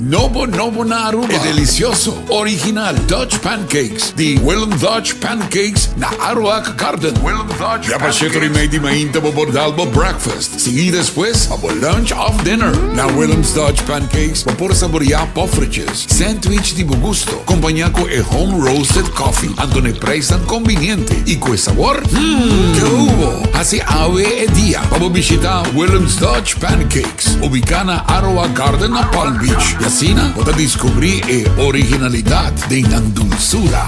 Novo na Aruba. E delicioso, original Dutch pancakes di Willem Dutch Pancakes na Aruac Garden. Willem Dutch ya pancakes. Rimedi mainta bo bordalbo breakfast. Sigui después abo lunch of dinner. Na Willem's Dutch Pancakes vapor saborear poffertjes. Sandwich di gusto. Acompañado e home roasted coffee. Andone preis tan conveniente. Y con sabor, que hubo. Así ave e dia. Vamos a visitar Willem's Dutch Pancakes. Ubicana Aruac Garden na Palm Beach. Y así vamos a descubrir la originalidad de la dulzura.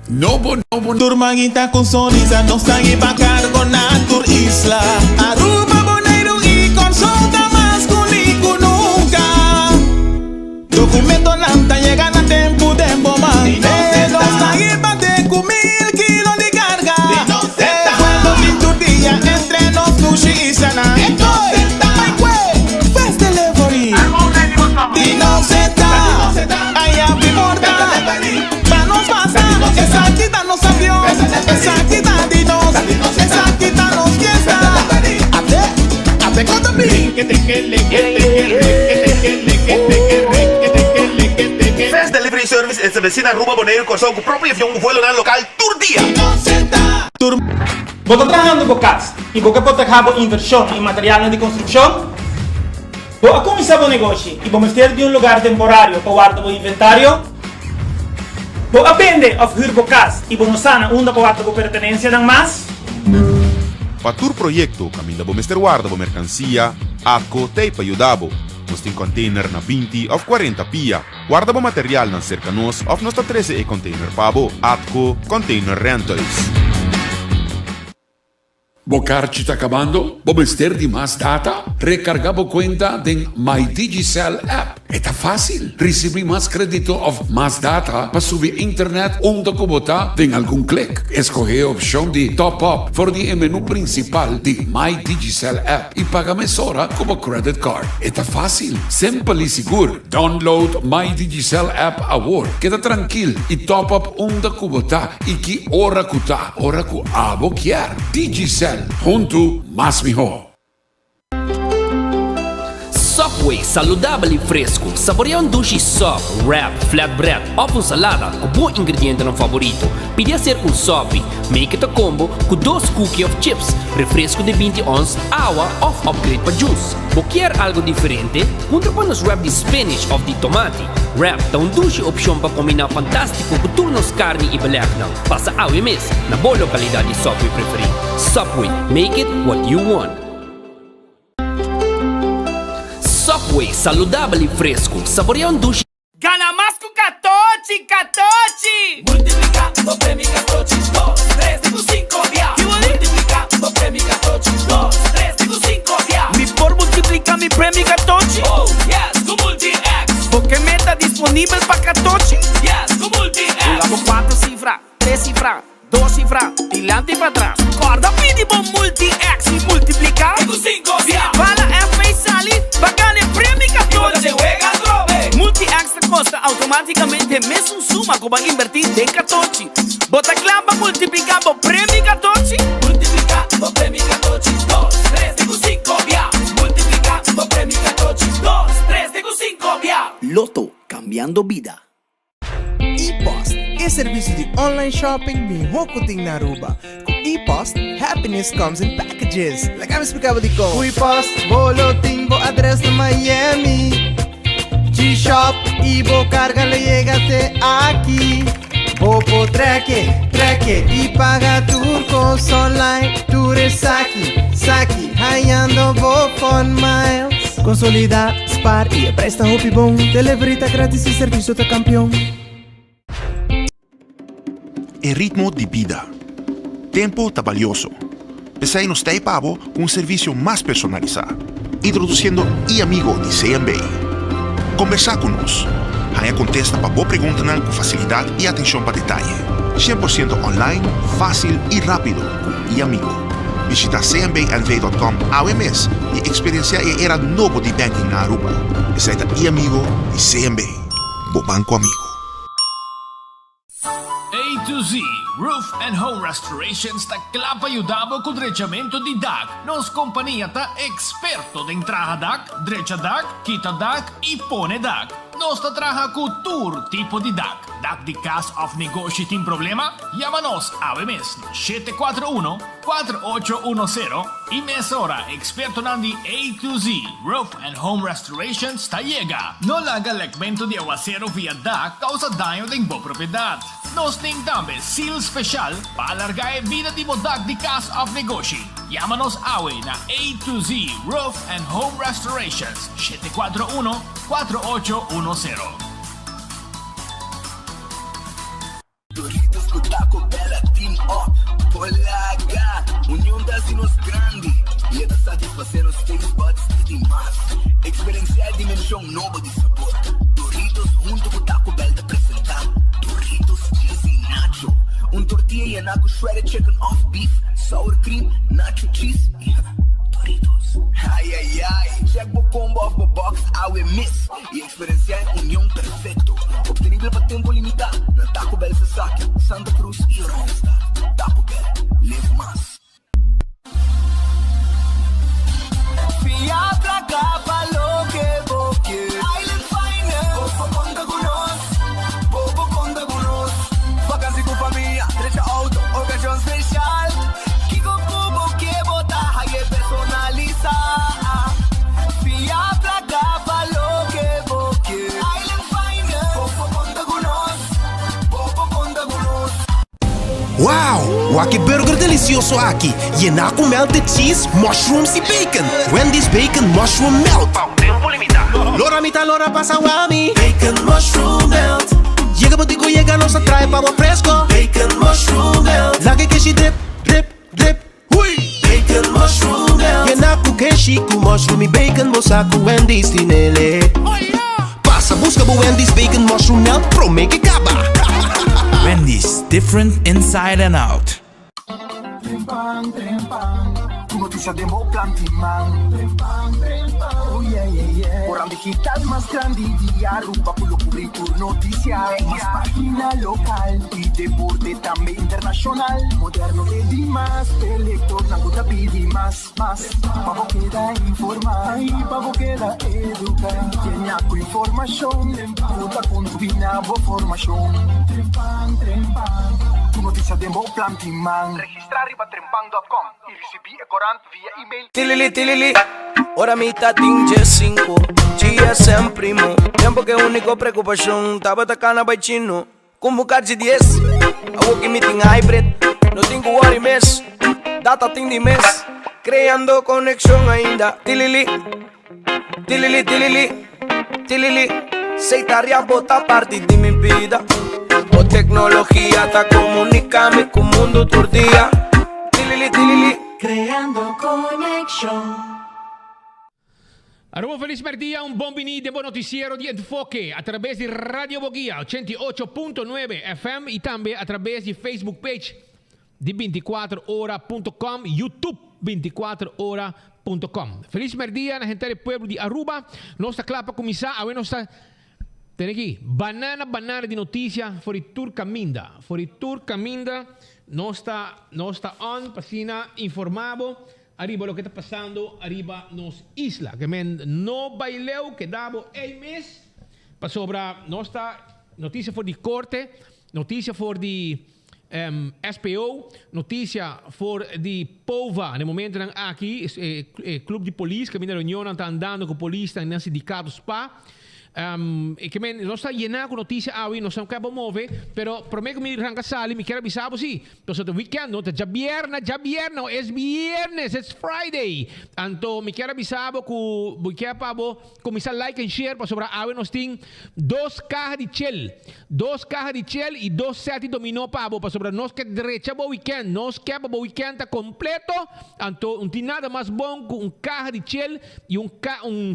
Novo. Turmaguita con Sonisa, no sabe pagar con Natur Isla. Aruba, Bonaire y consulta más único nunca. Documento nanta llega a tiempo de bomba. No sabe de 1000 kilos de carga. Cuando en tu día entre nos sushi y sana. Fast delivery. Dino Zeta, allá primorda. Manos pasan, esa quita nos abrió. Esa quita dinos, esa quita nos fiesta. Ate con también. Fast Delivery Service estabelecida en Aruba, Bonaire, con su propio avión, un vuelo local, Tour Dia. Vos estás trabajando con CAS y vos que proteger inversión en materiales de construcción. Vos a começar o negócio e vamos ter de lugar temporário para guardar o inventário. Vos aprende a huir o casa e vamos sana onde guardar a pertenência dan mais. Para tu projeto, caminha bo Mr. Guarda bo mercancia, ACO te para ajudar. Nós tem container na 20 ou 40 pia. Guarda bo material na cerca nós, ou nós tá 13 e container pabo, ACO Container Rentals. Bocarchi está acabando? ¿Vamos de más data? Recargamos cuenta de My Digicel app. Está fácil. Recibir más crédito of más data para subir internet onde cubota en algún clic. Escoge opción de top up por el menú principal de My Digicel app y paga mesora como credit card. Está fácil, simple y seguro. Download My Digicel app ahora. Queda tranquilo y top up onde cubota y que hora cuta, hora cu abo quier. Digicel. Junto mais mejor. Subway, saudável e fresco. Saboreia um sushi sub, wrap, flatbread ou uma salada com bom ingrediente no favorito. Pide ser um sub, make it a combo com 2 cookies of chips, refresco de 20 ons, água ou upgrade para juice. Quer algo diferente? Contrapõe nos wrap de spinach ou de tomate. Wrap dá sushi opção para combinar fantástico com turnos carne e belegna. Passa ao mês na boa localidade de Subway preferido. Subway, make it what you want. Subway, saudável e fresco. Saboreia um sushi. Gana mais com Catochi! Multiplicando prêmio Catochi, 2, 3, 5 via. Multiplicando prêmio Catochi, 2, 3, 5 via. Me por multiplicar mi prêmio Catochi? Oh, yes, com Multi-X. Porque meta disponível para Catochi? Yes, com Multi-X. Jugamos 4 cifras, 3 cifras, 2 cifras, dilante e para trás. Guarda mínimo Multi-X e multiplicar com 5 via. Fala F e Sally, bacana é prêmio Catochi. Multi-X costa automaticamente mesmo suma que vai invertir em Catochi. Bota clava multiplicando prêmio Catochi. Multiplicando prêmio Catochi, 2, 3, 5 via. Multiplicando prêmio Catochi, 2, 3, 5 via. Loto, cambiando vida. ePost é serviço de online shopping em Hokuting na Aruba. Com ePost, happiness comes in packages. Like eu explicava de como. ePost, boloting, bo address na Miami. G-Shop y bo carga le llegaste aquí. Bo po treque y paga turcos online. Tures saki, hallando bo con miles. Consolida, spar y presta hopi bon. Delivery ta gratis y servicio ta campeón. El ritmo de vida. Tempo ta valioso. Pensai nos te pavo un servicio más personalizado. Introduciendo e-amigo de CMB. Conversar conosco. Raia contesta para boa pergunta com facilidade e atenção para detalhe. 100% online, fácil e rápido. E amigo. Visita cmbnv.com ao mês e experienciar a era novo de banking na Aruba. Visita e amigo de CMB. Bo banco amigo. A to Z. Roof and Home Restorations ta klapa ayudabo con drechamento di DAC. Nos compagnia ta esperto de entraha DAC, drecha DAC, kita DAC e pone DAC. Nos ta traha cu tour tipo di DAC. DAC di cas of negosyo tin problema? Llámanos a mes 741-4810 y mesora experto nandi A to Z Roof and Home Restorations ta llega. No laga legmento di aguacero via DAC causa daño de bo propiedad. Nos ting tambe seal special para alargar vida di DAC di cas of negosyo. Llámanos awe na A to Z Roof and Home Restorations 741-4810. Doritos com Taco Bella Team Up Polaga, união das nos grande e é da satisfazer os taste buds de demais. Experienciar dimensão nova de sabor. Doritos junto com Taco Bell te apresentar Doritos Cheesy Nacho. Tortilla e naco shredded chicken off beef, sour cream, nacho cheese e Doritos. Ai ai ai, check o combo of the box, awe miss e experienciar união perfeito. Obtenível para tempo limitado na Taco Bell Sasaki, Santa Cruz e Randstad. Taco Bell, live más. Fiat la capa lo que vos quieres. Island Finance, Bobo conta con nos, Bobo conta con nos. Vacancy con familia, derecha auto, ocasión especial. Kiko Bobo que bota, hay que personalizar. Fiat la capa lo que vos quieres. Island Finance, Bobo conta con nos, Bobo conta con nos. Wow! Waki burger delicioso aqui. Llena com melted cheese, mushrooms e bacon. Wendy's bacon mushroom melt. Tempo limitado. Lora mitad, lora pasa wami. Bacon mushroom melt. Llega botico, llega nos atrae pavo fresco. Bacon mushroom melt. Lage que she drip, drip, drip. Hui! Bacon mushroom melt. Llena com keshi, com mushroom e bacon. Moça com Wendy's tinele. Passa, busca bo Wendy's bacon mushroom melt. Pro make it acaba. Wendy's, different inside and out. Trempang, tu noticia de Mo Plantiman. Oh yeah, yeah, yeah. Orang digital más grande de Aruba, pulo cubrir noticias. Más página local y deporte también internacional. Moderno de Dimas, elector, nanguta pidi más. Pavo queda informar, y pavo queda educar. Llena con información, puta con tu binabo formación. Trempang, tu noticia de Mo Plantiman. Registrar arriba trempang.com y recibir corant via email. Tilili, ora mitad tinge 5 GSM primo, tempo que único preocupação tava tacana by chino, convocar de 10 a working meeting hybrid, no tenho worry mess, data tem de mês, criando conexão ainda. Tilili, seitaria bota parte de minha vida, o tecnologia tá comunicando com o mundo todo dia. Tilili, creando conexão. Aruba feliz merdia, un buon venite, buon noticiero di Enfoque através de Radio Boguia 88.9 FM e também através de Facebook page de 24hora.com, YouTube 24hora.com. Feliz merdia na gente do pueblo de Aruba. Nossa clapa começar, a nossa tem aqui banana de notícia for Tour Caminda. For Tour Caminda, nós está on, passina informado. Arriba lo que está passando, arriba nos isla. Que men no baileu, que davo mês. Para sobra, nossa notícia for de corte, notícia for de SPO, notícia for de POVA. No momento aqui, clube de polícia, que a reunião está andando com polícia no sindicato SPA. Que men nós está llenando com notícia hoje, nós não queremos mover, pero prometo que me arranca sali, me quero avisar sim. Então, o weekend, não, já viernes, é viernes, é Friday. Então, me quero avisar que me quero para começar like and share para sobre hoje nós tem 2 cajas de Shell e 2 sets dominó para sobre nós que derecha para o weekend, nós que para o weekend está completo. Então, não tem nada mais bom que caja de Shell e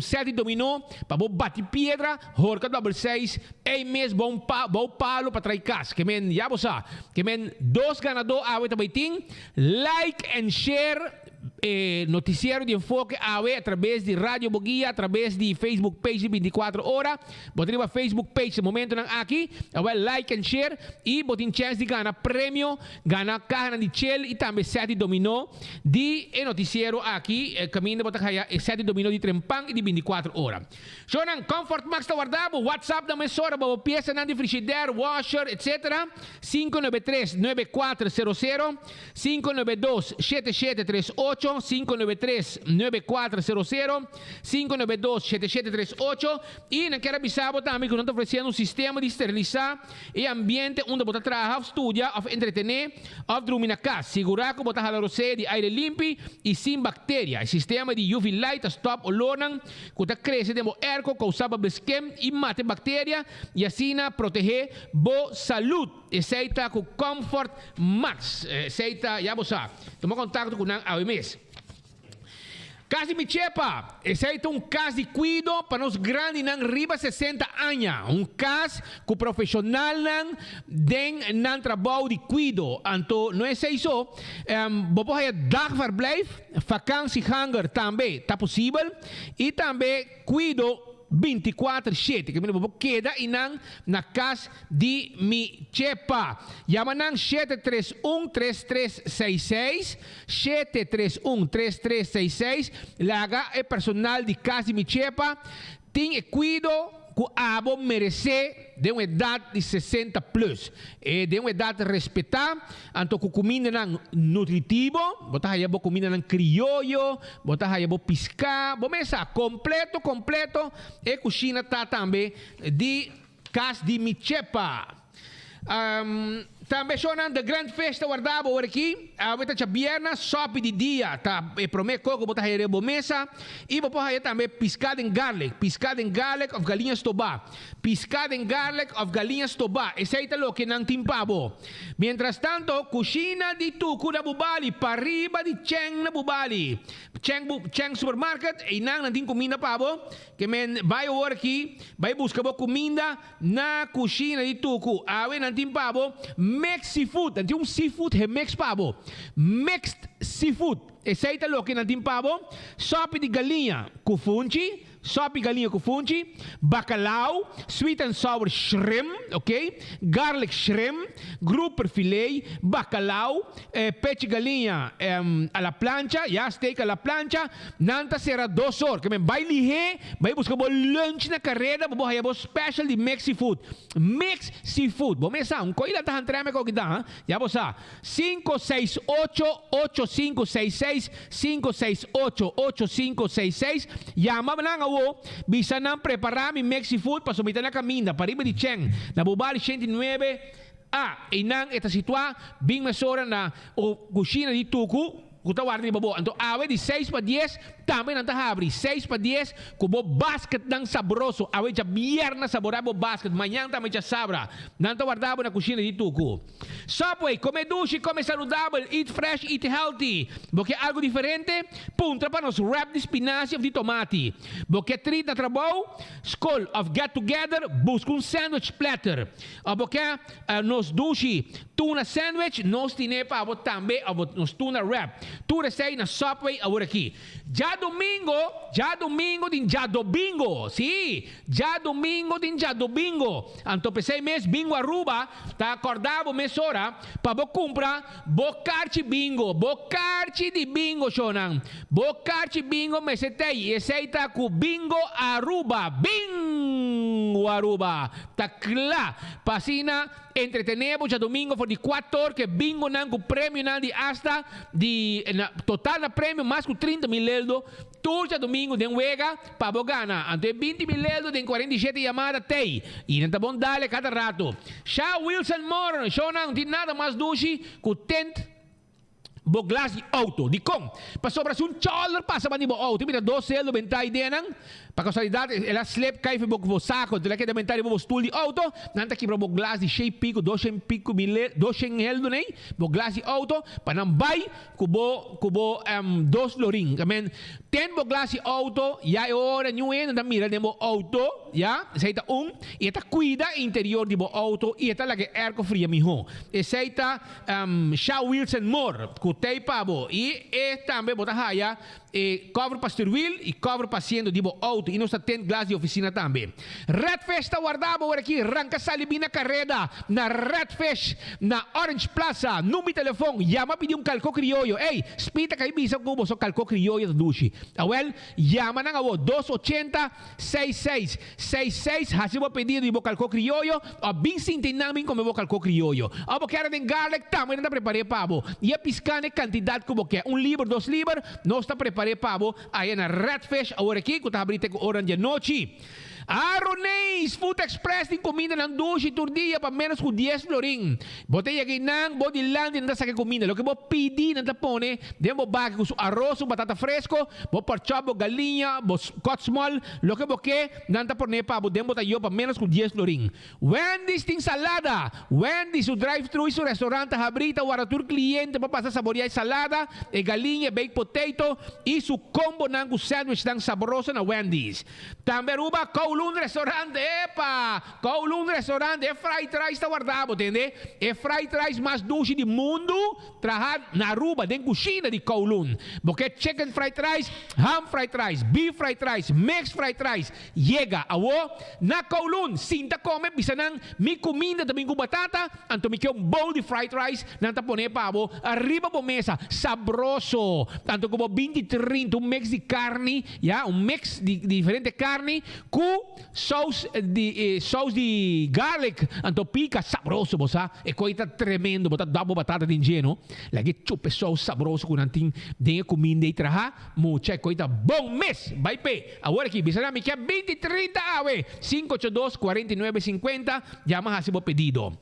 set dominó para bater pedra. Horca double 6, mês bom palo para trair casa. Que men, já você, que men 2 ganador awet abiting, like and share noticiero de enfoque AWE através de Radio Boguia, através de Facebook page 24 horas. Botin a Facebook page no momento nang aqui, like and share e botin chance de ganhar prêmio, ganhar carne de chel e também sete dominó de noticiero aqui, caminho botar kaya sete dominó de trempang e de 24 horas. So nang Comfort Max ta guardabo, WhatsApp na mesora, babo pieza nang de frigidaire, washer, etc. 593-9400, 592-7738, 593-9400, 592-7738 e naquela bisabo também que nós estamos oferecendo um sistema de esterilizar e ambiente onde você trabalha, estudia, ou entretener, ou dormir na casa. Segurar que você tem de aire limpo e sem bactéria. O sistema de UV light stop olor que você cresce de erco, causava besquem e mate bactéria e assim proteger boa saúde. Aceita com Comfort Max. Aceita, já você sabe. Toma contato com a OMS. Casa de Chepa, esse é um caso de cuido para os grandes não riba 60 anos. Caso que o profissional não trabalho de cuido. Então, não é isso. Você pode dar verblijf, vakantie hangar também, está possível. E também cuido 24/7 que me queda na casa de mi chepa. Llama nang 731-3366 731-3366. Laga é personal de casa de mi chepa. Tem cuido que abo merece de uma idade de 60 plus. E de uma idade respeitar, anto que comida não nutritivo, botar aí comida não criollo, botar aí piscar, mesa completo, e cozinha tá também de casa de mi chepa. Também sonando de grande festa guardava por aqui. A veta bierna, sopa de dia. Tá, prometo que botar aí rebo mesa. E vou aí também piscada em garlic. Piscada em garlic of galinhas toba. Piscada em garlic of galinhas toba. Esse aí tá lo que não timpabo. Mientras tanto, cozinha de tuco na bubali. Pariba de Cheng na bubali. Cheng supermarket. E não tem comida pabo. Que men vai over aqui. Vai buscar comida na cozinha de tuco. Awe não timpabo. Mixed seafood. Nanti seafood é mixed pabo. Mixed seafood. Esse aí tá louco, nanti pabo. Sopa de galinha com fungi. Sopa de galinha com fungi. Bacalhau. Sweet and sour shrimp. Ok? Garlic shrimp. Grouper filet. Bacalhau. Peixe galinha a la plancha. Steak a la plancha. Nanta será 2 horas. Que me vai lihe. Vai buscar lunch na carreira. Vai buscar special de mixed seafood. Mixed seafood. Vamos ver coisa tá entrando com kita. Já você 568-8566 568-8566. Llama lang ako. Bisa nang preparar mi mixed seafood para sumitan na kaminda. Pariba di Cheng. Nabubali 109. Inang esta situa. Bing masora na o kusina di tuku. Kutawar ni babo. Anto awe di 6-10 também não está abrir 6-10 kubo basket ng saboroso. Awe ja bierna saborabo basket. Manhã também já sabra. Não está guardado na cozinha de tuco. Subway, come duche, come saudável, eat fresh, eat healthy. Porque algo diferente, punta para nos wrap de espinacea of de tomate. Porque treat na trabalho, school of get together, busca sandwich platter. Porque nos duche, tuna sandwich, nos tine pa abo também, abo nos tuna wrap. Tu recei na Subway agora aqui. Já domingo din já domingo. Sim, já domingo din já domingo. Anto pensei mês bingo Aruba, tá acordado mês hora, para bo comprar bocarchi bingo. Bocarchi de bingo, shonan. Bocarchi bingo me setei. Eceita com bingo Aruba. Bingo Aruba. Tá claro. Pasina entretenemos já domingo for de 4 horas que bingo nan com prêmio nan de hasta de total na prêmio mais com 30 mil euros. Turja domingo den wega para bogana. Ante 20 mil euros den 47 chamadas tei. E não tá bom dale cada rato. Xa Wilson Moore, show não tem nada mais duche com tent bo glass de auto. Di kong. Pa sobra $1 passa ba ni bo auto. Mira 12 euros bentai denang. para casualidade, ela slip cai pro saco, de lá que dementari pro stool de auto, nanta que pro glass de 6 pico, 200 pico, 200 heldo nem, pro glass de auto, para não vai kubo 2 loring. Amen. 10 pro glass de auto, ya é hora new en, na mira demo auto, ya, seita e eta cuida interior de bo auto e eta la que air fria miho. E seita Shaw Wilson Moore, ku teipa bo e também bota haya e cover para steering wheel e cover para asiento de bo auto e não está tem glass de oficina também. Redfish está guardado por aqui, arranca salibina carreda na Redfish na Orange Plaza, número telefone, llama pedir calco criollo. Ei, spita kay bisa ko bo so calco criollo da dushi. Awel, llama na nga 280 6666 hasibo pedido de bo calco criollo o bem sinten namin como bo calco criollo. Abo quero den garlic também não preparei pavo. E a piscane quantidade como que 1 libra, 2 libra, não está preparei pavo aí na Redfish agora aqui que tá abrindo com orange noite. Aronês Food Express tem comida ng 12 por dia para menos com 10 florin. Botei aqui nang body land não sa comida. Lo que vou pedir não pone, demo bag com arroz, batata fresco, vou porchop, galinha, cot small, lo que vou que não pone pa demo tayo para menos com 10 florin. Wendy's tem salada. Wendy's o drive-thru e o restaurante abrita o aratur cliente para passar saborear salada, e galinha, baked potato e su combo ng sandwich ng saboroso na Wendy's. Também ruba Kowloon Restaurante, Kowloon Restaurante, é fried rice está guardado, entende? É fried rice mais doce do mundo, trabalhar na Aruba, dentro da cozinha de Kowloon. Porque chicken fried rice, ham fried rice, beef fried rice, mixed fried rice, chega, awo, na Kowloon, sinta come, bisa nang mi comida também com batata, anto mi quer bowl de fried rice, nanta pone pavo, arriba po mesa, sabroso, tanto como 20, 30, mix de carne, ya, mix de diferente carne, com sauce de garlic, anto pica sabroso, bosa, e coita tremendo, bota double batata de ingeno, lagi chupe sauce sabroso com anting de comida e traha, mucha coita bom mês, vai pe, agora aqui, bisa na mi quer 20, 30, awe, 582 49 50, llama a seu pedido.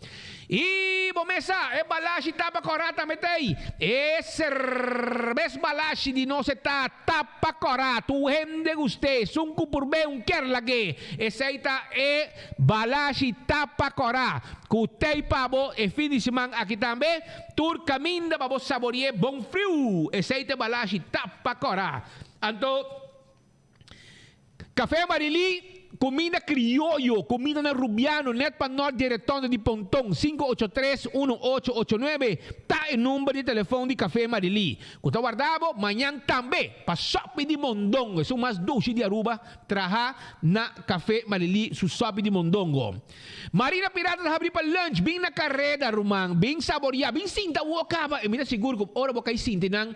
E bomesa, é balashi tapa corata metei. É cerveza balashi de não se tá tapa corata. Tu hende guste, sunku por bem quer lage. Essa é balashi tapa corata. Kutei pabo e fim de semana aqui também. Tur caminda para saborear bom frio. Essa é balashi tapa corata. Então, Café Marili, comida criollo, comida na Rubiano, net pa Norte Direttone di Pontong, 583-1889, tá o número de telefone de Café Marili. Quando guardavo, amanhã também, pa Shopping de Mondongo, são mais 12 de Aruba, traha na Café Marili, su Shopping de Mondongo. Marina Pirata na abrir pa lunch, bem na carrera, Rumang, bem saborear, bem sinta o acaba, e me dá seguro que ora boca sinta nang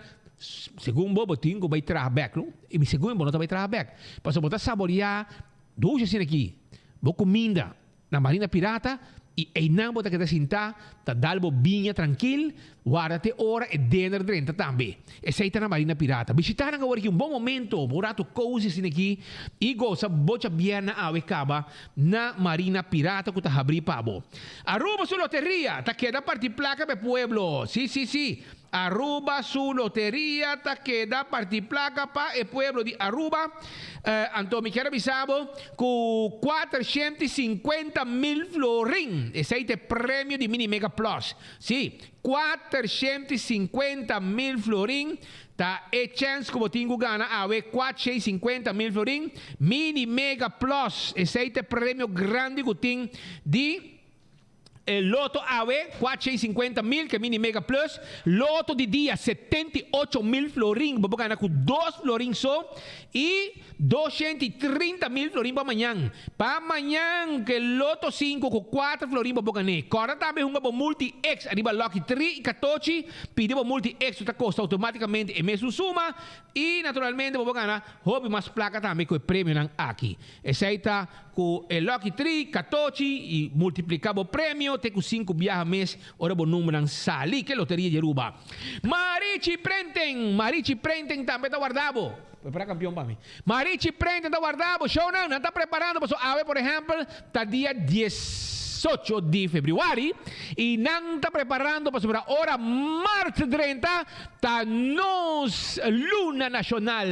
segundo bo botinho vai trabalhar, não? E me segundo bo não vai trabalhar. Para botar saborear, dois assim aqui, bo comida na Marina Pirata e não botar que tá sinta, tá dalbo binha tranquilo, guarda-te hora e dinner drenta também. Essa aí tá na Marina Pirata. Visitar agora aqui bom momento, burato cozy assim aqui e goza bocha biana a caba na Marina Pirata que tá abrir pabo. Aruba su loteria, tá queda partir placa pe pueblo. Sí. Aruba su loteria, ta queda partir placa para el pueblo de Aruba. Anto me quiero avisar con 450,000 florin. Ese es el premio de Mini Mega Plus. Sí, 450,000 florin. Ta e chance como tengo gana a ver 450,000 florin. Mini Mega Plus. Ese es el premio grande que tengo de el loto AV 450,000 que mini mega plus, loto de dia 78,000 florin, vou ganhar com 2 florin só e 230,000 florin para amanhã. Para amanhã que loto 5 com 4 florin vou ganhar. Agora também um multi X arriba Lucky 3 e 14, pedimos multi X que custa automaticamente e mesmo suma e naturalmente vou ganhar hobby mais placa também com o prêmio aqui. Essa aí tá com o Lucky 3, 14 e multiplicamos o prêmio. Tem com 5 viajes mês, ora bom número ng sali, que loteria de Aruba. Marichi Prenten também está guardado. Para campeão para mim. Marichi Prenten está guardado, show não está preparando, por exemplo, está dia 10 18 de februari e não está preparando para sobre a hora março 30 tá nos Luna Nacional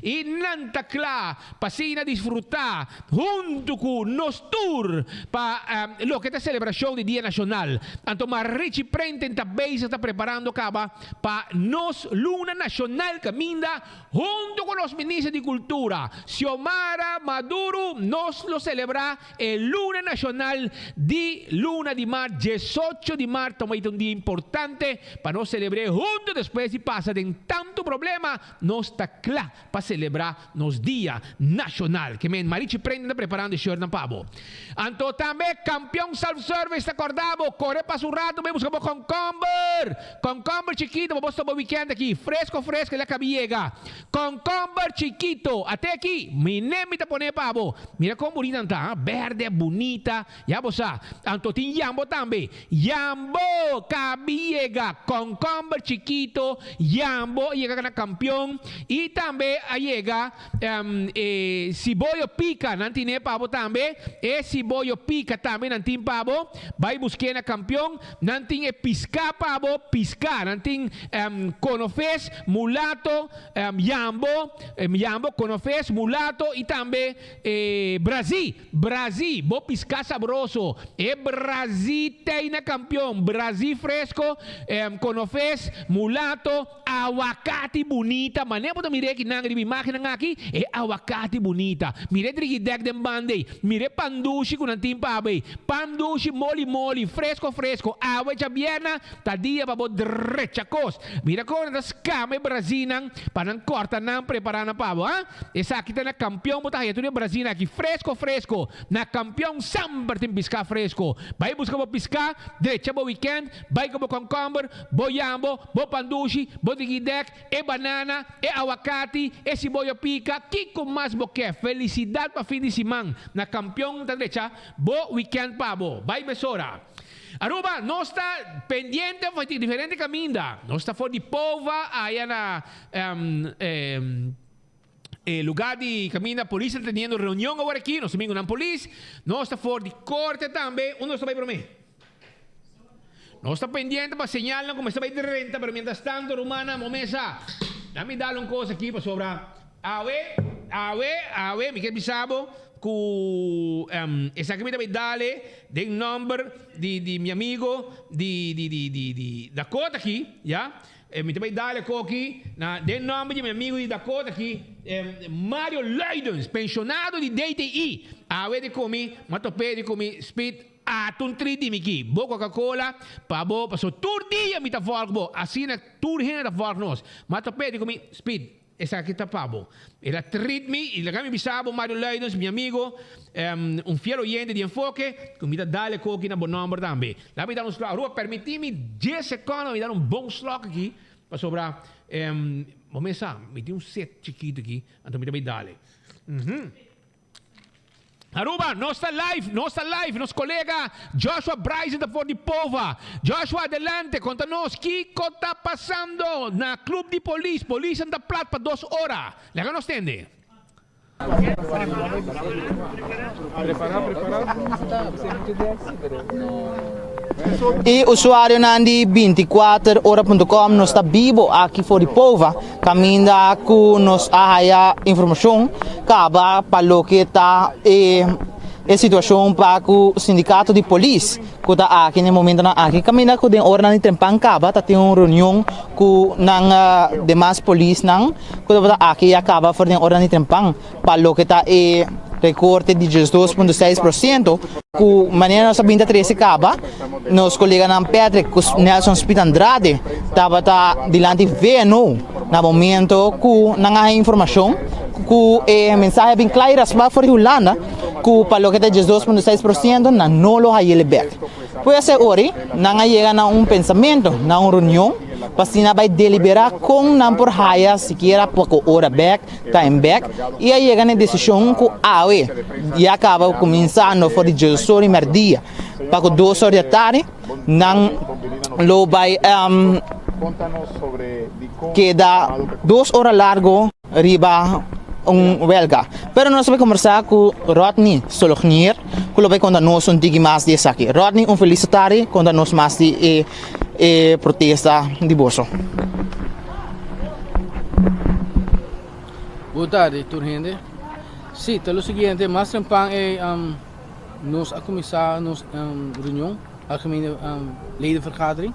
e não está claro para se desfrutar junto com nos tour para lo que é a celebração do Dia Nacional. Então, Richie Prenten também está preparando para nos Luna Nacional caminda junto com os ministros de Cultura. Xiomara Maduro nos lo celebra el Luna Nacional de Luna de Mar, 18 de marzo, também um dia importante para nós celebrar juntos depois de passar de tanto problema, nós está claro para celebrar nos Dia Nacional, que men Marichi Prenda preparando o senhor na pavo. Então também campeão self-service acordado, corre para su rato, vamos com concomber chiquito, vamos tomar weekend aqui, fresco, ele acabia concomber chiquito, até aqui, me nemita poner pavo, mira como bonita está, verde, bonita, ya vos sabes, então tem Yambo também, Yambo, cabiega, concomber chiquito, Yambo, llega na campeão, e também llega Cibollo pica, nantine pavo também, e Cibollo pica também, nantin pavo, vai buscar na campeão, nantin é piscar pavo, piscar, nantin conofes, mulato, Yambo, conofes, mulato, e também Brasil, vou piscar sabroso, é Brasil tem na campeão, Brasil fresco, conofes, mulato, aguacate bonita, mané po mire que nang ribi máquina aqui é aguacate bonita, mire trigidek dem bande, mire pandushi com nantim pabe, pandushi moli, fresco, água jabiana, tadia babo drechacos, mira com das came brasinan, para não corta não preparar na pavo, essa aqui tá na campeão botar aí, tudo Brasil aqui fresco, na campeão sempre tem piscar fresco, vai buscar bo piscar, derecha bo weekend, vai com bo concomber, bo yambo, bo pandushi, bo trigidek, e banana, e aguacate, e cibollo pica, que com mais bo que felicidade para fim de semana, na campeão da derecha, bo weekend pavo, vai mesora. Aruba, não está pendiente de diferente caminho. Não está fora de Pova, aí na lugar de caminho da polícia, tendo reunião agora aqui, nós temos na polícia. Não está fora de corte também. Onde está para mim? Não está pendiente para señalar como está de renta, pero mientras tanto, Romana, momesa, dá-me dar uma coisa aqui para sobrar. A ver, me quer bisabo. Ku exactamente vai dale del number di mio amigo di Dakota aqui, já? Me vai dale aqui na del number de meu amigo de Dakota aqui, Mario Leidens, pensionado de DTI. A ver de comi, matopé de comi speed un 3 di miki, bo Coca-Cola, pa bo paso tur dia mi ta volk bo, assim na tur hina ta volk nos. Matopé de comi speed. Esa aqui está pavo. Ela treat me, e lá me bisabo Mario Leidens, meu amigo, fiel oyente de enfoque, que me dá aqui na bom número também. Lá me dá slot. Rua, permite-me 10 segundos, me dá bom slot aqui, para sobrar. Vamos começar. Me tem set chiquito aqui, então me dá. Aruba, não está live, nosso colega Joshua Bryce da Fort de Pova. Joshua, adelante, conta-nos o que está passando na clube de polícia da Plata para 2 horas. Lega nos tende. E usuário nandi 24hora.com não está vivo aqui fora de Pova, caminha com nos a informação, acaba para o que está a situação para o sindicato de polícia que está aqui no momento aqui caminha com den hora de tempo acaba tá tem uma reunião com nang demais polícia nang que está aqui acaba for den hora de tempo para o que está recorte de 2,6%, que maneira nossa 23 acaba, nos colegas na Patrick, Nelson Speed Andrade, estava dilante VNO, no momento que não há informação, que mensagem bem clara para fora de Holanda, que para o que é 2,6% não lo há ele back. Pois é hora, não chega a pensamento, na reunião, para vai deliberar com não por raia sequer pouco hora back, time back, e aí chega na decisão que e acaba começando for de Jesus e merdia, para 2 horas da tarde, não lo vai que dá 2 horas largo riba huelga. Pero nós vamos conversar com Rodney Solognier, que vai contar nós digi mais disso aqui. Rodney, felicitário contar nós mais de protesta de bolso. Boa tarde, Turrende. Sim, tá o seguinte, mas também nós a começar nos reunião, algemene ledenvergadering.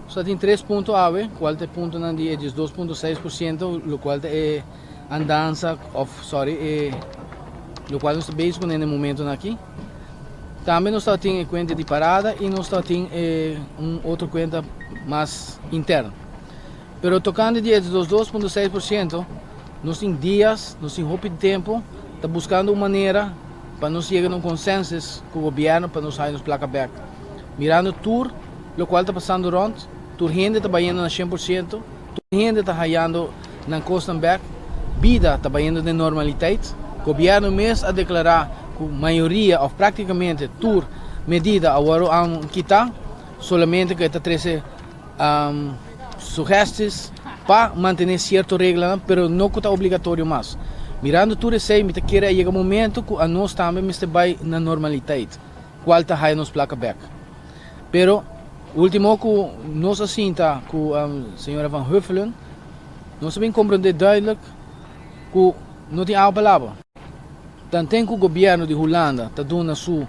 Só tem 3 pontos a ver, qual é ponto na dia de 2,6%, o qual é andança, o qual nós estamos bem no momento aqui. Também nós temos conta de parada e nós temos outra conta mais interna. Pero tocando dia de 2,6%, nós temos dias, nós temos roupa de tempo, está buscando uma maneira para nós chegar a um consenso com o governo para nós sair nos placa back. Mirando tour, o qual está passando rond, tour gente está banhando na 100%, tour gente está raiando na costa back, vida está banhando na normalidade, o governo mesmo a declarar que a maioria, ou praticamente, tour medida agora a quitar, solamente que está trazendo sugestões para manter certa regra, mas não está obrigatório mais. Mirando tudo isso, me quer chegar um momento que a nós também vai na normalidade, qual está aí nos placa back. Pero último que nós assim tá com a senhora Van Huffelen, nós também compreender duidelijk que não tem a palavra. Dan tem que o governo de Holanda está dando seu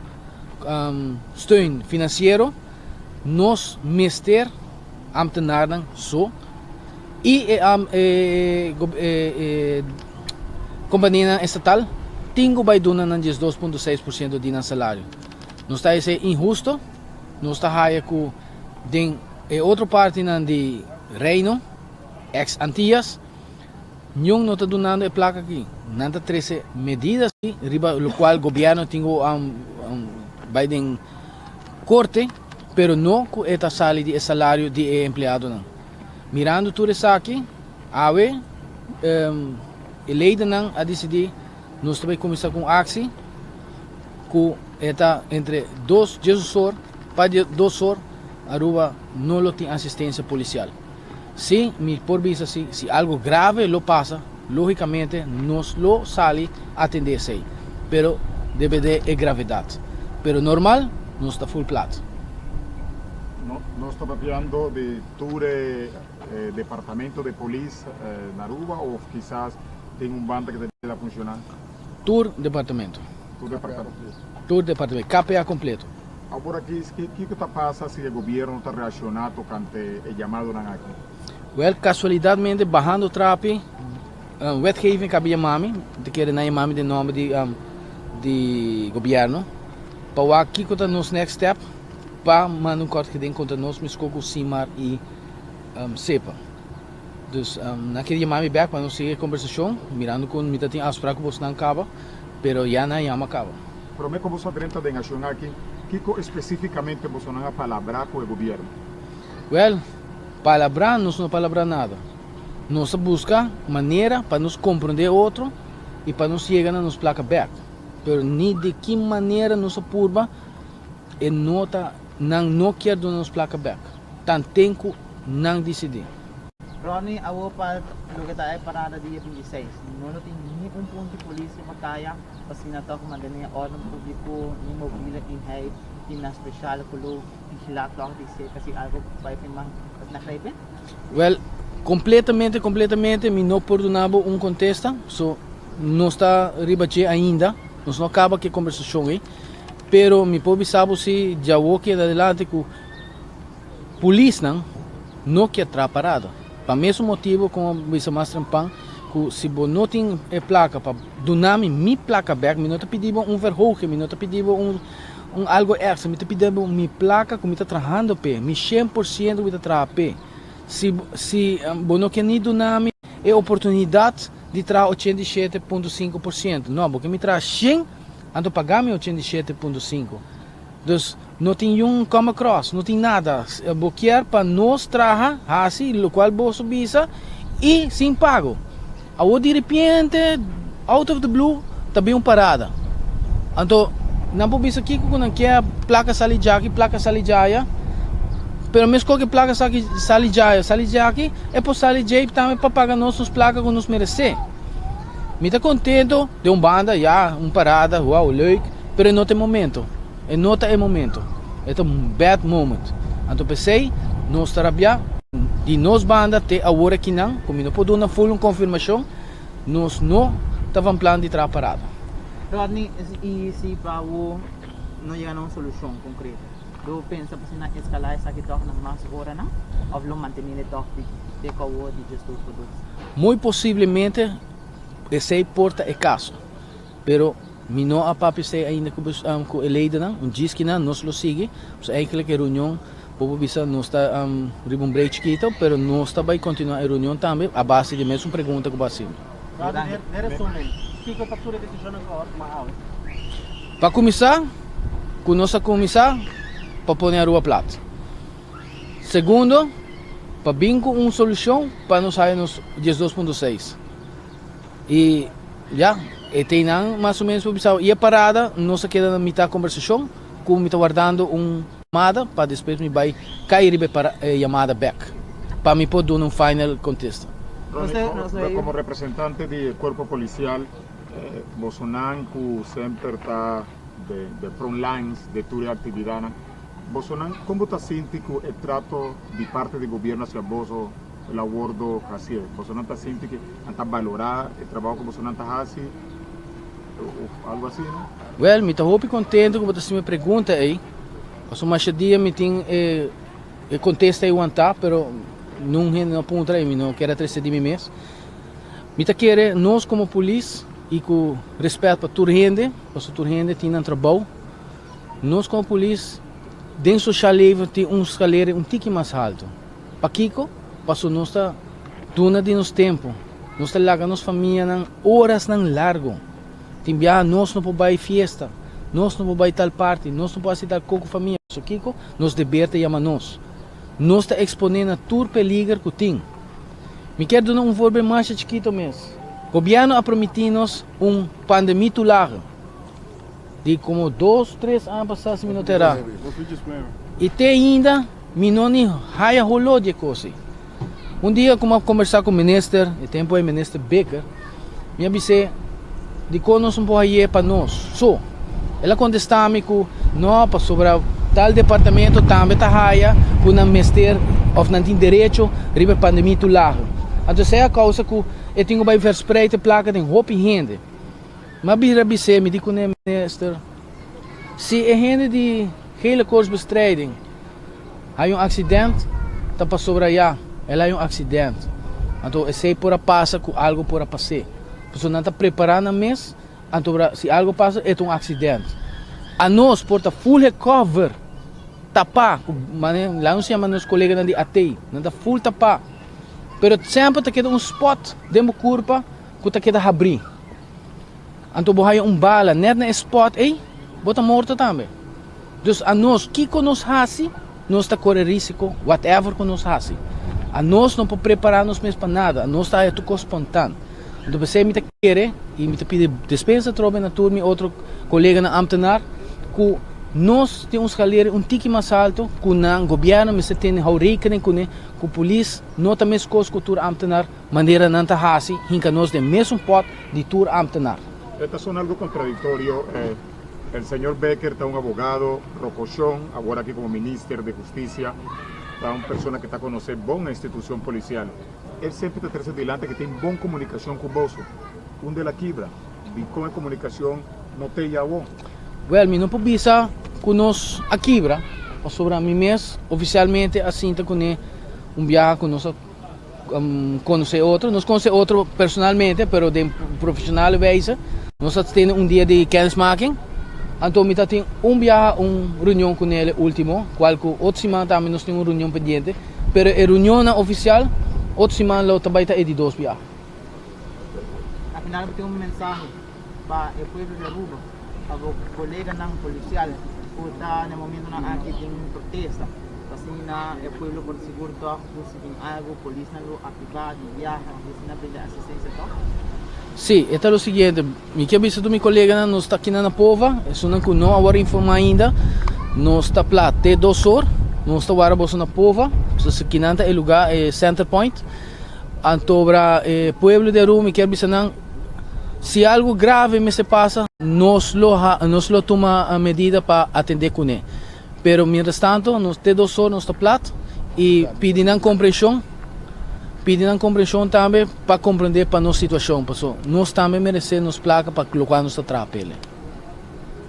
steun financeiro, nós mister ambtenaren só e companhia estatal tem que vai donar 2,6% de salário. Não está a ser injusto, não está a com outra parte de Reino, ex-Antillas, não está donando a placa aqui. Não está a medidas riba o qual o governo tem vai de corte, pero não com esta sala de salário de empregado não. Mirando tudo isso aqui, ave eleita não a decidir, nós também começar com ação, que está entre 2 horas para 2 horas, Aruba não tem assistência policial. Se me por vista se algo grave lo passa, logicamente nós lo sale atender se, pero deve de gravidade. Pero normal, não está full plat. No está falando de tu departamento de polícia na Aruba ou quizás tem banda que deve funcionar? Tour departamento. Tour departamento. Tour departamento, KPA completo. Agora, o que está passando se o governo está reacionando ante o chamado aqui? Well, casualidade, bajando o trape, wetgeving cabia mami, de que na mami de nome de governo, para aqui que está nos next step, para mandar um corte que tem contra nós, mas com o CIMAR e CEPA. Dus naquele mami back para nós seguir a conversação, mirando com mita tem as para que você não acaba, pero já não chama acaba. Pero como você adrenta de nação aqui, que especificamente você não palabra com o governo? Well, palabra não palabra nada. Nós busca maneira para nos compreender outro e para nos chegar na nos placa back. Pero nem de que maneira nos purba e nota não quer nos placa back. Tan tempo não decidir. Ronnie, awo pa lugar tayo parada dia 26. Não tem nenhum ponto de polícia makaya kasi na to kumandani ang ordem publiko ni mobile inhay na special kulo vigilat lang disse kasi algo vai firmar na crepe. Well, completamente me não perdonava contesta, so não está ribache ainda, nós não acaba que conversação aí, pero me pode saber se já o que adelante que polícia não quer parada. Para o mesmo motivo, como disse mais Trampan, que se você não tem placa para donar minha placa back, me não está pedindo verhooging, me não está pedindo algo extra, me está pedindo minha placa que me está trabalhando pé, me 100% me está trabalhando pé. Se você não quer nem donar é oportunidade de trazer 87,5%. Não, porque me traz 100, então pagar 87,5%. Então, não tem come across, não tem nada. Eu quero para nós trazer, assim, o qual você visa, e sem pago. Aí, de repente, out of the blue, também parada. Então, não pode ser aqui que não quer placa salijaki, placa salijaya. Pero mesmo que placa salijaya, é por salijay também para pagar nossas placas que nos merecer. Me tá contento de banda, já, parada, uau, leuk, pero não tem momento. E não é momento. É bad moment. Então pensei, nós trabalhar, de nós banda até a hora que não, como não pode dar full confirmação, nós não estavam plano de trabalhar parada. Rodney, e se para o não chegar a uma solução concreta? Tu pensa que na escalar essa aqui toca na mais hora, não? Ou não manter ele toque de caô de gestor produtos? Muito possivelmente, esse porta é caso. Pero, não a papi sei ainda com eleida não, diz que não, nós lo sigue. So eigenlijk a reunião, povo bisa nós está um break chiquito, pero nós está vai continuar a reunião também, a base de mesmo pergunta que base. Para começar, com nossa começar, para pôr a rua plata. Segundo, para vir com uma solução para nós sair nos 12.6. E já, tem mais ou menos para pensar. E a parada, nós queda na metade da conversação, como me está guardando uma chamada, para depois me vai cair para a chamada back, para me poder dar um final contexto. Como representante do corpo policial, Bolsonaro sempre está de front lines de toda a atividade. Bolsonaro, como está sentindo o trato de parte do governo hacia vós, o acordo assim? Bolsonaro está sentindo que está valorar o trabalho que Bolsonaro está fazendo, ou algo assim, não? Well, me estou muito contente com você me pergunta aí. Passo mais dia me tem contesta aí ontem, pero não ponto aí, não quero trazer de mim mesmo. Me está querendo nós como polícia e com respeito para toda gente, porque toda gente tem um trabalho. Nós como polícia dentro do chaleiro tem escalera um tique mais alto. Para Kiko, passou nós está dona de nos tempo, nós está larga nos família horas não largo. Tem nós não podemos festa, nós não podemos tal parte, nós não podemos dar coco família. So Kiko, nós devemos chamar nós. Nós está exponendo a todo peligro que tem. Me quero dar verbo mais chiquito mesmo. O governo prometido-nos pandemia larga. De como 2-3 anos passados, não terá. E tem ainda, não há rolou de coisa. Dia, como eu conversar com o ministro, o tempo é o ministro Becker, me avisei de que nós não podemos ir para nós. So, ela contestou-me que não, para sobre tal departamento também está raia, que não ministério ou não tem direito a pandemia larga. Então, essa é a causa que eu tenho que verspreiden placa de roupa e gente. Mas eu me digo, ministro, se a gente de hele koortsbestrijding há acidente, está para sobre allá, ela há acidente. Então, se por passa com algo por passar. Porque não está preparando mesmo, então se algo passa, é acidente. A nós, porta full cover, tapar, lá não se chama meus colegas de ATI, não está full tapar. Pero sempre está spot dentro da curva que está queda abrir. Então, bohaya bala, net na spot, bota morto também. Então, a nós, que nos faz, nós está correndo risco, whatever que nos faz. A nós não podemos preparar-nos mesmo para nada, a nós está tudo espontâneo. Então, você me quer e me pede dispensa trobe na turma, outro colega na ambtenaar, que nós temos que ler tique mais alto, que o governo me tem rekening com a polícia, não tem mesmo coisa que o ambtenaar, maneira não está fácil, hinca nós de mesmo pot de tur ambtenaar. Estas son algo contradictorio. El señor Becker está un abogado, Rocochón, ahora aquí como ministro de Justicia, está una persona que está a conocer buena institución policial. Él siempre te trae adelante que tiene buena comunicación con vos, un de la quibra, y con comunicación no te llamó. Well, mi não puedo bisa com nós a quibra, ou sobre mim mesmo, oficialmente assim tá com viagem com nós conhecer outro, nós conhecer outro personalmente, pero de profissional wijze. Nós temos dia de kennismaking. Então, nós temos viagem, reunião com ele último, qual que outra semana também nós temos reunião pendente, pero a reunião oficial, outra semana lá também está de 2 viagens. Afinal, eu tenho mensagem para o povo de Aruba, para o colega não policial, que está no momento na aqui tem protesta. Assim, o povo por seguro toque, se tem algo, polícia não ativar de viagem, se não pede assistência toque. Sim, é o seguinte, me quer dizer do meu colega nós está aqui na pova, isso não agora informar ainda, nós está lá até 2 horas, nós está agora na pova, se aqui não é lugar é center point, então o povo de Aruba me quer dizer não se algo grave me se pasa, nos lo toma a medida para atender con él. Pero mientras tanto, nos te 2 horas nuestro plato y piden compreensão também para compreender para nossa situação, pessoal. Nós também merecemos placa para colocar nossa trapela.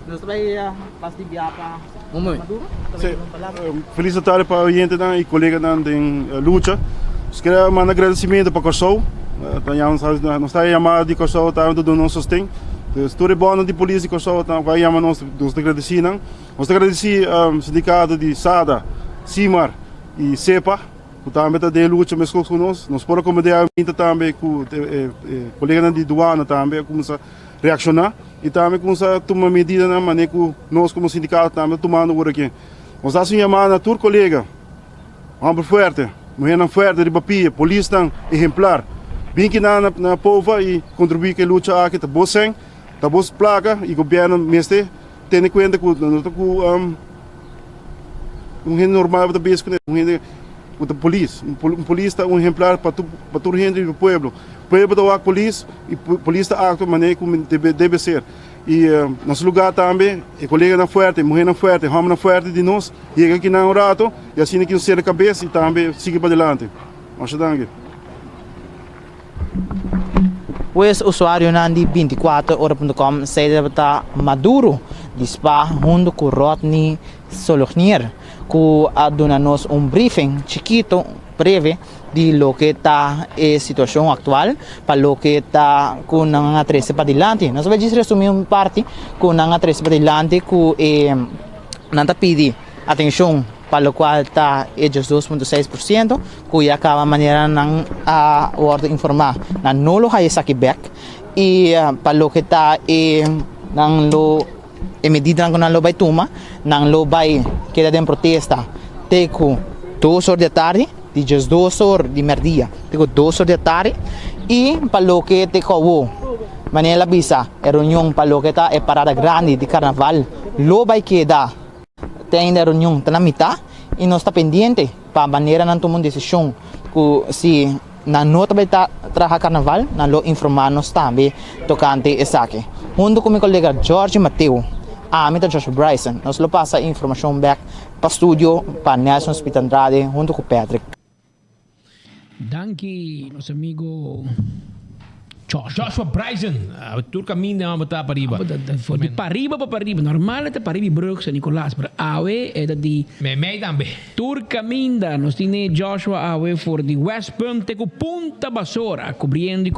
Nós também passa de viajar para Maduro. Feliz tarde para o oyente e colega da luta. Quero mandar agradecimento para o Corsol. Nós estamos chamando de Corsol, estamos dando nosso sustento. Tudo bom de polícia de Corsol, vai chamar nós agradecer. Nós agradecemos ao sindicato de SADA, CIMAR e CEPA. Também está de luta mais conosco. Nós podemos acomodar também com colegas de Duana também começar a reaccionar e também começar a tomar medidas na maneira que nós como sindicato também tomando por aqui. Nós estamos chamando a todos colegas, homem forte, mulher forte de papia, polícia exemplar, vem aqui na povo e contribuir que a luta aqui está boa sem, está boa placa e o governo mestre tem em conta que gente normal da base com a polícia, polícia é exemplar para todo gente do povo. O povo está a polícia e a polícia está a maneira como deve ser. E nosso lugar também, a colega na forte, a mulher na forte, homem na forte de nós, chega aqui na rato e assim que nos a cabeça e também siga para adelante. Muito obrigado. O usuário de 24horas.com sai da Maduro dispa junto com Rodney Solonier que dona-nos briefing chiquito, breve, de lo que está a situação atual, para lo que está com a 13 para adelante. Nós vamos resumir uma parte com a 13 para adelante que não pede atenção para o qual está ellos 2.6%, que acaba maneira não a ordem informar na não lo hay saque back e para o que está não lo medida que não lo vai tomar, não lo vai queda de protesta, teco 2 horas da tarde, de 2 horas de merdia, teco 2 horas da tarde e para o que te covo maneira bisa a reunião para o que está é parada grande de carnaval, lo vai quedar tem a reunião na mitad e nós está pendente para a maneira não tomar uma decisão que se na nota vai trabalhar carnaval, não lo informar nós também tocante esse aqui. Junto com meu colega Jorge Mateo, a mim Joshua Bryson, nós lo passa informação back para o estúdio, para Nelson Spit Andrade, junto com Patrick. Danke, nosso amigo Joshua Bryson, tu caminha a botar para riba. Para riba. Normal é para riba Brooks e Nicolás, mas awe é de me também. Tur caminha, nós temos Joshua awe for the West Palm, teco Punta Basora, cobrindo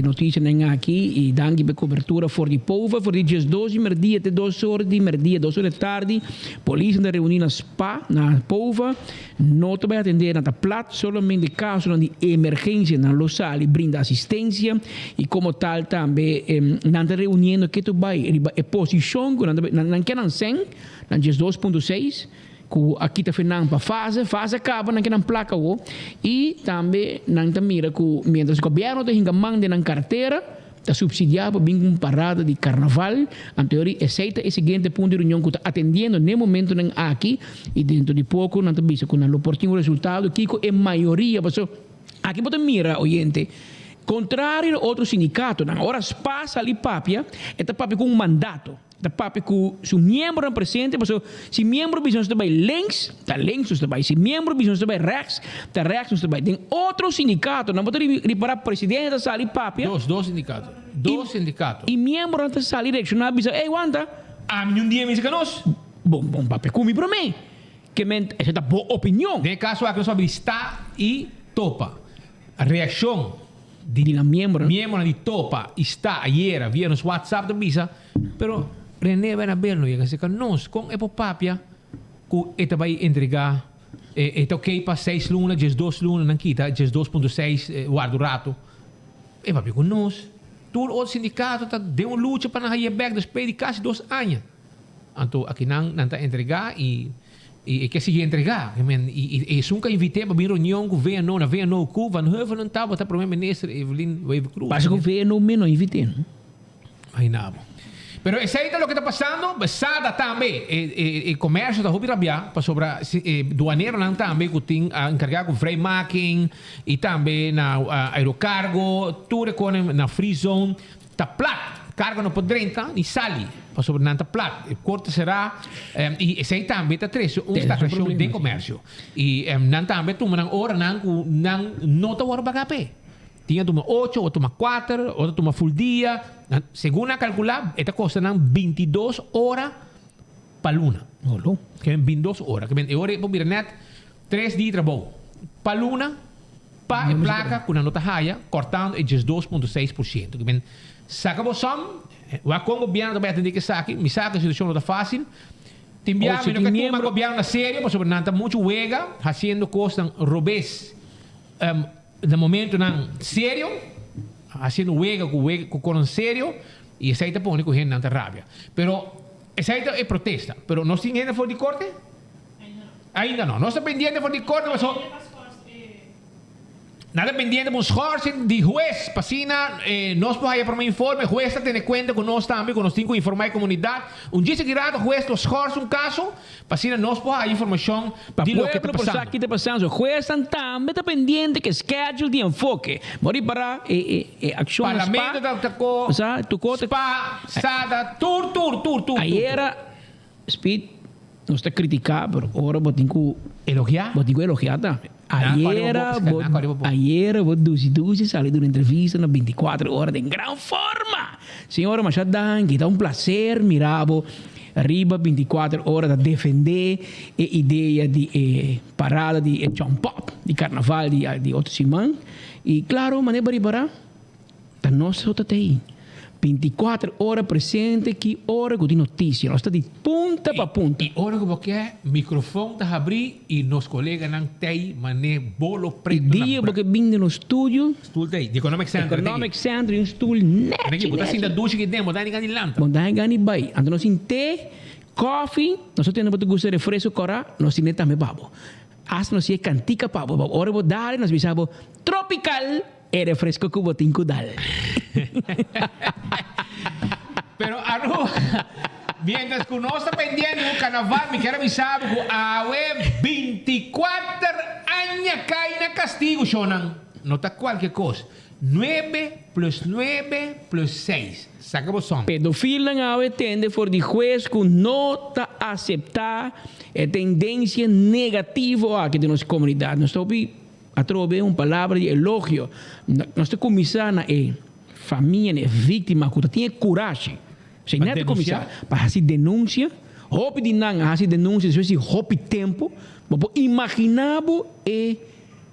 notícias aqui e danke per cobertura for the povo, for the just 12 merdia até 2 horas de merdia, 2 horas da tarde, polícia da reunir na spa, na povo, não vai atender na plat, somente caso de emergência na local e brinda assistência. E como tal também não está reunindo que tu vai a posição que não quer não sem não 2.6 que aqui está fazendo para fase acaba não quer não placa o e também não está mira que mientras o governo está manda na carteira está subsidiado para uma parada de carnaval em teoria aceita esse seguinte ponto de reunião que está atendendo no momento não aqui e dentro de pouco não está visto quando o resultado que é maioria aqui pode mira oyente contrário a outro sindicato, agora passa ali papia, é papia com um mandato, é papia com seu membro presente, mas se membro business também links, está links também, se membro business também rechts, está rechts também. Tem outro sindicato, não pode reparar presidente da ali papia. Dois sindicatos. E membro da sala direcional bisa, aguanta, um dia me diz que nós, bom papia comigo para mim, que essa é boa opinião. De caso aqui nós está e topa, a reação di miembro di Topa está ayer via nos WhatsApp da bisa pero René vai na berno e kasi nós com e papia ku eta vai entregar eta ok para 6 luna, 2 luna não kita, 2.6 guardo rato e papi com nós todo o sindicato tá de luta para na back después de quase 2 anos então aqui não tá entregar e que se entregar e nunca invitei para vir reunião com VNO na VNO cu Van Heuvel não estava tá primeiro-ministro Evelyn Wave Cruz mas com VNO menos invitei aí não pero esse aí é o que está passando besada também e comércio da Rubi Rabia para sobre doaneiro não também que tem encarregado com vrijmaking e também na aerocargo tudo com na free zone tá plat, carga no por 30 e sali, para sobre nanta plat, e corte será e sei também tá três estação de comércio e nan também tu manang hora nan nota hora bagape. Tinha toma 8, ou toma 4, ou toma full dia. Segundo a calcular, esta costa nan 22 horas para luna. Que é 22 horas. Que é hora para net 3 dias de trabalho. Para luna, para a placa com a nota raia, cortando é 2,6%. Que é saca o som, o governo também atende que saque, me saca a situação não está fácil. Timbiamos no que toma governo na série, mas sobre nada muito huega, fazendo coisas robês. De momento não sério, fazendo huega com sério, e essa aí tá pondo com gente não rabia. Pero essa aí é protesta. Pero nós temos ainda fora de corte? Ainda não. Nós estamos pendentes fora de corte, mas nada pendiente de un juez de juez, pasina, nos vaya por un informe, juez está teniendo cuenta con nosotros también, con los 5 informar la comunidad. Un día seguirá el juez los juez un caso, pasina nos vaya información de lo que está pasando. Aqui está passando, o juez também está pendiente que schedule de enfoque. Mori para ação no Parlamento spa. Spa, sada, tur. Ayer, Speed, não está criticar, pero agora botinho elogiar. Botinho elogiar também. Ayer, vos Dusi saliu de uma entrevista na 24 horas em grande forma. Senhora Machado que está um prazer mirabo arriba 24 horas a defender a ideia de parada de pop de carnaval de outro semana. E claro, mané baribara, tá nossa outra aí. 24 horas presente, que hora que tem notícia. Nós estamos de ponta para ponta. E hora que você microfone está abrir e nos colegas não tem mané bolo preto. E dia porque vim no estúdio. Estúdio daí, de Economic Center. Economic Center, um estúdio net. Aqui, botar assim da ducha que tem, botar ninguém de lanta. Botar ninguém vai. Então nós temos té, coffee, nós temos para gostar de refresco, cora, nós temos também babo. Hasta nós temos cantica babo. Hora que dar, nós visamos tropical. É refresco que eu tenho que dar. Pero Aru, mientras que uno está pendiente del carnaval, me quiero avisar que a 24 años cae en castigo, Shonan. No está cualquier cosa. 9 plus 9 plus 6. Saca vos son. Pedofilia não tende for de juez que não está aceitar a tendência negativa aqui da nossa comunidade. Nós estamos a trobar uma palavra de elogio. Nós estamos começando a família, vítima, que tem coragem. Se não é começar para fazer denúncia, hope de não fazer denúncia, se hope tempo, imaginável é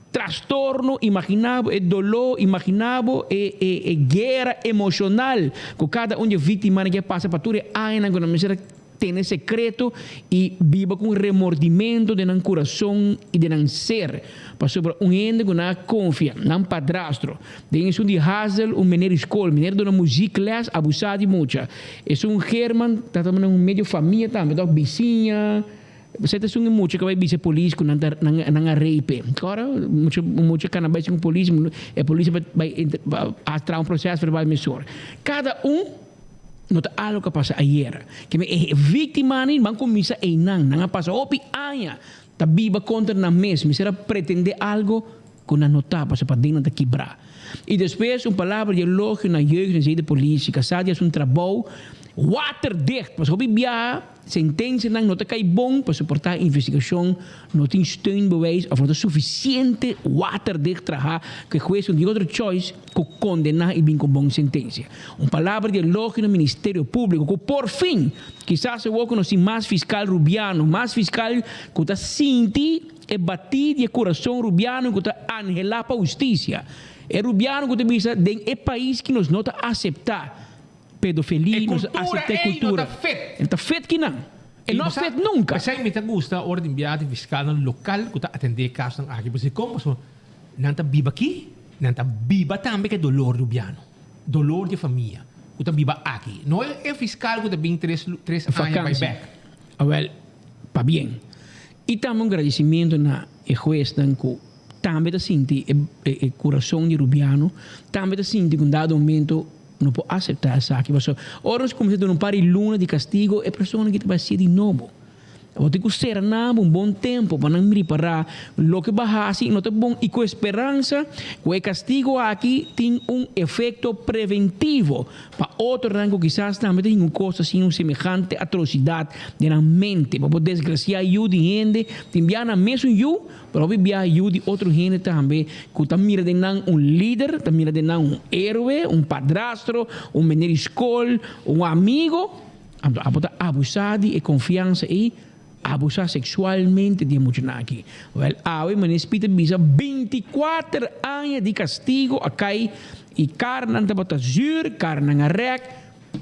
transtorno, imaginável é dolor, imaginável é guerra emocional que cada de vítima que passa para tudo anos quando a tem secreto e viva com remordimento de não coração e de não ser. Passou por gente que não confia, não padrastro. De isso de Hazel, menino escola, menino de uma música, les abusado muito. É German, está também meio família também, então vizinha. Você tem muito que vai ser polícia que não rape. Agora, muito canabais com polícia, a polícia vai entrar processo verbal emissor. Cada não está algo que passa ayer. Que é vítima nem vão começar não passa opi aia. Tá viva contra na mesa, me será pretender algo que não nota passa para dentro da quebrar. E depois palavra de elogio na jeugd de polícia, casado é trabalho waterdicht, mas hobby bia sentença não está cai bom para suportar a investigação, não tem steunbewijs of não suficiente waterdicht trabalhar que juez de outra choice que condenar e bem com bom sentença. Palavra de elogio no Ministério Público que por fim, quizás se vou conhecer mais fiscal Rubiano, mais fiscal que está senti e batir de coração Rubiano que está anhelar para a justiça. É Rubiano que está vista de país que nos nota aceitar pedofilia, nós aceitamos cultura. Ele está feito que não. Ele não feito nunca. Mas aí me gusta a hora de enviar fiscal no local que está atender casos aqui. Porque como não está viva aqui, não está viva também que é dolor Rubiano. Dolor de família. Que está viva aqui. Não é fiscal que está bem 3 anos back. Well, para bem. E também agradecimento na juez que também está sentindo o coração de Rubiano, também está sentindo que um dado momento não pode aceitar essa aqui. Ora, nós começamos a dar um par de luna de castigo, é a pessoa que vai ser de novo. Vou ter que ser bom tempo para não me preparar. Lo que bahasi não é bom e com esperança, o castigo aqui tem efeito preventivo para outro rango quizás também tem coisa assim, semejante atrocidade na mente, para desgraciar de gente, tem na mesmo eu, para enviar de outro gente também, que está mirando líder, está mirando héroe, padrastro, menino de escola, amigo, abusar de confiança e abusar sexualmente de emocional aqui. Well, awe manespita bisa 24 anos de castigo aqui e carne não bota zur, carne não rec.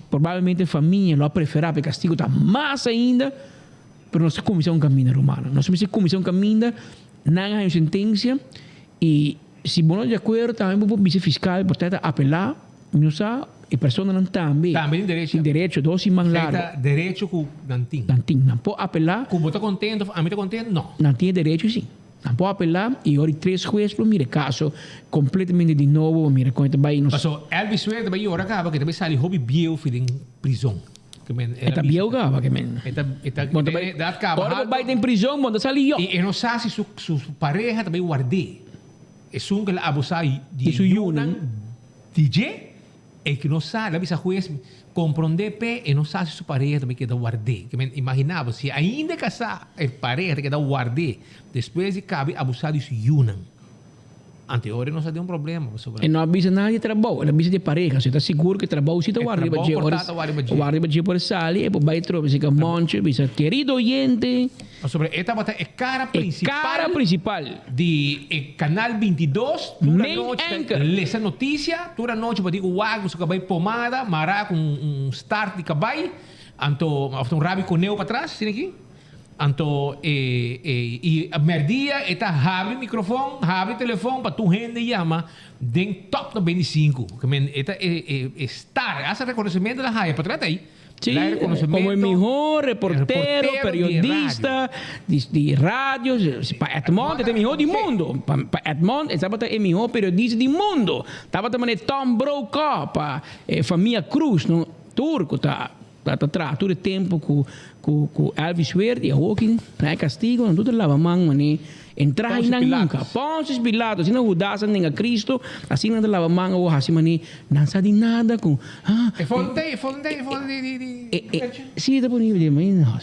Provavelmente a família lo preferirá porque castigo está mais ainda, pero nossa comissão caminha romana. Nossa comissão caminha, não há sentença e se não de acordo também o vice fiscal pode apelar, não sabe. E persona não também. Também tem direito, doce man largo. Direito com nantin. Nantin, não pode apelar. Como está contento, a mim está contento, não. Não tem direito, sim. Não pode apelar e ora 3 juízes, mira, caso completamente de novo, mira, quando está bem. Mas Elvis Suer também ora acaba que também sai hobby biel em prisão. Eta biel acaba que men. Eta acaba. Ora vai em prisão, quando sai eu. E não sabe se sua pareja também guardei. É um que ela abusar de Yunan DJ. É que não sabe, a juez compreender pé e não sabe se sua pareja também quer dar guardei. Que imaginava, se ainda casar a pareja quer dar guardei, depois de cabe abusar de Yunan. Anterior não se tem problema. E não avisa nada de trabalho, ele avisa de pareja. Você está seguro que o trabalho se está guardando. Guarda de por sali, e vai trocar se monte, avisa querido oyente. Sobre esta bota é cara principal de canal 22, main anchor. Essa notícia, toda noite para digo wago so cabay pomada, mará com start de cabay, anto rabi com neo para trás, sim aqui. Anto e a merdia está abre microfone, abre telefone para tu gente chama den top 95, que men eta estar, esse reconhecimento da raia para trás aí. Sí, como el mejor reportero, periodista de radio, para Edmond é o melhor do mundo. Para Edmond é o melhor periodista do mundo. Estava também Tom Brokaw para família Cruz, no turco, tá todo o tempo com Elvis Suer e Hawking, não é castigo, não tudo lava mão, mani. Entrar em nunca. Ponces Pilatos, assim não udasan nem a Cristo, assim não lava mão ou assim mani, não sabe nada com. Sim, está bonito,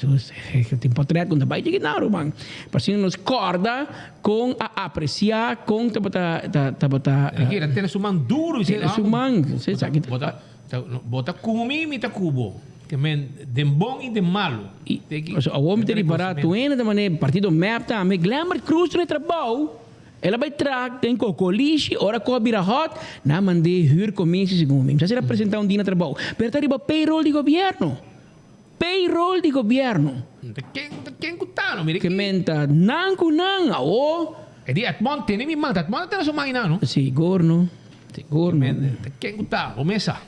mas tem portrait com trabalho de não, man. Assim nos corda com a apreciar com tabata. Aqui era ter suman duro, se suman, você sabe. Bota cumi mita cubo. Que men de bom e de malo. O homem tem para tu ainda da maneira partido map tá, me glamour cruz no trabalho. Ela vai trazer tem cocoliche, ora cobira hot, na mande hur começo segundo mim. Já se apresentar dia no trabalho. Pero tá riba payroll de governo. Payroll de governo. Quem cutano, mire que menta nan o. E di Atmont tem mi manda, Atmont tem sua mãe não? Sigurno. Quem cutano, o mesa.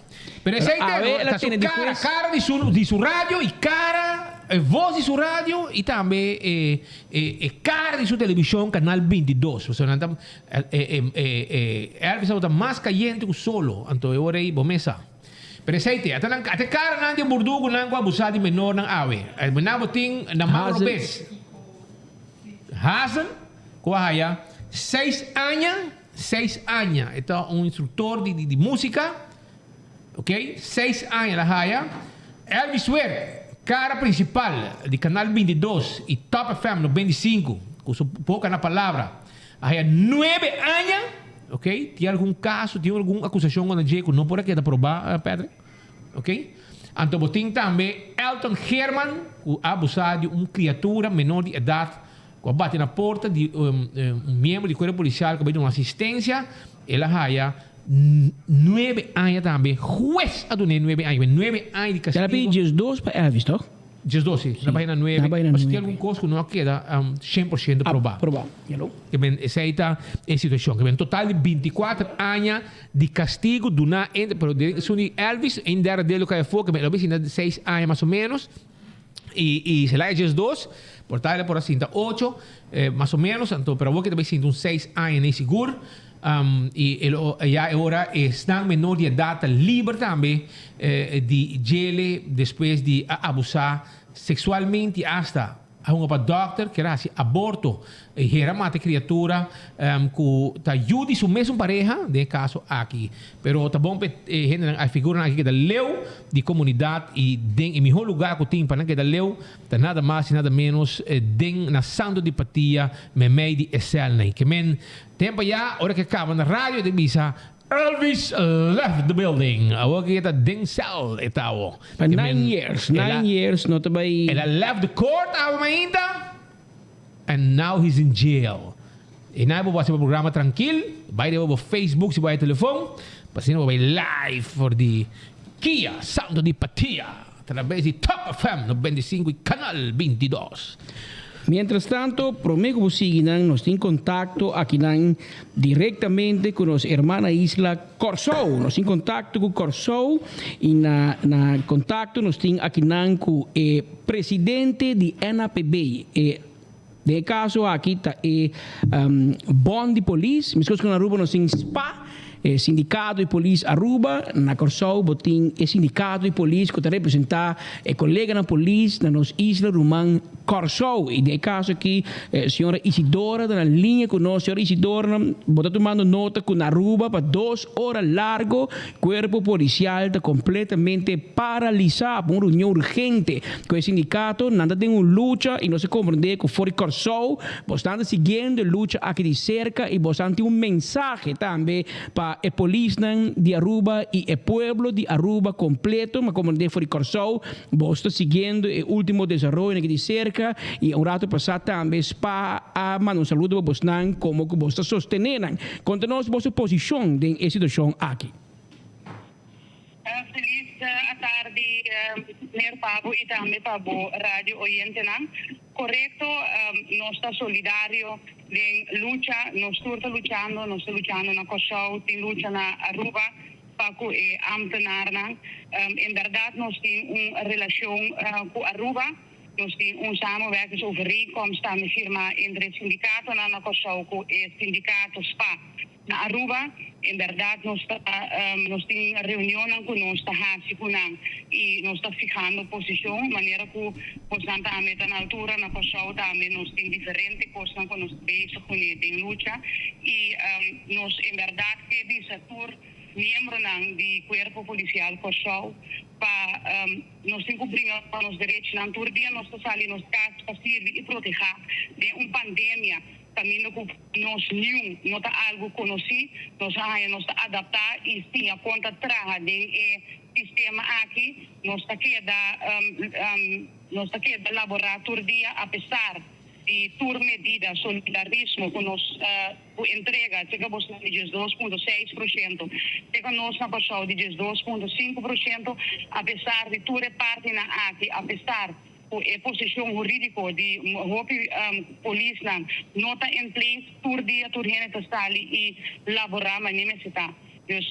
Pero ese cara de su radio y cara voz de su radio y también cara de su televisión canal 22. O sea, Elvis está más caliente que solo. Entonces ahora ahí bomesa. Pero ese até cara nanti burdugo nango abusar de menor nang awe. El menabo ting na malo bes. Hasan kuahaya 6 años. Está un instructor de música. Ok? 6 anos la haya. Elvis Suer, cara principal de Canal 22 e Top FM 95, com sua boca na palavra. Há 9 anos, ok? Tem algum caso, tem alguma acusação contra Jacob, não pode quedar provar, Pedro? Ok? Então, botem também Elton Herman, que abusou de uma criatura menor de idade, que bate na porta de membro de corpo policial que vai dar uma assistência, ela haya 9 anos também. Juez adonei 9 anos. 9 anos de castigo. Ela pediu 2 para Elvis, toch? Dias 12, na página 9. Mas tem algum coisa que não queda 100% provável. Provável. Essa é a situação. Que total de 24 anos de castigo do na pero de Elvis em der dele que foi que me lo vi 6 anos mais ou menos. E se lá é dias 2, portal por assim 8 mais ou menos, então pero vou que também sinto 6 anos nem seguro. E já agora estão menor de idade livre também de gele depois de abusar sexualmente hasta Há para doctor que era aborto e era mate criatura que tá ajuda su mesmo pareja de caso aqui. Pero tá bom a figura aqui que da leu de comunidade e em melhor lugar que tem para que da leu tá nada mais e nada menos den na santo de patia me meio de excel nem que men tempo já hora que acaba na rádio de bisa Elvis left the building. Awa kita Denzel itaw. For 9 years, not by. And I left the court awa mainta. And now he's in jail. Inay po ba sa programa tranquil? By the way, Facebook, si by telephone. Pasino ba live for the Kia Santo di Patia. Através de Top FM 95 e Canal 22. Mientras tanto, prometo que sigan nos en contacto aquí directamente con los hermanas Isla Corsou. Nos en contacto con Corsou y na contacto nos tienen aquí con el presidente de NAPB. De caso aquí está Bond de Police, mis cosas con Aruba nos tienen SPA. Sindicato de Polícia Aruba, na Corsou, botin sindicato de polícia que representa colega na polícia na nos Isla Román Corsou. E de caso aqui, senhora Isidora, na linha conosco, senhora Isidora, bota tomando nota que na Aruba, para 2 horas largo, cuerpo policial está completamente paralisado, uma reunião urgente com o sindicato, nada tem uma luta e não se compreende que fora Corsou, bastante seguindo a luta aqui de cerca e bastante um mensagem também para a polícia de Aruba e o pueblo de Aruba completo, mas como de fora Corsou, basta seguindo o último desenvolvimento aqui de cerca e um rato passado também para mandar um saludo para vocês como que vocês sostenem. Conta-nos a vossa posição nessa situação aqui. Feliz tarde, Mayor Pablo e também para o rádio oyente. Correto, nós estamos solidários em luta, nós estamos lutando na Corsou, tem luta na Aruba, para o ambtenaar. Em verdade, nós temos uma relação com Aruba, nós temos uma samenwerkingsovereenkomst met firma entre o sindicato na Corsou com o sindicato SPA. Na Aruba, em verdade, nós temos reunião conosco, e nós estamos ficando posição, de maneira que nós estamos na altura, na Corsou também, nós temos diferentes coisas que nós bezig com luta, e nós, em verdade, que dizer membro do Corpo Policial Corsou, para nós cumprir os direitos na altura, nós estamos ali nos casos para servir e proteger de uma pandemia. Também nós não está algo conhecido, nós vamos adaptar e sim a conta traga do sistema aqui, nós está queda laboratório dia apesar de toda medida solidarismo que nos entrega, chegamos de 12,6%, chegamos na Corsou de 12,5%, apesar de toda parte na aqui, apesar a posição jurídica de polícia não está em place, todo dia, todo dia está ali e laborar, mas nem está. Dus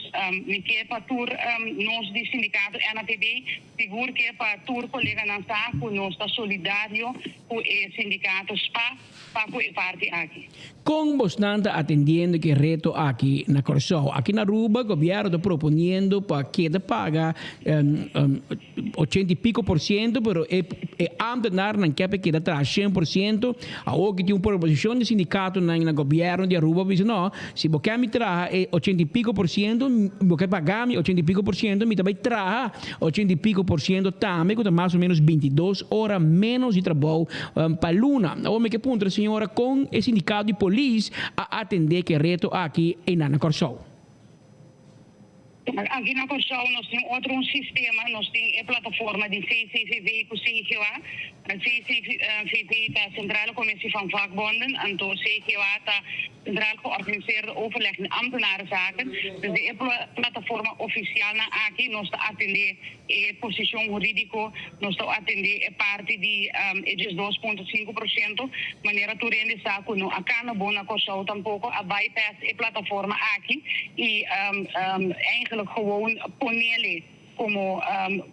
me quer para tur nós de sindicato NAPB seguro que para tur colega não está com nós está solidário com o sindicato SPA para com a parte aqui. Como bastante atendiendo que reto aqui na Corsou, aqui na Aruba, o governo está propondo para que paga 80 e pico por cento, pero ambtenaar não quer que dá 100%, a que tem uma proposição de sindicato na governo de Aruba, diz não, se você me traz 80 e pico por cento, você pagar 80 e pico por cento, me também traz 80 e pico por cento também, que mais ou menos 22 horas menos de trabalho para luna. O me que ponto, senhora, com o sindicato de polícia a atender que reto aqui na Corsou. Aqui na Corsou nós temos outro sistema, nós temos a plataforma de CCV com CGA, a CCV está centraal commissie van vakbonden, en door CGA está centraal georganiseerde overleg met ambtenarenzaken. Dus de plataforma oficial na aqui nós está atender a posição jurídica, nós está atender a parte de 2,5%, maneira que rende saco no acá na Bona Corsou tampouco a bypass a plataforma aqui e eigenlijk gewoon ponele como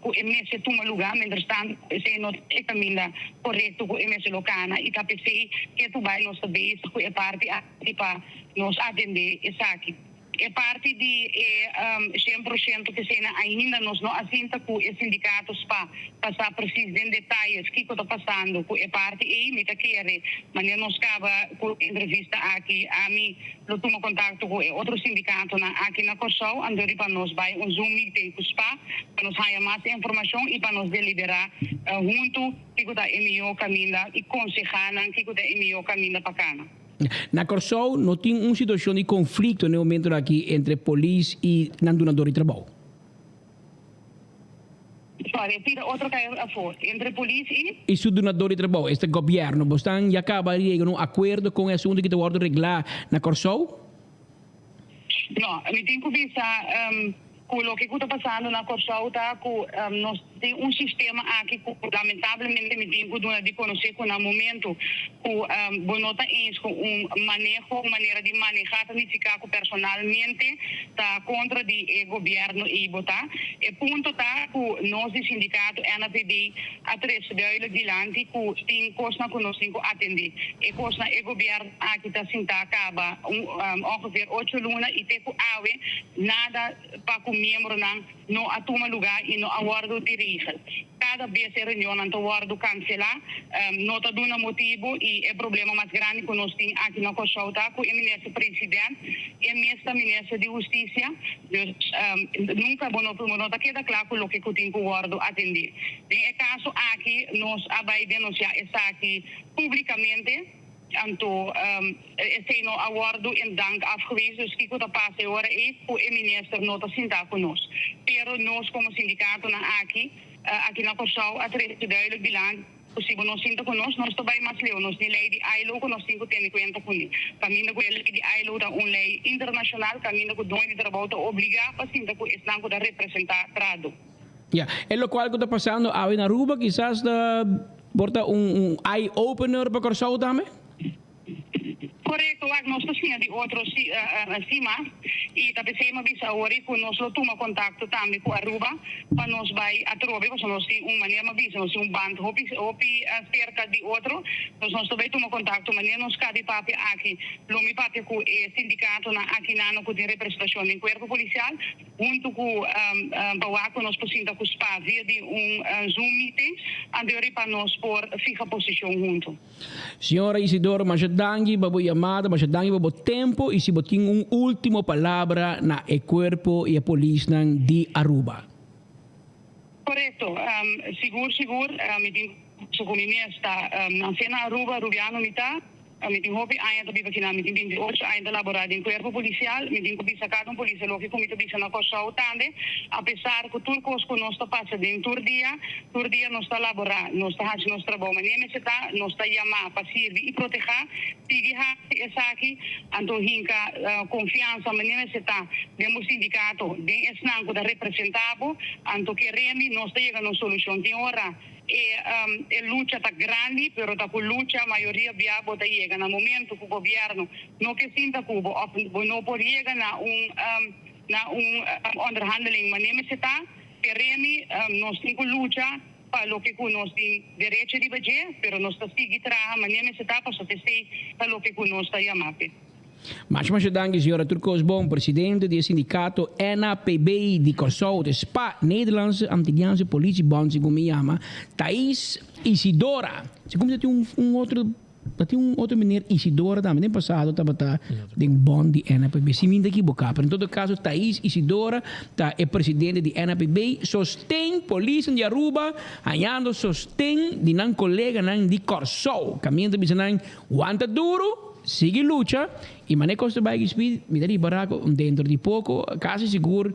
MS toma lugar, mientras tanto, se no es camina correcto con MS locana y KPC que tu vai nos base com a parte para nos atender essa aqui. é parte de 100% que cena ainda nós não assinta com os sindicatos para passar preciso em detalhes que está passando com a parte e me tá querer mas nós acaba com entrevista aqui a mim eu tomo contato com outro sindicato aqui na Corsol andori para nós vai Zoom meeting com SPA para nos ganhar mais informação e para nos deliberar junto que está MIO caminda e aconselhar que está MIO caminda para cá. Na Corsol não tem uma situação de conflito no momento aqui entre polícia e donador de trabalho. Repita outro que entre polícia e su donador de trabalho, este governo, estão já acaba de chegar um acordo com o assunto que está reglar na Corsol? Não, me tenho que pensar com o que está passando na Corsol, tá com nós tem sistema aqui que lamentavelmente me tenho de conhecer com no momento com bonota com maneira de manejar planificar com personalmente tá contra o governo e botar e ponto tá com nós de sindicato NPB atrás de dilante com tem coisa que nós temos atender e coisa o governo aqui tá sinta acaba ongeveer 8 luna e tem com ave nada para com membro não atoma lugar e não aguardo dirige cada vez a reunião não aguardo cancelar não está dando motivo e é problema mais grande que nós temos aqui na Corsol tá com o ministro presidente e mesmo ministro de justiça nunca não está queda claro com o que eu tenho que aguardo atender em caso aqui nós vai denunciar está aqui publicamente então, esse não aguardo em dank afgewezen, dus kijk wat er past agora e o ministro não está sentado conosco. Pero nós como sindicato aqui na Corsol, através de duidelijk bilang, possível não sinta conosco, nós também mais leu, nós nem lei de ILO que nós temos que ter conta com ele. Caminho com ele de ILO da lei internacional, caminho com dono de trabalho está obrigado para sinta com esse banco da representar trado. Ja, en lo cual que está passando aí na Aruba, quizás da porta eye opener para Corsol também? Correto, nós temos de outros cima e também se uma vez agora que nós toma contato também com a Aruba para nós vai a trobe, porque nós temos uma maneira uma vez, nós temos bando hopi cerca de outro, nós também toma contato, maneira nós cada papi aqui, lomi papi com o sindicato aqui na com de representação em corpo policial, junto com Bawaco nós precisamos com SPA via de Zoom meeting, andori para nós por fixa posição junto. Senhora Isidoro Machadangi, babu chamada, Machadangi babu tempo e se botin último palavra na e corpo e a polícia de Aruba. Correto, seguro, me digo, se comigo está na cena Aruba, Rubiano mita, me digo, hopi ainda também aqui na me digo, 28 ainda laborado em corpo policial, me digo, bisa cada polícia logo que comito bisa na Corsol também, apesar que tudo que nós está passando em turdia nós está laborar, nós está fazendo nosso trabalho, mas nem está, nós está chamar para servir e proteger, seguir essa aqui, então hinca confiança, mas nem está, demos sindicato, den esnanco da representável, então que remi nós está chegando a solução, tem hora e luta está grande, pero está com luta, a maioria viabo está chega no momento que o governo não que sinta que não pode chegar na onderhandeling, mas nem está, que remi nós temos que lutar para o que nós temos direito de fazer, pero nós está seguindo trabalhando, mas nem está para satisfazer para o que nós está chamando. Mas dank senhora Turcos Bom, presidente do sindicato NAPB de Corsol, de SPA, Nederlandse Antilliaanse Politiebond, como me chama, Thais Isidora. Se como tem outro menino Isidora também, no passado estava de bond de NAPB, se me equivocar, mas em todo caso, Thais Isidora é presidente de NAPB, sostém polícia de Aruba, ganhando sostém de um colega de Corsol, caminhando de aguanta duro, sigue luta e mané costa bike speed me dari baraco dentro de pouco quase seguro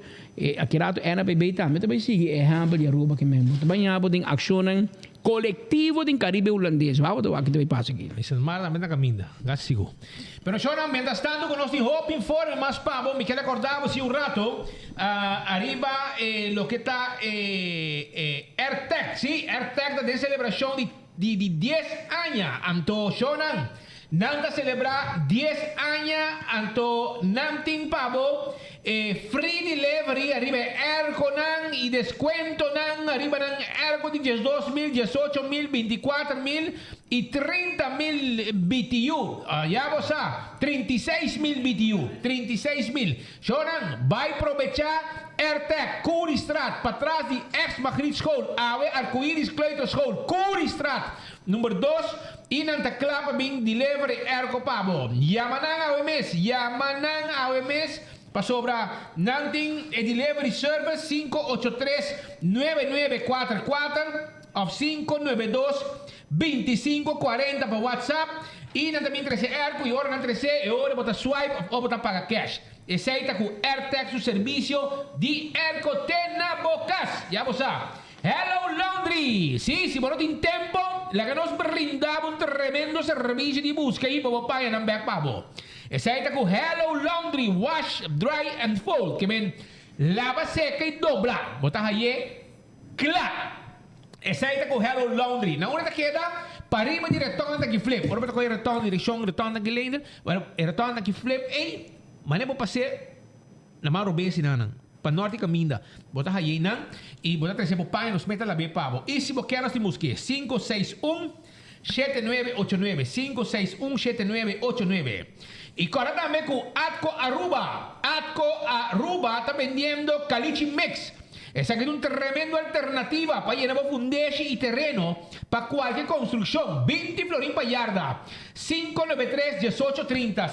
aqui rato NAPB também sigue exemplo de Aruba que mesmo também há tem ação coletivo do Caribe holandês vamos do aqui também passa aqui isso é mais na mente caminda gassigo pero chora mientras tanto con nosotros hoping for más pavo me queda acordado si un rato arriba lo que está AirTech sí AirTech de celebración de 10 años anto chonan Nanta celebrar 10 años anto nanting pavo free delivery arriba ergo nan y descuento nan arriba nan ergo de 12,000, 18,000, 24,000 y 30,000 BTU. Ya vos a 36,000 BTU, 36,000. Jonan, vai aprovechar AirTag, Koeriestraat, para trás de ex-Magritte School, Awe Arcoiris Kleuterschool, Koeriestraat, número 2, e nanta klapa bing delivery ergo pabo. Yamanang AWMS, para sobra nanting e delivery service 583-9944 of 592-2540 para WhatsApp. E nanta min 13 ergo e ora nanta 13 e ora bota swipe of bota paga cash. E seita com AirTag su servicio di ergo tena bocas. Ya vos a. Hello Laundry! Sì, si morto in tempo, la che nos brindava un tremendo servizio di busca e poi paia non back pabo. E sai con Hello Laundry, wash, dry and fold, che men lava secca e dobla. Bota haye, clap. E sai con Hello Laundry. Na una queda, parima di retorno da chi flip. Ora con il retorno di rishong, retorno da chi lender, il retorno da chi flip e ma ne può passare na maro besi nanan. Pa norte caminda, bota haye nan e bota trece pai nos meta la be pavo. E se você quer musque 561-7989 561-7989. E agora também com Atco Aruba. Atco Aruba está vendendo caliche mix. Esa que es una tremenda alternativa para llenar fundeshi y terreno para cualquier construcción. 20 florín para yarda. 593-1830.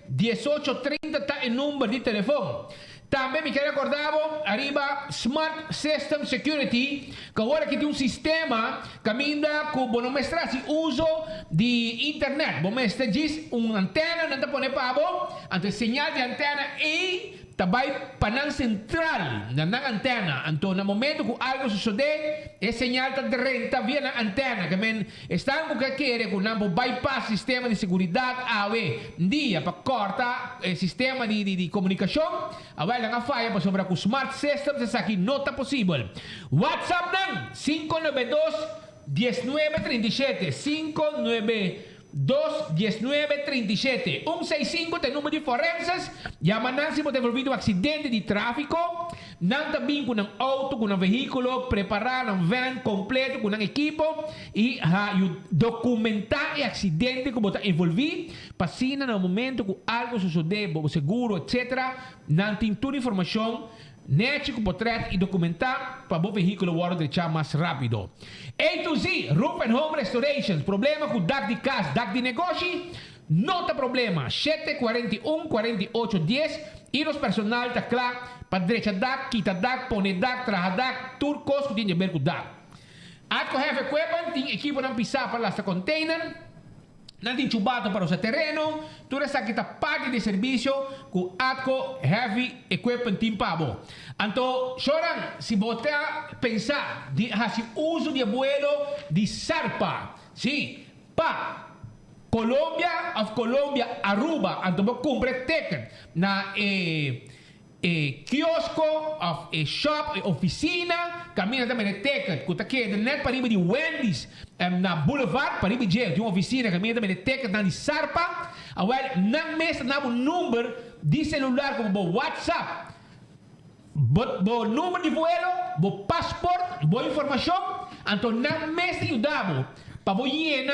593-1830 está el número de teléfono. También me quiero recordar, arriba Smart System Security, que ahora que tiene un sistema que aminda con bueno mostrar si uso de internet. Vos me diz una antena, no te pone pavo, ante señal de antena y tabay panang central na antena. Anto na momento que algo sucede, es señal de renta via na antena. Que men están con que quiere con nambo bypass sistema de seguridad AWE. Dia para corta el sistema de comunicación. AWE lang a falha para sobra com smart systems essa aqui não está possível. WhatsApp nang 592-1937 592-1937 165 tem número de forenses. Yamanang se você envolvido um acidente de tráfico, não também com um auto, com um veículo, preparar um van completo, com um equipo e documentar o acidente que você envolvido, para assim no momento que algo suceder, seguro, etc. Não tem toda a informação nético, portrait e documentar para o veículo deixar mais rápido. A to Z, Roof and Home Restoration. Problema com dak de casa, dak de negócio? Não tem problema. 741-4810 e os personal está claro para direita dak, quita dak, pone dak, traja dak, turcos que tem a ver com dak. Atco Heavy Equipment, tem equipo não pisar para esta container. Não tem chubado para o seu terreno. Tudo isso aqui está pago de serviço com Atco Heavy Equipment Team Pabo. Então, choram, se você pensar de fazer uso de abuelo de Sarpa, sim, para Colômbia, Aruba, então você compra ticket na kiosco, shop, oficina, caminha também de ticket, que está aqui net para ir de Wendy's, na Boulevard, para ir de uma oficina, caminha também de ticket na de Sarpa, não mesmo na número de celular como WhatsApp, o número de vuelo, o passaporte, a informação, então não mesmo ajudamos para você,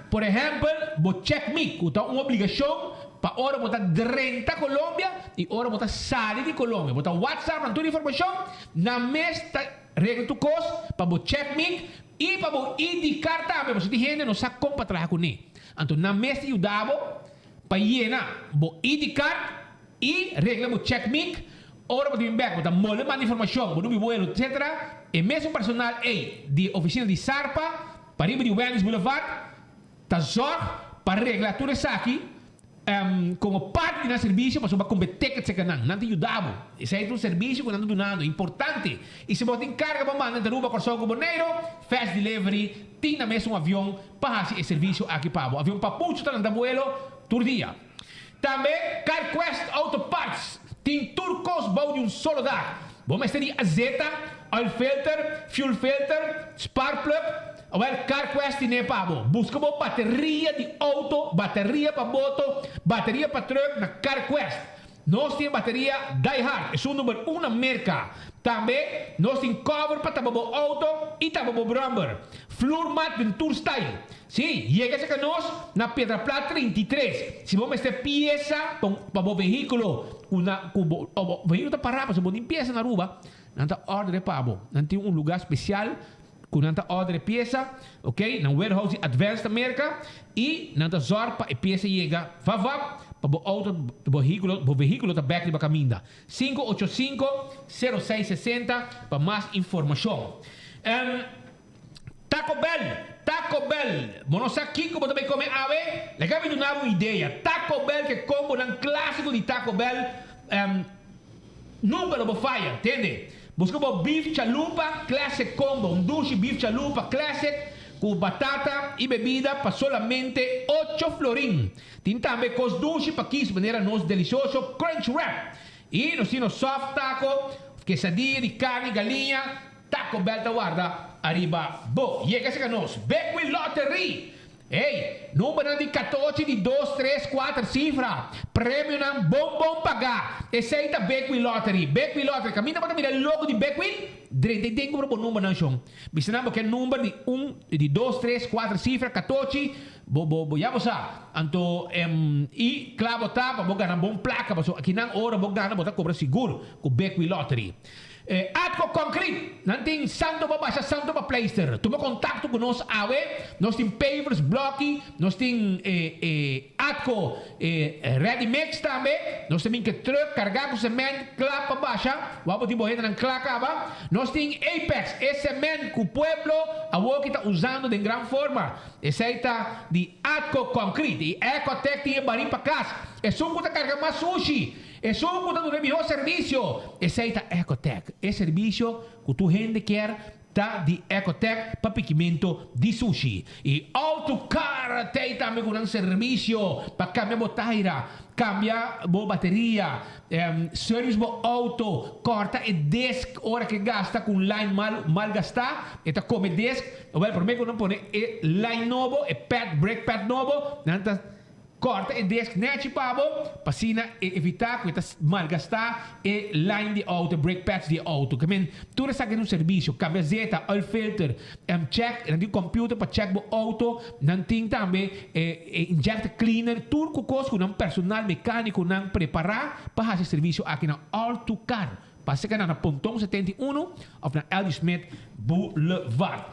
por exemplo, o check-me, que é uma obrigação para hora botar renta Colômbia e hora botar sair de Colômbia. Botar WhatsApp, toda a informação, na mesa regra tu custo para o check-me e para o indicar também, você tem gente não sabe como para trabalhar com ele. Então, na mesa ajudamos para llenar o indicar e regra o check-me, hora botar back, botar molde mais informação, o número vuelo, etc. E mesmo personal de oficina de Sarpa, para ir de Wendy's Boulevard, está só para regrar tudo isso aqui, como parte do serviço, para sobre competir que você não te ajudamos. Esse é um serviço que não está dando, importante. E se você encarga para mandar Aruba Corsão Boneiro, fast delivery, tem na mesa avião para fazer esse serviço aqui para o avião para puxo está dando vuelo todo dia. Também CarQuest Auto Parts tem turcos bom de solo dar. Vamos ter azeta, oil filter, fuel filter, spark plug, Well, CarQuest ne pabo. Busca bo bateria de auto, bateria para moto, bateria para truck na CarQuest. Nós temos bateria Die Hard, é o número 1 na merca. Também nós temos cover para tabo auto e tabo bumper. Floor mat Venture Style. Sim, chega a nós na Pedra Plata 33. Se vamos ter peça para o veículo, o veículo está parado, se você peça na rua, não está ordem para bo. Não tem lugar especial. Com nanta ordem peça, ok? Na warehouse advanced America e nanta zorpa e peça chega, para o auto, o veículo tá back de caminda. 585-0660 para mais informação. Taco Bell. Monos aqui como também come ave. Legal me dar uma ideia. Taco Bell que combo um clássico de Taco Bell. Número de fire, entende? Busca o beef chalupa classic combo, douche beef chalupa classic com batata e bebida para solamente 8 florin. Tem também com douche para 15 maneira nos delicioso crunch wrap. E nós temos soft taco, quesadilla de carne, galinha, Taco Bell da guarda arriba. Bo, chega a nós. Beckwith Lottery. Ei, número de 14 de 2, 3, 4 cifra. Prêmio não bom pagar. Esse aí tá Beckwith Lottery. Beckwith Lottery. Caminha para mirar o logo de Beckwith. Tem como o número não chão. Bisanamos que é número de 1, de 2, 3, 4 cifra, 14. Já você. Então, e claro, tá, para ganhar bom placa. Aqui na hora, vou ganhar, vou cobrar seguro com Beckwith Lottery. Atco Concrete, não tem santo para baixar, santo para pleister. Toma contato com nós, nós temos pavers, blocky, nós temos Atco Ready Mix também, nós temos que truck, carregar com cimento, clap para baixar, vamos ter borreta na claca, nós temos Apex, esse cimento que o pueblo, que está usando de grande forma, esse aí está de Atco Concrete, e Ecotec tem baril para casa, é só que está carregando mais sushi. É só um do melhor serviço. Esse aí tá Ecotec. É serviço que tu gente quer tá de Ecotec para pigmento de sushi. E Autocar tem também um serviço para cambiar botaira, cambiar boa bateria, serviço bo auto, corta e desk hora que gasta com line mal gastar, e tá come desk. Well, por mim que não põe line novo, brake pad novo, não corta e desk net pabo, passina e evitar que mal gastar e line de auto, brake pads de auto. Que men, tu recebe um serviço, cabezeta, oil filter, check, não tem computer para check o auto, não tem também inject cleaner, tudo que coisa com um personal mecânico não preparar para fazer serviço aqui na Autocar. Passa que na Pontão 71 ou na L. Smith Boulevard.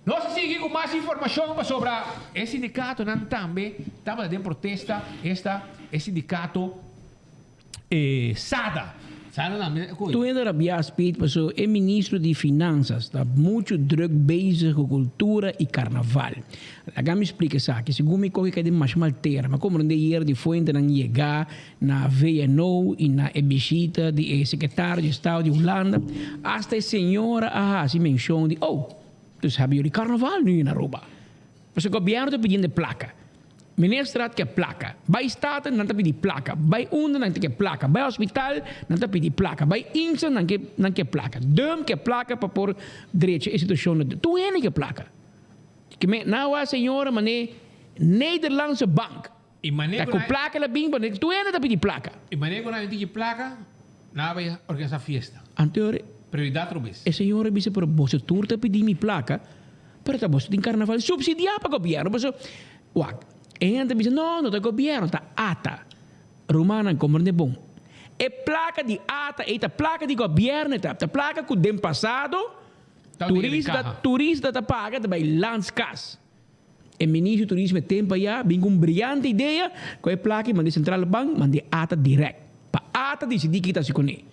Nós seguimos com mais informação sobre esse sindicato também. Estamos em protesta. Esse sindicato SADA. Tu ainda rabias, Pete, mas o ministro de Finanças está muito druk bezig com cultura e carnaval. Agora me explica isso aqui. Segundo me corre que é de mais malteira, mas como não de ir de fonte não chegar na VNO e na visita de secretário de Estado de Holanda, hasta a senhora se menciona de dus hebben jullie carnaval nu in Aruba. Dus het governo te pedindo placa. Minister had que placa. Bij staten dan te pedir placa. Bij onder dan te placa. Bij hospital dan te pedir placa. Bij insen dan que placa. Dum que placa para por direito instituição. Tu é que placa. Que me nou a senhora mané Nederlandse bank. E mané com placa la bing, mas tu é que pedir placa. E mané quando a gente placa, na vai organizar festa. Anterior prioridade robis. E senhora bisa para você turta pedir mi placa para tá você tem carnaval subsidiar para governo. Você, ainda bisa não tá governo tá ata. Romana como de bom. E placa de ata e tá placa de governo tá placa que dem passado turista tá paga da by landskas. E ministro turismo tempo já vem com brilhante ideia com a placa mande central bank mande ata direct. Pa ata decidir que tá se conecta.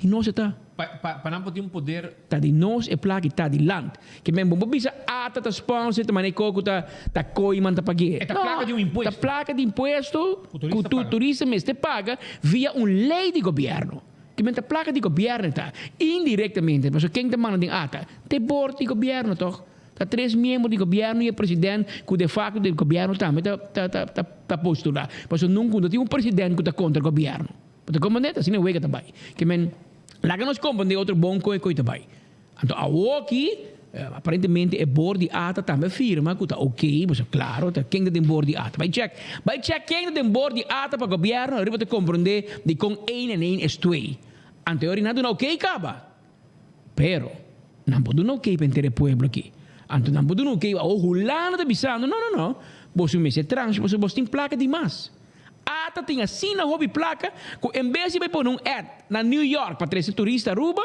E nós está para não ter poder tá de nós é placa tá de land que mesmo bom bisa ata tá sponsor tá mané coco tá coi man tá pague é placa de imposto tá placa de imposto que o turista mesmo te paga via lei de governo que mesmo tá placa de governo tá indiretamente mas quem tá manda de ata te bord de governo toch tá 3 membros de governo e o presidente que de facto do governo também tá posto lá mas nunca tem presidente que tá contra o governo porque como neta assim não é que tá vai que men lá que nós compramos de outro bom coisa também. Então, aqui, Aparentemente é bordo de ata também firma, que está ok, mas claro, quem tem bordo de ata. Vai check quem tem bordo de ata para o governo, arriba te compreender de com 1 e 1 é 2. Em teoria não é ok, caba. Pero, não pode não ok para ter o povo aqui. Então não pode não ok, o hulano está bisando, não. Você me se trans, você tem placa de mais. Ata tem assim na hobby placa, que em vez de vai pôr ad na New York para trazer turista Aruba,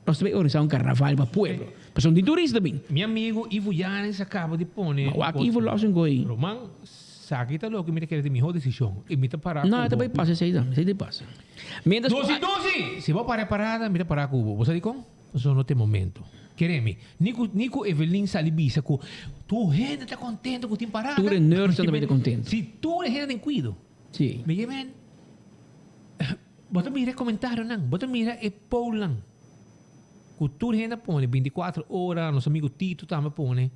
nós também organizar carnaval para o povo. Mas são de turista bem. Meu amigo Ivo Yanes acaba de pôr. Aqui Ivo lá sem goi. Roman, sabe que tá louco, me quer de minha decisão. E me tá parado. Não, também passa isso aí, isso passa. 12! Se vou parar parada, me tá parar com o Você diz como? Só não tem momento. Quereme, Nico Evelyn Salibisa, que tu gente está contente com o tempo parado. Tu é nerd também está contente. Se tu é gente tem cuido. Sim. Me llaman. Bota mira comentário não. Bota mira e Paul não. Cultura gente põe 24 horas, nosso amigo Tito também põe.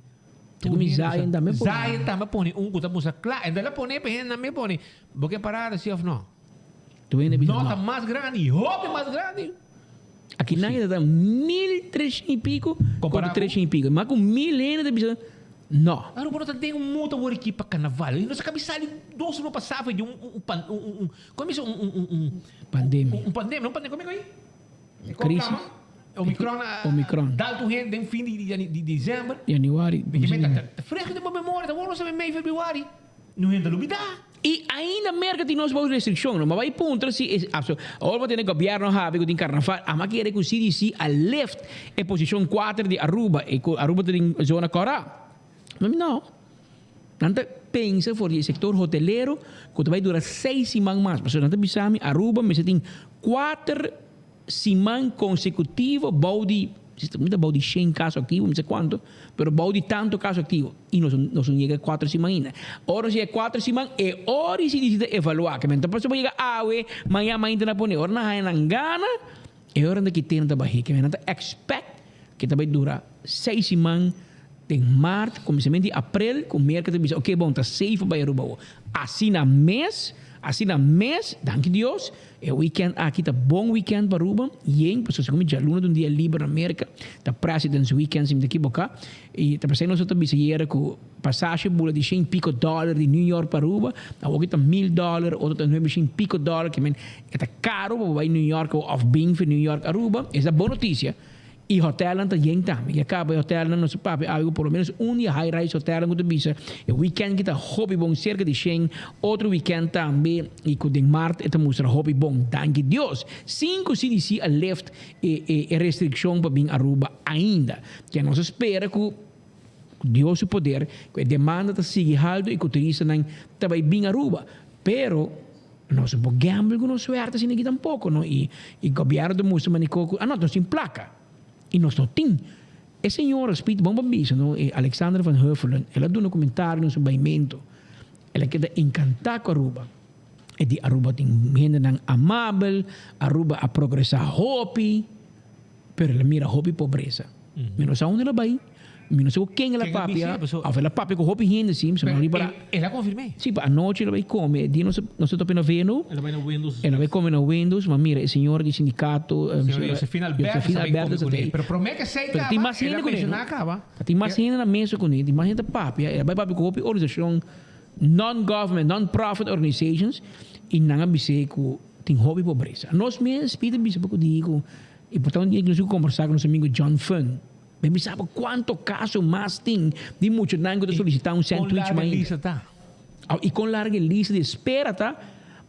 Zayn também põe. Zayn também põe. Um que tá música claro. Ainda põe, mas não me põe. Porque parada se of não. Nota mais grande, roupa mais grande. Aqui na ainda dá 1.300 e pico, comparado 300 e pico. Mas com 1.000 ainda de não. A Aruba não tem muito work aqui para carnaval. E nossa cabeça ali, doce não passava de como é isso? Pandemia. Pandemia, como é que é? Crise. Omicron. Dalto gente tem fim de dezembro. Januário. Fresco de uma memória, tá bom, não sabe meio februário. Não é da lubida. E ainda merca tem nossa restrição, não vai ponto se agora tem o governo have que tem carnaval, a máquina que o CDC a left é posição 4 de Aruba e Aruba tem zona Corá. Mas não. Nanta pensa for o setor hoteleiro que vai durar 6 semanas mais. Mas nanta bisami Aruba mas tem 4 semanas consecutivas body muita body 100 casos ativos, não sei quanto, pero body tanto caso ativo e não chega 4 semanas. Ora se é 4 semanas é hora se decide evaluar, que então pode chegar amanhã ainda na pone, ora na gana, é hora de que tem na barriga, que nanta expect que vai durar 6 semanas. Em março, começamento de abril, com o mercado diz, ok, bom, está safe para Aruba. Assim na mês, danke Deus, é o weekend aqui, está bom weekend para Aruba, e em, pessoas como já luna de um dia livre na América, está President's Weekend, sim, daqui boca, e está passando nossa tabisa hier com passagem bula de $100 pico de New York para Aruba, está aqui está $1,000, outro está $100 pico, que é caro para New York, ou off-being para New York, Aruba, essa é boa notícia. E hotel não tem também. E acaba o hotel não se paga algo por lo menos dia high-rise hotel não tem bisa. E weekend que tá hobby bom cerca de 100, outro weekend também e com den março eta mostra hobby bom. Danke Deus. 5 CDC a left e restrição para vir Aruba ainda. Que nós espera que Deus o poder, que a demanda tá seguir alto e que o turista não tá vai vir Aruba. Pero nós não podemos gamble com nossa suerte assim aqui tampouco, não? E governo do mundo manicoco, não, nós tem placa. E nós não temos. A senhora Speed Bomba Bisa, Alexandra van Huffelen, ela deu um comentário no seu baimento. Ela quer encantar com Aruba. E de Aruba tem gente amável, Aruba a progressar hobby, pero ela mira hobby pobreza. Menos aonde ela vai. Menos quem ela papia. Ela papia com hobby gente, sim. Ela confirmei. Sim, a noite ela vai comer. Dia nós estamos na Veno. Ela vai na Windows. Ela vai comer na Windows, mas mira, a senhora do sindicato. Josefina Alberto, pero promete que sei que tem mais gente com ele. Tem mais gente na mesa com ele. Tem mais gente papia. Ela vai papia com hobby organização non-government, non-profit organizations. E não abisei que tem hobby pobreza. Nós mesmos, Peter, porque digo, e portanto, nós vamos conversar com nosso amigo John Fun. Mas sabe quanto caso mais tem de muitos nango de solicitar sandwich mais. E com larga lista de espera, tá?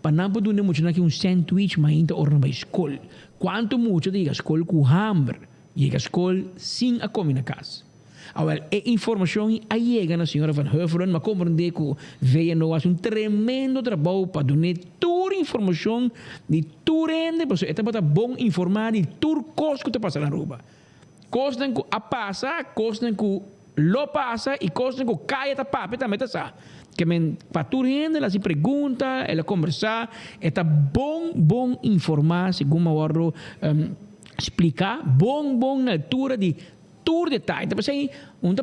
Para não poder muito aqui sandwich mais ainda ou na escola. Quanto muito de escola com hambre e a escola sem a comer na casa. Agora, a informação aí chega na senhora Van Huffelen, mas compreender que veio nós tremendo trabalho para dar toda a informação de tudo rende, porque é para bom informar de tudo coisa que está passando na Aruba. Coisa que a passa, coisa que lo passa e coisa que cai a papel também está. Que para tudo rende, ela se pergunta, ela conversa, é bom informar, segundo eu vou explicar, bom na altura de todo detalhe. Então, assim,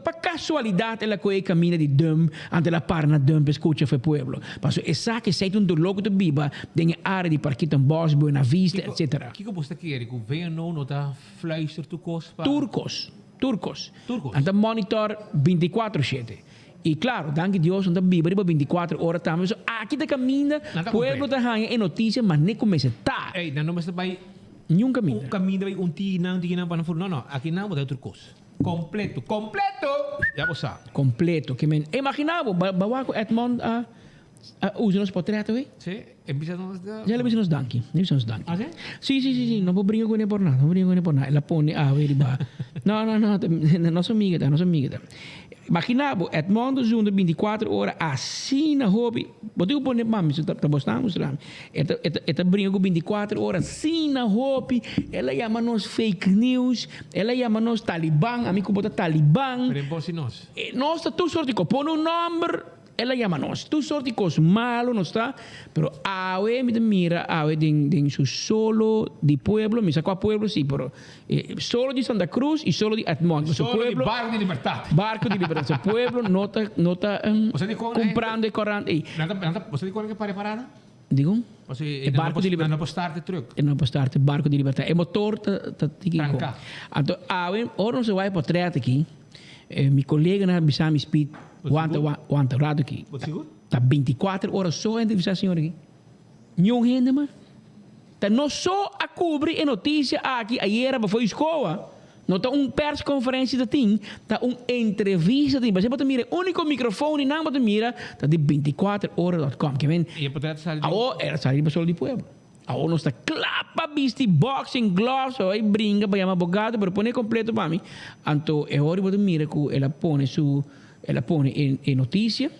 para casualidade, ela coi caminha de dump, ante ela para na dump, escuta foi pueblo. Mas essa que sai um logo de biba, tem área de parquita em Bos, Buena Vista, etc. O que você quer? Que o governo não está fluister turcos? turcos. Anta monitor 24/7. E claro, danke Deus, anta Bíblia 24 horas também. So, aqui da caminha, pueblo da hanya é notícia, mas nem começa tá. Ei, não mas vai nenhum caminho. Um caminho vai tinang para furo. Não, aqui não, botar turcos. Completo. Já você sabe. Completo, que men. Imaginava, bawa ko Edmond usa nos portretos, eh? Sim, empieza nos já le nos danki. Ah, sim? Sim. Não vou brincar com ele por nada. Ela põe ele ba. Não, nossa amiga, Imaginava, Edmond junto 24 horas assim na hobby. Botou o pôr mami, se tá bostamos lá. Ela brinca com 24 horas assim na hobby. Ela chama nos fake news, ela chama nos Talibã, amigo bota Talibã. Nós está tudo sorte com põe um nome. Ela chama nós. Tu sorte coisa malo não está, pero awe me mira awe den su solo di pueblo, mi sacó a pueblo sí, pero solo de Santa Cruz y solo de Edmond. Solo pueblo, de Barco de Libertad. Barco de Libertad. Su pueblo no está comprando e correndo. Você diz que para parada? Digo? É Barco de Libertad. Não pode estar de truck. Não pode estar de Barco de Libertad. É motor tá tranca. Então awe ora não se vai para trás aqui. Meu colega na Bissami Speed Wanta rato aqui. Tá 24 horas só entre essa senhora aqui. Não rende, mas. Tá não só a cobrir a notícia aqui. Ayer foi escola. Não tá press conferência da tem. Tá entrevista da. Você pode mirar único microfone não pode mirar. Tá de 24horas.com. Que vem. E pode sair. Era sair para solo de pueblo. Ahora não está clapa, bisti, boxing, gloves, aí brinca, vai chamar abogado, pero põe completo para mim. Então, é hora de mirar que ela põe em notícia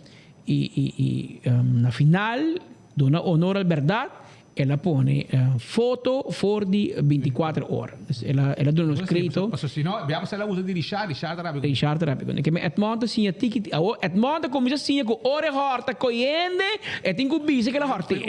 e na final, dona honor à verdade, ela põe foto for de 24 horas. Ela dá um escrito. Se não, vamos ela usa de Richard Rápido. Richard Rápido. Que Edmond tinha ticket, Edmond começa assim com ore horta coiende, e tem que bisa que ela horte.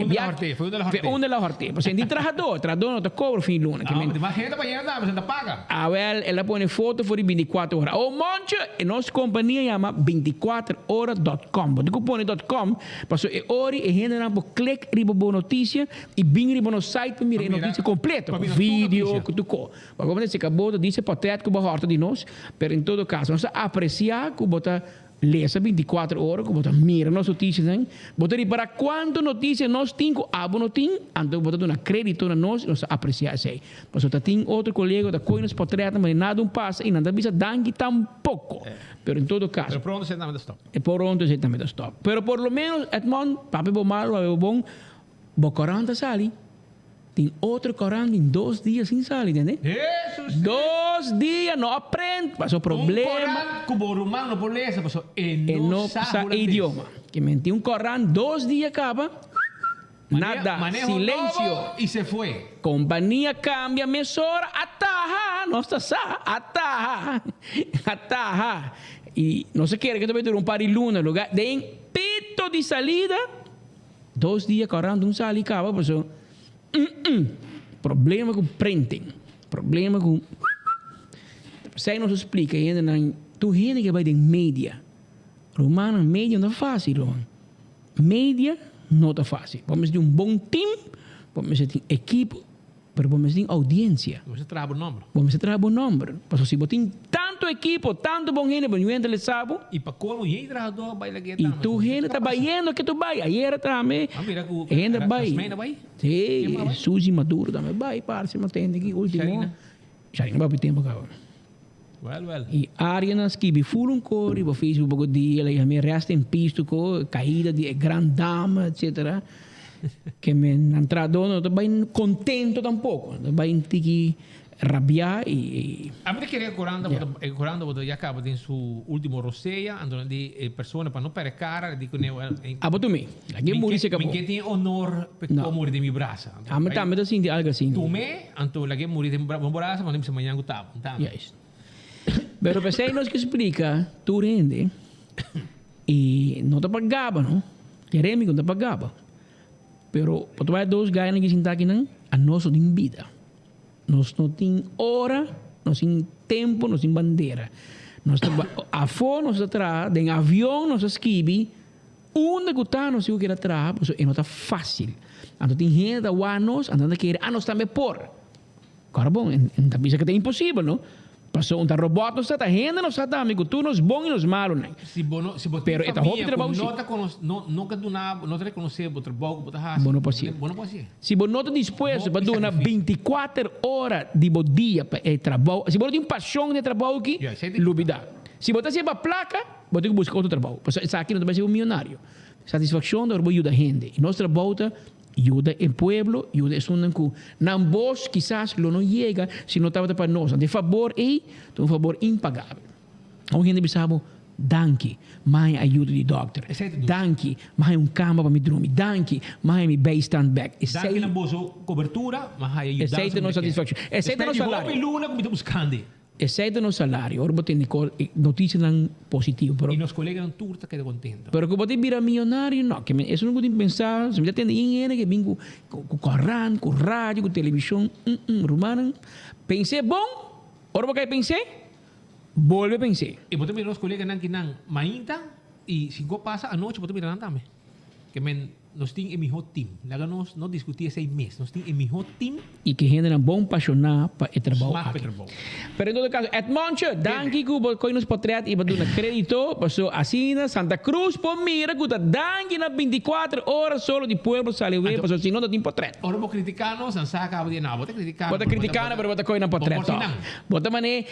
Foi onde ela horte. Porque tem trajador não te cobra fim luna. Mas gente para llegar, você não paga. Ela põe foto for de 24 horas. O monte, e nossa companhia chama 24horas.com. Porque põe .com, passou e hora e gente não pode clicar riba boa notícia e bem no site para mirar a notícia completa, com vídeo, com tudo. Mas como você acabou de dizer, hipotético, que horta de nós, mas em todo caso, nós apreciar que você lê 24 horas, que você mira as notícias, você repara quanto notícias nós temos, abo não tem, então você dá crédito a nós apreciar isso aí. Mas você tem outro colega que coisa nos portretos, mas nada passa e nada bisa dangue tampouco. Pero em todo caso. Pero pronto você também stop. Pronto você também stop. Pero por lo menos, Edmond, papi bom malo, papi bom. O Corão está sali. Tem outro Corão em 2 dias sem salir, entende? Jesus! 2 dias, não aprende. Passou problema. Corão que o romano não pode ler, passou e não sabe idioma. Que mentiu Corão, 2 dias acaba. Nada, silêncio. E se foi. Companhia cambia, emissora, ataja. Nossa, ataja. E não se quer que tu vai ter par de luna, lugar. Tem pito de salida. 2 dias correndo sali acaba, pessoal. Problema com printing. Problema com. Você não explica ainda, tu gente que vai de mídia. Romano, mídia não é fácil, Romano. Mídia não é fácil. Vamos ter bom time, vamos ter equipe, mas vamos ter audiência. Você trabalha o número. Vamos trabalhar o número. Porque se você tem tanto equipe, tanto bom gente, mas não sabe. E para como gente trabalhador vai lá que e tu gente trabalhando que tu vai. Aí era também. Ainda vai. Sim, Suzy Maduro também vai. Parece que tem aqui último. Charina vai para o tempo cá. Well. E Arianas que vi full cor e fez o bagulho dela e a minha resta em pisto com caída de grande dama, etc. Que me entrado não estou bem contento tampouco. Estou bem tiki rabiar e a mim queria curando porque já acaba de seu último roceia andando de pessoas para não perder cara digo ne tu me aqui morri se acabou ninguém tem honor para morrer de minha braça a mim também assim de algo assim tu me então lá que morri de minha braça mas não se amanhã gostava yes pero pensei nós que explica tu rende e não te pagava não queremos que não te pagava pero tu vai 2 ganhos que sentar aqui não a nosso de vida. Nós não temos hora, nós temos tempo, nós temos bandeira. Nós a fora nós atrás, em avião nós esquive, onde que está nós o que era atrás, porque não está fácil. Então tem gente da nós, andando a querer, nós também por. Agora bom, não pensa que é impossível, não? Passou um robot, não está renda, não está amigo, tu nos bom e nos malo, né? Se bono Pero esta hobby trabalho nunca do nada, não reconhecer o trabalho que você faz. Bono possível. Se você não está disposto para dar 24 horas de dia para o trabalho, se você tem paixão de trabalho aqui, lubida. Se você tem uma placa, você tem que buscar outro trabalho. Porque isso aqui não vai ser um milionário. Satisfação da ajuda a gente. E nosso trabalho ajuda o povo, ajuda a gente que não vos quizás não chega se não estava para nós. De favor, um favor impagável. A gente pensava, danke, mais ajuda de doctor. Danke, mais cama para me dormir. Danke, mais me bijstand back. Danke na boa cobertura, mais ajuda. Aceita nossa satisfação. Aceita nosso salário. Aceita nosso salário. Agora você tem notícia positiva. E nos colegas não turta que contento. Pero que você vira milionário, não. Que isso não pode pensar. Se você tem dinheiro que vem com corran, com rádio, com televisão, rumana. Pensei bom. Agora você pensei. Volve a pensar. E você mira nos colegas que não mainta e se go passa a noite você mira também. Que nós temos o melhor time. Lá nós não discutimos 6 meses. Nós temos o melhor time. E que gente é bom apaixonado para o trabalho. Pero em todo caso, Edmonton, danke que você nos portret e você acreditou, passou assim na Santa Cruz, por mira que danke na 24 horas solo de pueblo saliu bem, passou assim não tem portret. Ora vou criticar nós, não sabe que não, vou criticar. Vou criticar, pero você coi na portret. Você mané,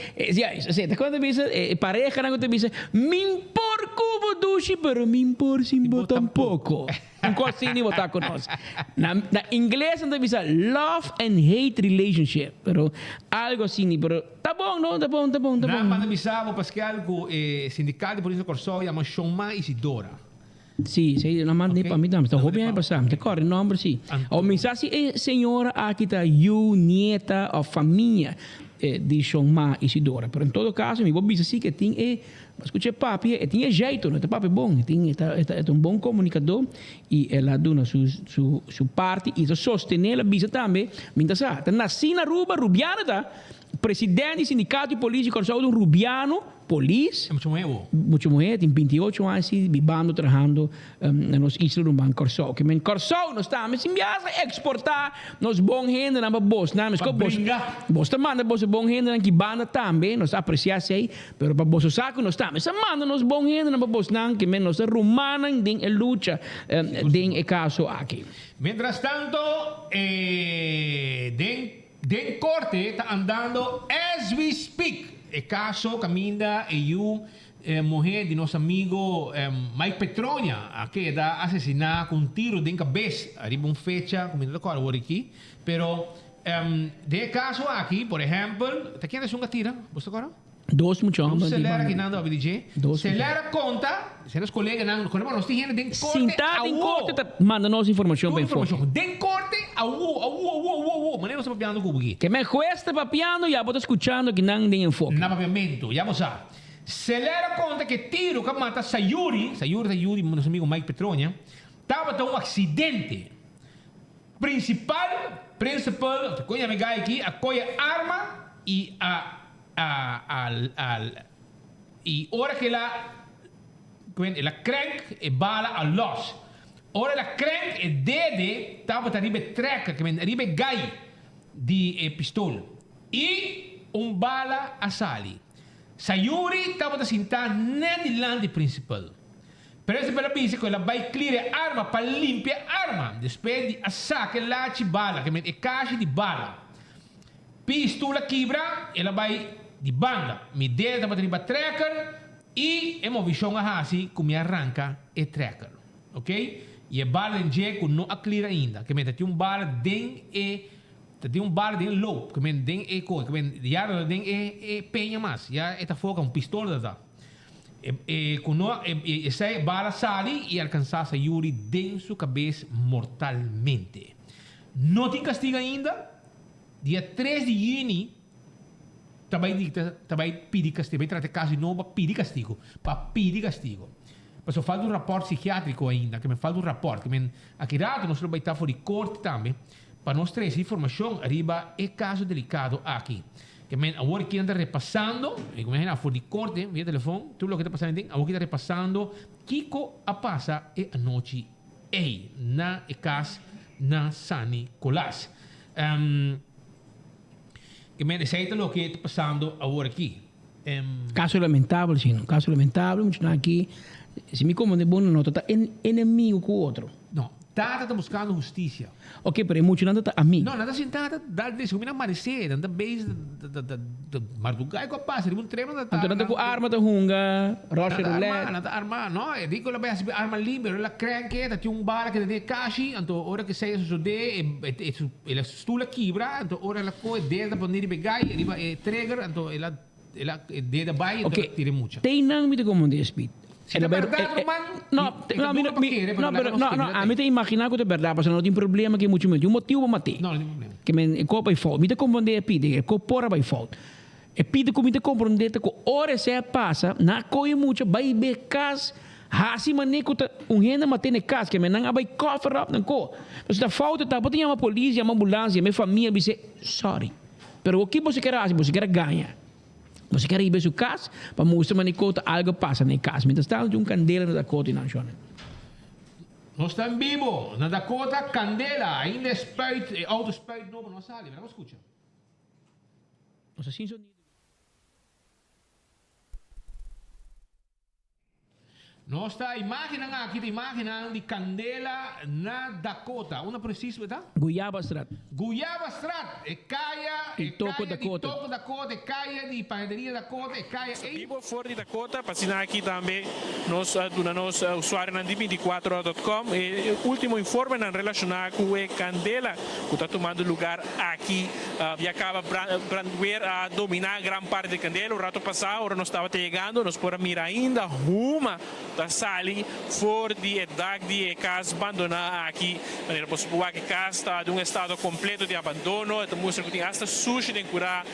assim, te quando bisa pareja na você bisa, min por cubo dushi, pero min por simbo tampoco. Um corsinho botar conosco. Na inglês não bisa love and hate relationship, pero algo assim, pero tá bom, não? Tá bom. Na manda bisavo Pascal com sindicato de polícia Corsó chama Shoma Isidora. Sì, la manda para mim também. Então, hobby é passar. Te corre nome sim. O mensagem é senhora aqui tá you nieta ou família de Shoma Isidora. Pero em todo caso, me vou dizer assim que tem escute papi, tem jeito, não é papi bom, é um bom comunicador e ela dá sua parte e sostener a bisa também. Minta sa, tá nasci na Aruba, rubiano tá. Presidente do sindicato de polícia Corsó de rubiano, polícia. Muito moevo, tem 28 anos vivendo, trabalhando nas islas do Banco Corsó. Que men Corsó nós estamos em viagem exportar nos bons gente na bolsa, na mas bos manda bos bom gente na que banda também, nós apreciamos aí, pero para bos saco nós estamos, manda nos bom gente na bolsa na que men nós rumanan din luta din e caso aqui. Mientras tanto, den corte está andando as we speak. El caso Caminda e mulher de nosso amigo Mike Petronia, que está assassinada com tiro de cabeça. Arriba uma fecha, como não recordo aqui. Pero, de caso aqui, por exemplo, ¿te quieres una tira? ¿Vos te acuerdas? Dos mucho hombre. Celera que nada obedece. Celera conta. Se los colegas não, nós temos den corte. Sentado em corte, manda-nos informação bem forte. Den corte au. Maneiro está papiando com aqui. Que me cuesta papiando e já vou escutando que não tem enfoque. Na papiamento, já vamos a. Celera conta que tiro que mata Sayuri, nosso amigo Mike Petronia, estava tendo um acidente. Principal, coisa me gai aqui, a coia arma e e ora que ela crank e bala a los. Ora la crank e dede estava a ribe treca, que ribe gai di pistola. E bala a sali. Sayuri estava a sentar nell'land principal. Per esempio, ela pensa que ela vai clear arma para limpar arma. Depois de sacar lá de bala, que é caixa de bala. Pistola quebra, ela vai de banda. Me dedo para riba tracker e uma visão assim como arranca e tracker, ok? E a bala em jeito não a clear ainda, que tem bala dentro tem bala dentro low, que dentro coisa, que já dentro penha mais, já está foca pistola da. Essa bala sai e alcança a Yuri dentro sua cabeça mortalmente. Não tem castigo ainda. Dia 3 de junho, vai pedir castigo, vai tratar caso de novo para pedir castigo. Mas só falta rapport psiquiátrico ainda, que me falta rapport. Que aqui rato nós vamos estar fora de corte também, para nós trazer informação arriba é caso delicado aqui. Que agora que anda repassando, e como é fora de corte, via telefone, tudo o que está passando, agora que está repassando, Kiko a passa a noite aí, na casa na San Nicolás. que me aceita lo que está pasando ahora aquí. Caso lamentável, sim. Um caso lamentável, mas aqui, se me comanda bom, não está inimigo com o outro. Não, está buscando justiça. Ok, pero muito não está amigo. Não, nada sentada, dá de como amanecer, anda bem da mardugai com a passa, de um treino da tarde. Então, com arma da hunga, rocha roulette. Nada arma, não, é digo lá bem arma livre, ela cranque, tá tinha bala que tem caixa, então hora que sai isso de, ela estula quebra, então hora ela coi desde para onde pegar, ele trigger, então ela desde baixo, então tira muito. Tem não me de como de speed. É verdade, não, a mim tem imaginar que é verdade, porque não tem problema que muito o motivo para matar. Não tem problema. Que me copa e falta, me te compreender a pide, que corpora vai falta. E pide que me te compreender que hora se passa, na coi muito, vai becas, hasi maneco renda matar na casa, que me não vai cover up na co. Mas da falta tá, pode chamar a polícia, uma ambulância, minha família dizer sorry. Pero o que você quer fazer? Você quer ganhar. Você quer ir para sua casa para mostrar que algo passa na casa. Mas está de candela na Dakota e na zona. Nós estamos vivo na Dakota, candela, ainda spuit, auto spuit novo, não sabe, vamos escutar. Nós assim sonido. Nós está imaginando aqui, imaginando de candela na Dakota, uma precisa, tá? Guiaba Strat. Guiaba Strat, e caia, e toco Dakota. Toco Dakota, e caia de panaderia Dakota, e caia. Vivo fora de Dakota, para aqui também, nós, do nosso usuário na 24horas.com, e o último informe relacionado com a candela, que está tomando lugar aqui, e acaba Brandweer a dominar grande parte da candela. O rato passado, nós estava chegando, nós podemos mirar ainda uma da sali fora de idade de casa abandonada aqui, maneira possible que casa está de estado completo de abandono, então mostra que tem hasta sushi de curar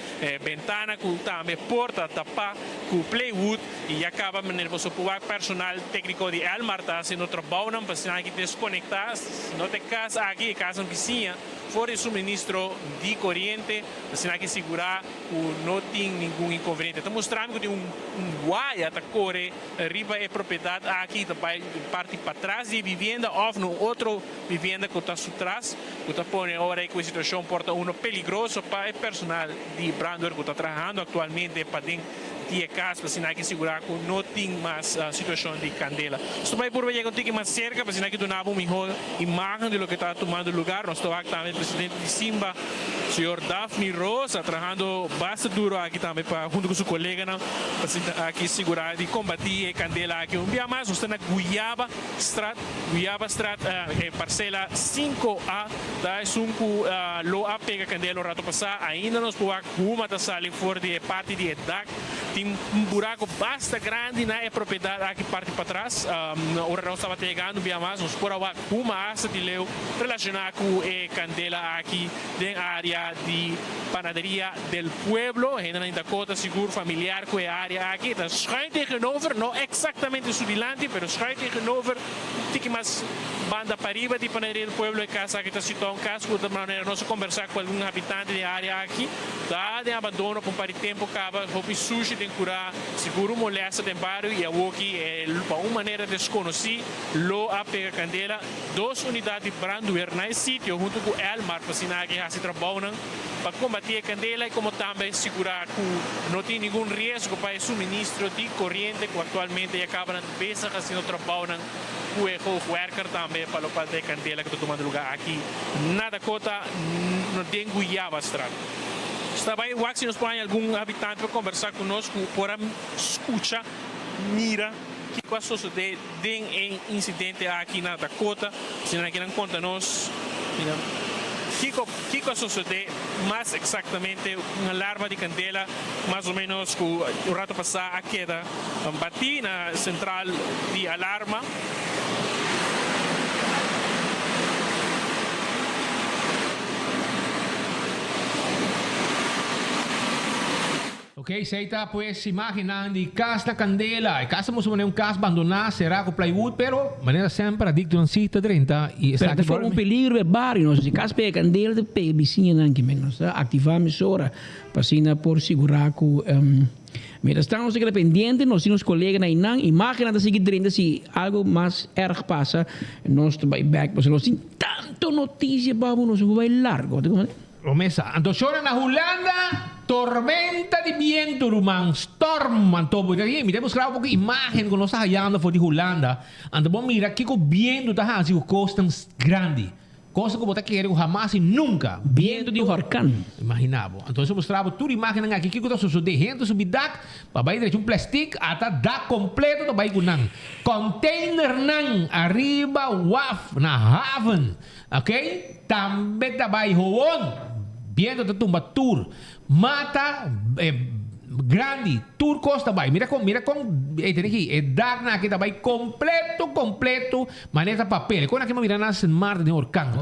ventana, que também porta tapa, com plywood e acaba maneira possible personal técnico de Almarta se no trabalho não para que desconectar, não tem casa aqui, casa na vizinha, fora de suministro de corrente, para que segurar que não tem nenhum inconveniente. Então mostrando que tem guaia da corre, riba é propriedade aqui também parte para trás de vivenda ou no outro vivenda que está atrás, que está pondo agora que a situação porta perigoso para o personal de Brandweer que está trabalhando atualmente para dentro de casa para que segurar que não tem mais situação de candela. Estou vai por ver contigo mais cerca para que donava uma melhor imagem de lo que está tomando lugar. Nós estamos aqui também o presidente de Simba, o senhor Daphne Rosa, trabalhando bastante duro aqui também para junto com seu colega para aqui segurar de combater a candela aqui. Um dia mais, nós estamos na Guiaba Strat, parcela 5A, da Sunku Loa pega candela o rato passado, ainda nós podemos uma da sala fora de parte de EDAC, tem buraco bastante grande na propriedade aqui parte para trás, agora nós estamos chegando, bem mais, nós podemos uma asa de leu relacionada com a candela aqui na área de panaderia del pueblo, ainda na Dakota, seguro familiar com a área aqui, da schuin tegenover, não exatamente subilante, mas schuin tegenover, tem mais banda para riba de panaderia del pueblo e casa que está situado um caso, de maneira nós conversar com algum habitante da área aqui, dá de abandono por um tempo, acaba roupa sushi tem curar, seguro molesta tem bairro e o que para uma maneira desconhecida, lo a pega candela, 2 unidades de Brandweer na sítio junto com Elmar, para sinal que já se trabalham para combater a candela e como também segurar que não tem nenhum risco para o suministro de corrente que atualmente acaba na peça que não trabalham com o worker também para o parte da candela que está tomando lugar aqui na Dakota, não tem Guiaba Strat. Está bem, o se nos põe algum habitante para conversar conosco, para escutar, mira que vai suceder em incidente aqui na Dakota, se não querem conta nós, que vai suceder mais exatamente uma alarma de candela, mais ou menos que o rato passado a queda, bati na central de alarma. Ok, você está pues imaginando de casa da candela, e casa muso maneira casa abandonada, será com plywood, pero maneira sempre adicto não cita 30 e está aqui for peligro é barrio, nós se casa pega candela de pega vizinha não que menos, ativar emissora para por segurar que mas estamos pendientes, nós temos colegas na Inang, imagina da seguir 30 se algo mais erg passa, nós vai back, mas nós temos tanto notícia para nós vai largo, Promessa, então chora na Holanda. Tormenta de viento, rumang. Storm, mantobo. Mi temos gravar um pouco imagem quando nós estamos olhando for de Holanda. Anda bom mira que o viento tá assim, o costas grande. Coisa que você quer jamais e nunca. Viento de huracán. Imaginava. Então, eu mostrava tudo imagem aqui que está sucedendo, subidak, papai direito um plástico, até dá completo, papai gunang. Container nang, arriba, waf, na haven. Ok? Também papai hoon. Viento de tumba tour. Mata, grande, tour costa vai. Mira com, tem aqui, dar na aqui vai completo, maneta papel. Quando aqui me mira nas mar de orcang,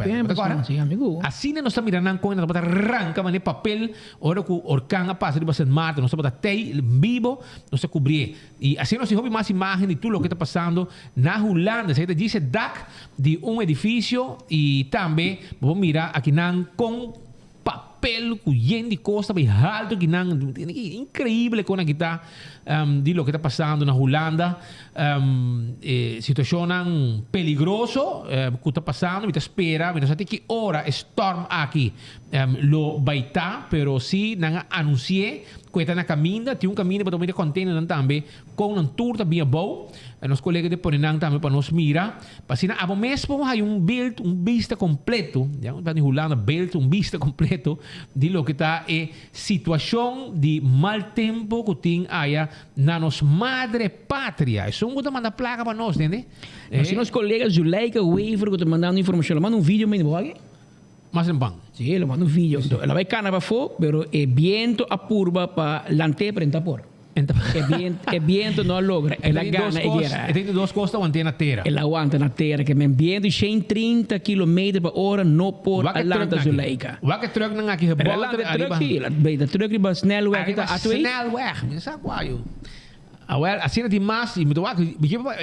Sim, amigo. assim nós estamos mirando com nós bota arranca mané papel, ora com orcang a passa de basen mar, nós bota tei vivo, nós se cobrir. E assim nós houve mais imagem de tudo o que está passando na Holanda. Você diz dak de edifício e também vamos mirar aqui nan com papel cuyen de costa bem alto que não incrível quando aqui está de lo que está passando na Holanda, situação peligroso que está passando, me espera, me sabe que hora storm aqui lo baita, pero si não anunciei que está na caminho, tem caminho para tomar container também com um tour também bom, nos colegas de Porenang também para nos mirar, para assim, a mesmo há build, vista completo, para Holanda build vista completo de lo que está situação de mal tempo que tem aí na nossa madre pátria. Isso é uma placa para nós, entende? Assim, os colegas Zuleika Weaver que te mandando informação, manda vídeo me aqui. Mas em bang. Sí, le mando un video. Ela vai cana para fora, pero el viento apurba para lante prenta por. El viento não logra. Ela gana e guerra. Tem duas costas o antena terra. Ela aguanta na terra, que o viento 130 km por hora não por Atlanta Zuleika. Welke truck nang aqui rebota? De truck riba snelweg. Snelweg. Sabe qual? Well, assim de mais,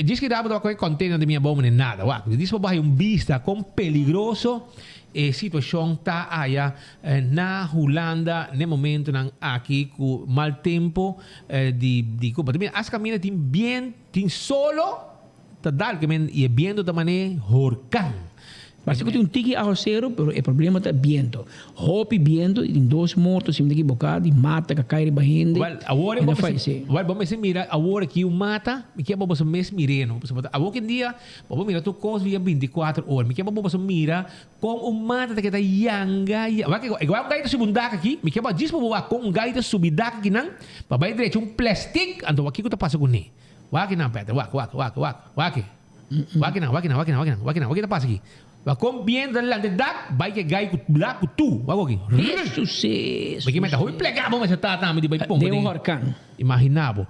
diz que dá para com container de minha bomba nem nada. Diz para vista com peligroso. Situação está aí na Holanda no momento aqui com mal tempo de Cuba. Também as caminhas tem solo tá dal que e viento também huracán. Parece que tem tiki arroceiro, pero o problema é viento. Hopi viento, tem dois mortos, se me equivocar, e mata que cai para gente. Agora vamos mirar agora que o mata, me quer vamos mesmo mireno. Agora que dia, vamos mirar tu coisa via 24 horas. Me quer vamos mirar com o mata que tá yanga. Igual gaita subundak aqui, me quer diz para com gaita subidak aqui não, para vai direito plástico, então aqui que tá passando com ele. Waki não, peta, waki tá passa aqui. Va com bien delante dak vai que gai lá com tu va aqui sucesso porque meta hoi plegar bom mas tá também de vai pom de huracán imaginava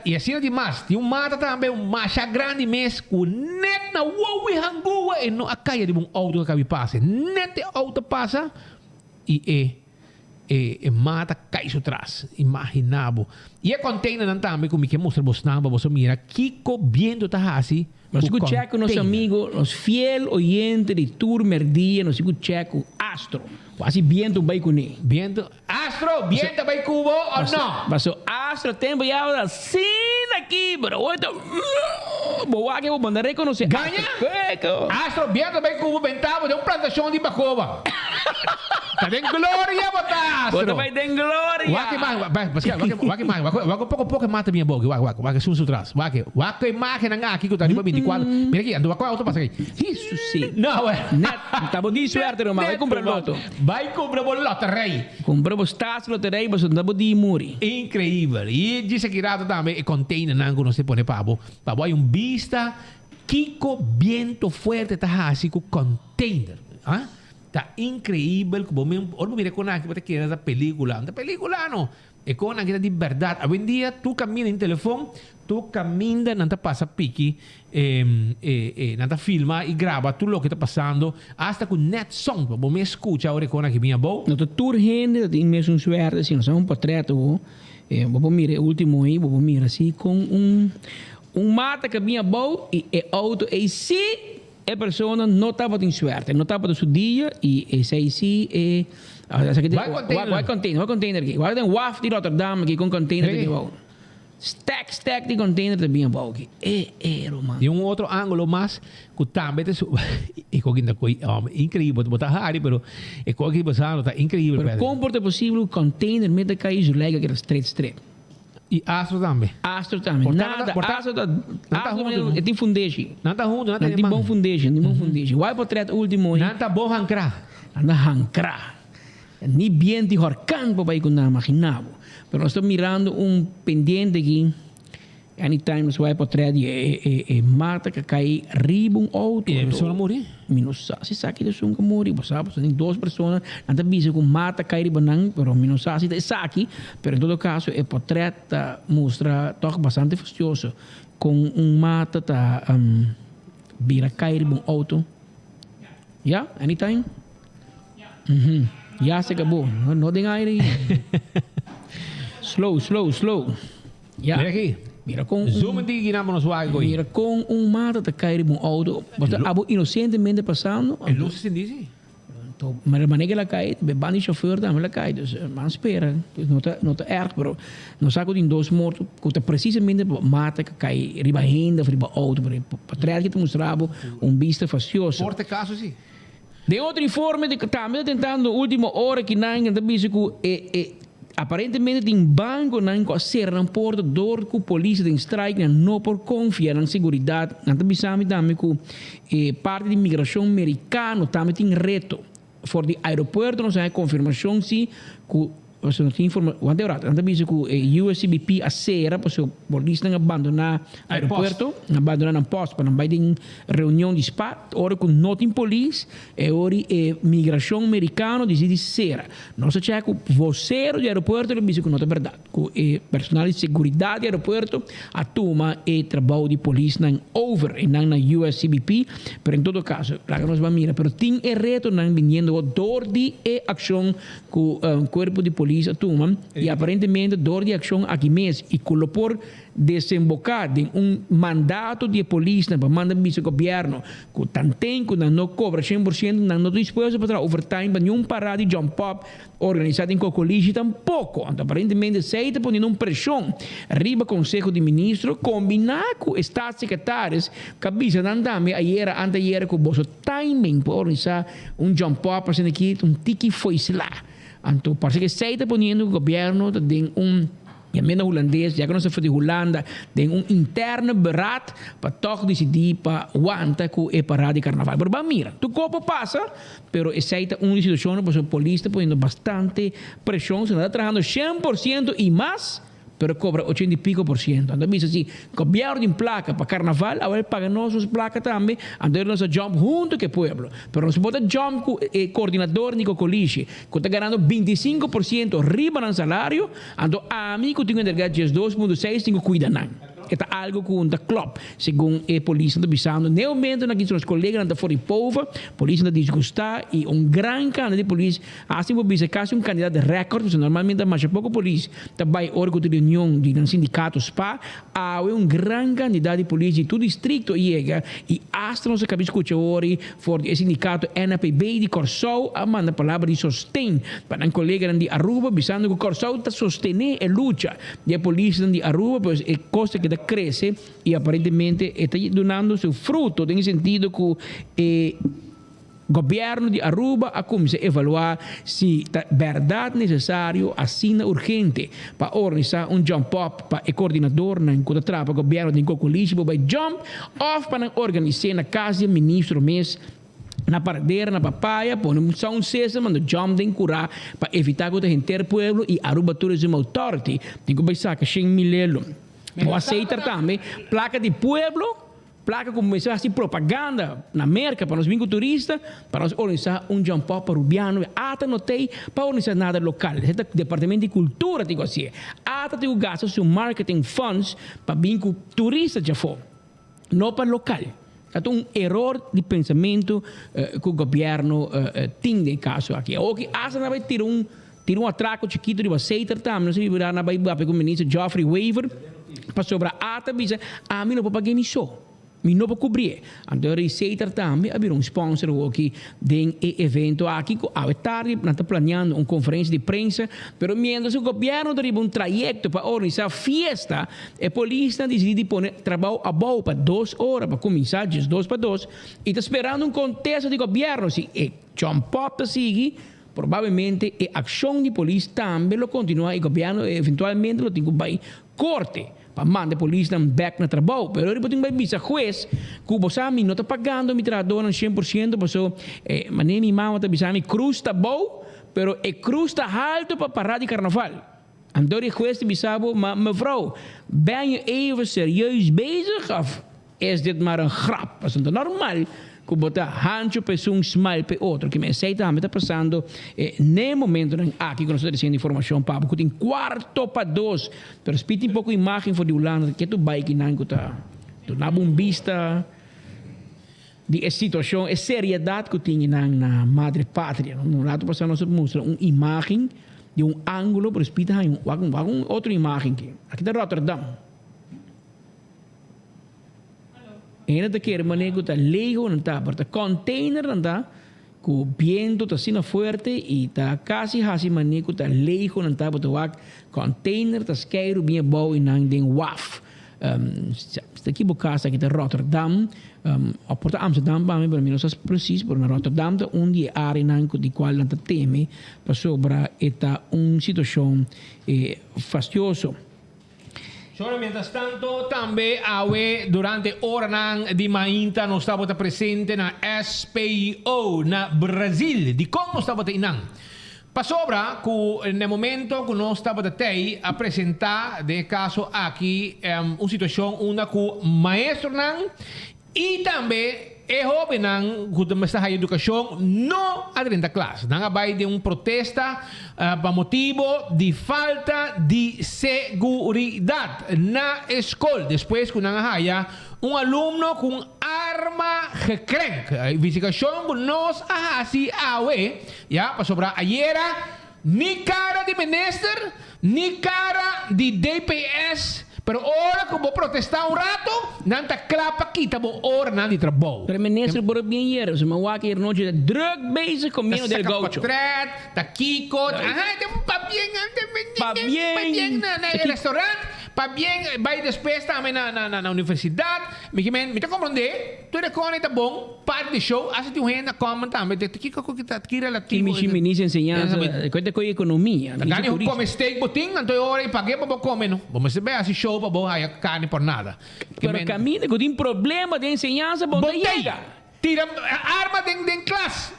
e assim de mais tem mata também macha grande mes com net na uau hangua e no acaia de auto que passa net auto passa e mata cai atrás imaginava e a container também como que mostra bosnamba você mira Kiko viendo tá assim. Nós escuchamos com nosso amigo, os fiel oyente de Tour Merdia, nós escuchamos com Astro. Quase viento vai com ele. Astro, viento vai com ou não? Mas o Astro tem viado assim aqui, bro. Boa que vou mandar reconhecer. Ganha? Astro, viento vai com o ventavo de uma plantação de Bacoba. Tá de glória, botar Astro. Bota vai de glória. Waki pouco mata minha boca. Waki sum atrás. Waki imagem aqui que eu tô ali 24. Mira aqui, ando qual auto passa aqui. Isso sim. Não, tá bom de suerte, irmão. Vai comprar loto. Vai comprar loto, rei. Compramos taça loteria, mas não de muri. Incrível. E disse que irado também container não não se põe pabo. Pabo hay vista Kiko viento fuerte tá assim com container. Ah? Tá incrível como mesmo. Olha mira com aqui para que era película não. É com aqui de verdade. Hoje em dia tu caminha em telefone, tu caminha não tá passa pique, não tá filma e grava tudo o que tá passando, hasta com net som, para me escutar agora com aqui minha boa. Não tá tour gente, tem mesmo suerte, assim, não é portreto, vou mirar o último aí, vou mirar assim com mata que minha boa e auto e se a pessoa não estava em suerte, não estava do seu dia e esse aí sim vai container aqui. Agora tem WAF de Rotterdam aqui com container aqui. Stack de container também é bom aqui. Romano. E outro ângulo mais que também é incrível, botar raro, pero é coisa que você está incrível. Pero como é possível o container meta cair julega que era straight. E Astro também. Astro também. Nada, Astro tem foundation. Nada junto, nada tem bom foundation, tem bom foundation. Vai para o treto último. Nada bom hancrar. Nada hancrar. Ni bien de horcampo para ir com nada imaginado. Pero nós estamos mirando pendiente aqui. Anytime nós vai para o treto e mata que cai riba auto. E a pessoa morrer. Menos se sabe que são que morrer. Você sabe, tem 2 pessoas. Nada bisa com mata cai riba não. Pero menos se é saque. Pero em todo caso, o portrait mostra toch bastante fastidioso. Com mata tá vira cai riba auto. Yeah? Anytime? Já se acabou. Não tem aire. Slow. Yeah. Mira aqui. Mira com zoom de ginamos nos wago. Mira com mata tá cair um auto. Você abo inocentemente passando. É luz se diz. Então, mas a maneira que ela cai, bebando o chauffeur também ela cai. Então, mas espera, não tá erro, pero não saco de 2 mortos, que tá precisamente mata que cai riba renda, riba auto, para trás que te mostrava vista facioso. Forte caso sim. De outro informe de que também tentando última hora que não ainda disse que aparentemente tem banco não consegue porta dor que a polícia tem strike não por confiar na segurança. Não pensamos também que parte da imigração americana também tem reto. For de aeroporto não tem confirmação se que você não tem informação. Quando é hora, disse que o USCBP acera para o polícia não abandonar o aeroporto, não abandonar o posto, para não vai ter reunião de SPAT, hora que não tem polícia, hora migração americana decide ser. Não se checa o voceiro do aeroporto, ele disse que não é verdade. Que personal de segurança do aeroporto atuma e trabalho de polícia não over e não na USCBP, mas em todo caso, lá que nós vamos mirar, mas tem reto não vindo dor de ação que o corpo de polícia toma e aparentemente dor de ação aqui mesmo e por desembocar em mandato de polícia para mandar o governo que tem que não cobra 100% não disposto para overtime para nenhum parada de jump up organizado em Cocoligi tampouco. Então, aparentemente se está ponendo pressão arriba Conselho de Ministros combinar com os Estados Secretários cabeça não também anteayer com o bolso timing para organizar jump up para aqui tiki foi lá. Então, parece que se está ponendo o governo tem e a menos holandês, já que não se foi de Holanda, tem interno beraad para toch decidir para aguantar com a parada de carnaval. Mas mira, tu corpo passa, pero essa é uma situação para a polícia ponendo bastante pressão, se não está trabalhando 100% e mais, pero cobra 80 e pico por ciento. Então, diz assim, governo de placa para carnaval, agora paga nossas placas também, então nós jump junto com o povo. Pero nós bota jump com o coordenador de Cocoliche, que está ganhando 25% riba no salário, então a mim que tenho que entregar 2,6, tenho que cuidar não. É algo que não club, segundo a polícia está pensando. Realmente, aqui são os colegas que estão fora de povo, a polícia está desgostada e grande candidato de polícia, assim por isso, caso candidato de recorde, porque normalmente mais pouco polícia, também órgão de reunião de sindicato SPA, há grande candidato de polícia de todo distrito chega e hasta não se acaba de escutar hoje, for o sindicato NPB de Corsou, a manda palavra de sostém para um colega de Aruba, pensando que o Corsou está sostendo a luta da polícia de Aruba, pois é coisa que cresce e aparentemente está dando seu fruto, no sentido que o governo de Aruba a começar a evaluar se é verdade necessário, assim urgente, para organizar jump up para o coordenador na enquanto trapa o governo de Cocoligi, para jump off para organizar na casa do ministro mês na paradeira, na papaya, põe um sound system, manda jump de curar para evitar que o gente pueblo e Aruba Tourism Authority tem que pensar que 100 mil ou aceitar também placa de pueblo, placa como começar assim propaganda na América para os vínculos turistas, para nós organizar jump up para Rubiano, até não tem para organizar nada local. É o departamento de cultura tem que assim, até tem o gasto seu marketing funds para vínculo turista já for, não para local. Então, erro de pensamento que o governo tem de caso aqui. Ou que asa não vai tirar atraco chiquito de aceitar também, não se virar na Bahia com o ministro Geoffrey Weaver, para sobrar ata bisa, a mim não vou pagar missão. mi não vou cobrir. Então, receita também, havia sponsor aqui de evento aqui, a tarde, nós estamos planeando uma conferência de prensa, pero mientras o governo deriva um trajeto para organizar festa, a polícia decide pôr trabalho a boa para 2 horas, para começar, de 2 para 2, e está esperando um contexto de governo, se John Pop sigue, provavelmente a ação de polícia também lo continua e o governo eventualmente lo tem que vai corte para mandar a polícia back na trabalho. Pero depois tem que avisar juez que você não está pagando, me tradoram 100%, passou, mas nem minha mãe está avisando, cruz está bom, pero a cruz está alto para parar de carnaval. Então o juez está avisando, mevrouw, ben je even serieus bezig of is dit maar een grap? Dat is normal. Que botar hancho para um smile para outro, que me aceita, me está passando nem momento aqui que nós estamos recebendo informação para porque tem 1:45, pero spiti um pouco imagem for de Holanda que tu vai que não tá, tu na bombista de situação, é seriedade que tem na madre pátria, no lado passando nós mostra uma imagem de um ângulo, pero spiti um outra imagem aqui da Rotterdam. En dat keer manejo está lego nanta, pero container nanta, que viento está sino fuerte y está casi manejo está lego nanta, pero container está esquerdo bien bom e não tem waf. Está aqui casa aqui de Rotterdam, a porta Amsterdam para mim, para mim não é preciso, pero na Rotterdam está dia área não de qual nanta teme, para sobra está situação fastidioso. Solo mientras tanto, também durante ora di mainta non stavo presente na SPO na Brasil. Di como stavo inang. Pasobra que no momento que nós estava até a apresentar de caso aqui uma situação onde o maestro e também é jovem que está a educação não adrenta classe. Não vai de protesta para motivo de falta de segurança na escola. Depois que não haya aluno com arma gekrenk. A investigação que nós assim já para sobrar ayer ni cara de minister, ni cara de DPS. Pero ora que vou protestar rato, não está clapa kita vou ora não de trabalho. Pero ministro por bem hier, se me wake hier noite druk bezig com menos del gaucho. Tá Kiko, tem pa bien na restaurante, pa bien vai depois também na universidade. Me tá compreender? Tu recone tá bom, parte do show, asa tu renda comment também, te Kiko que tá aqui relativo. Que me ensinança, coisa com economia. Ganha um come steak boting, então hora e paguei para comer, não. Vamos saber assim show para boa a carne por nada. Pero camina que tem problema de ensinança, bom chega. Tira arma de classe.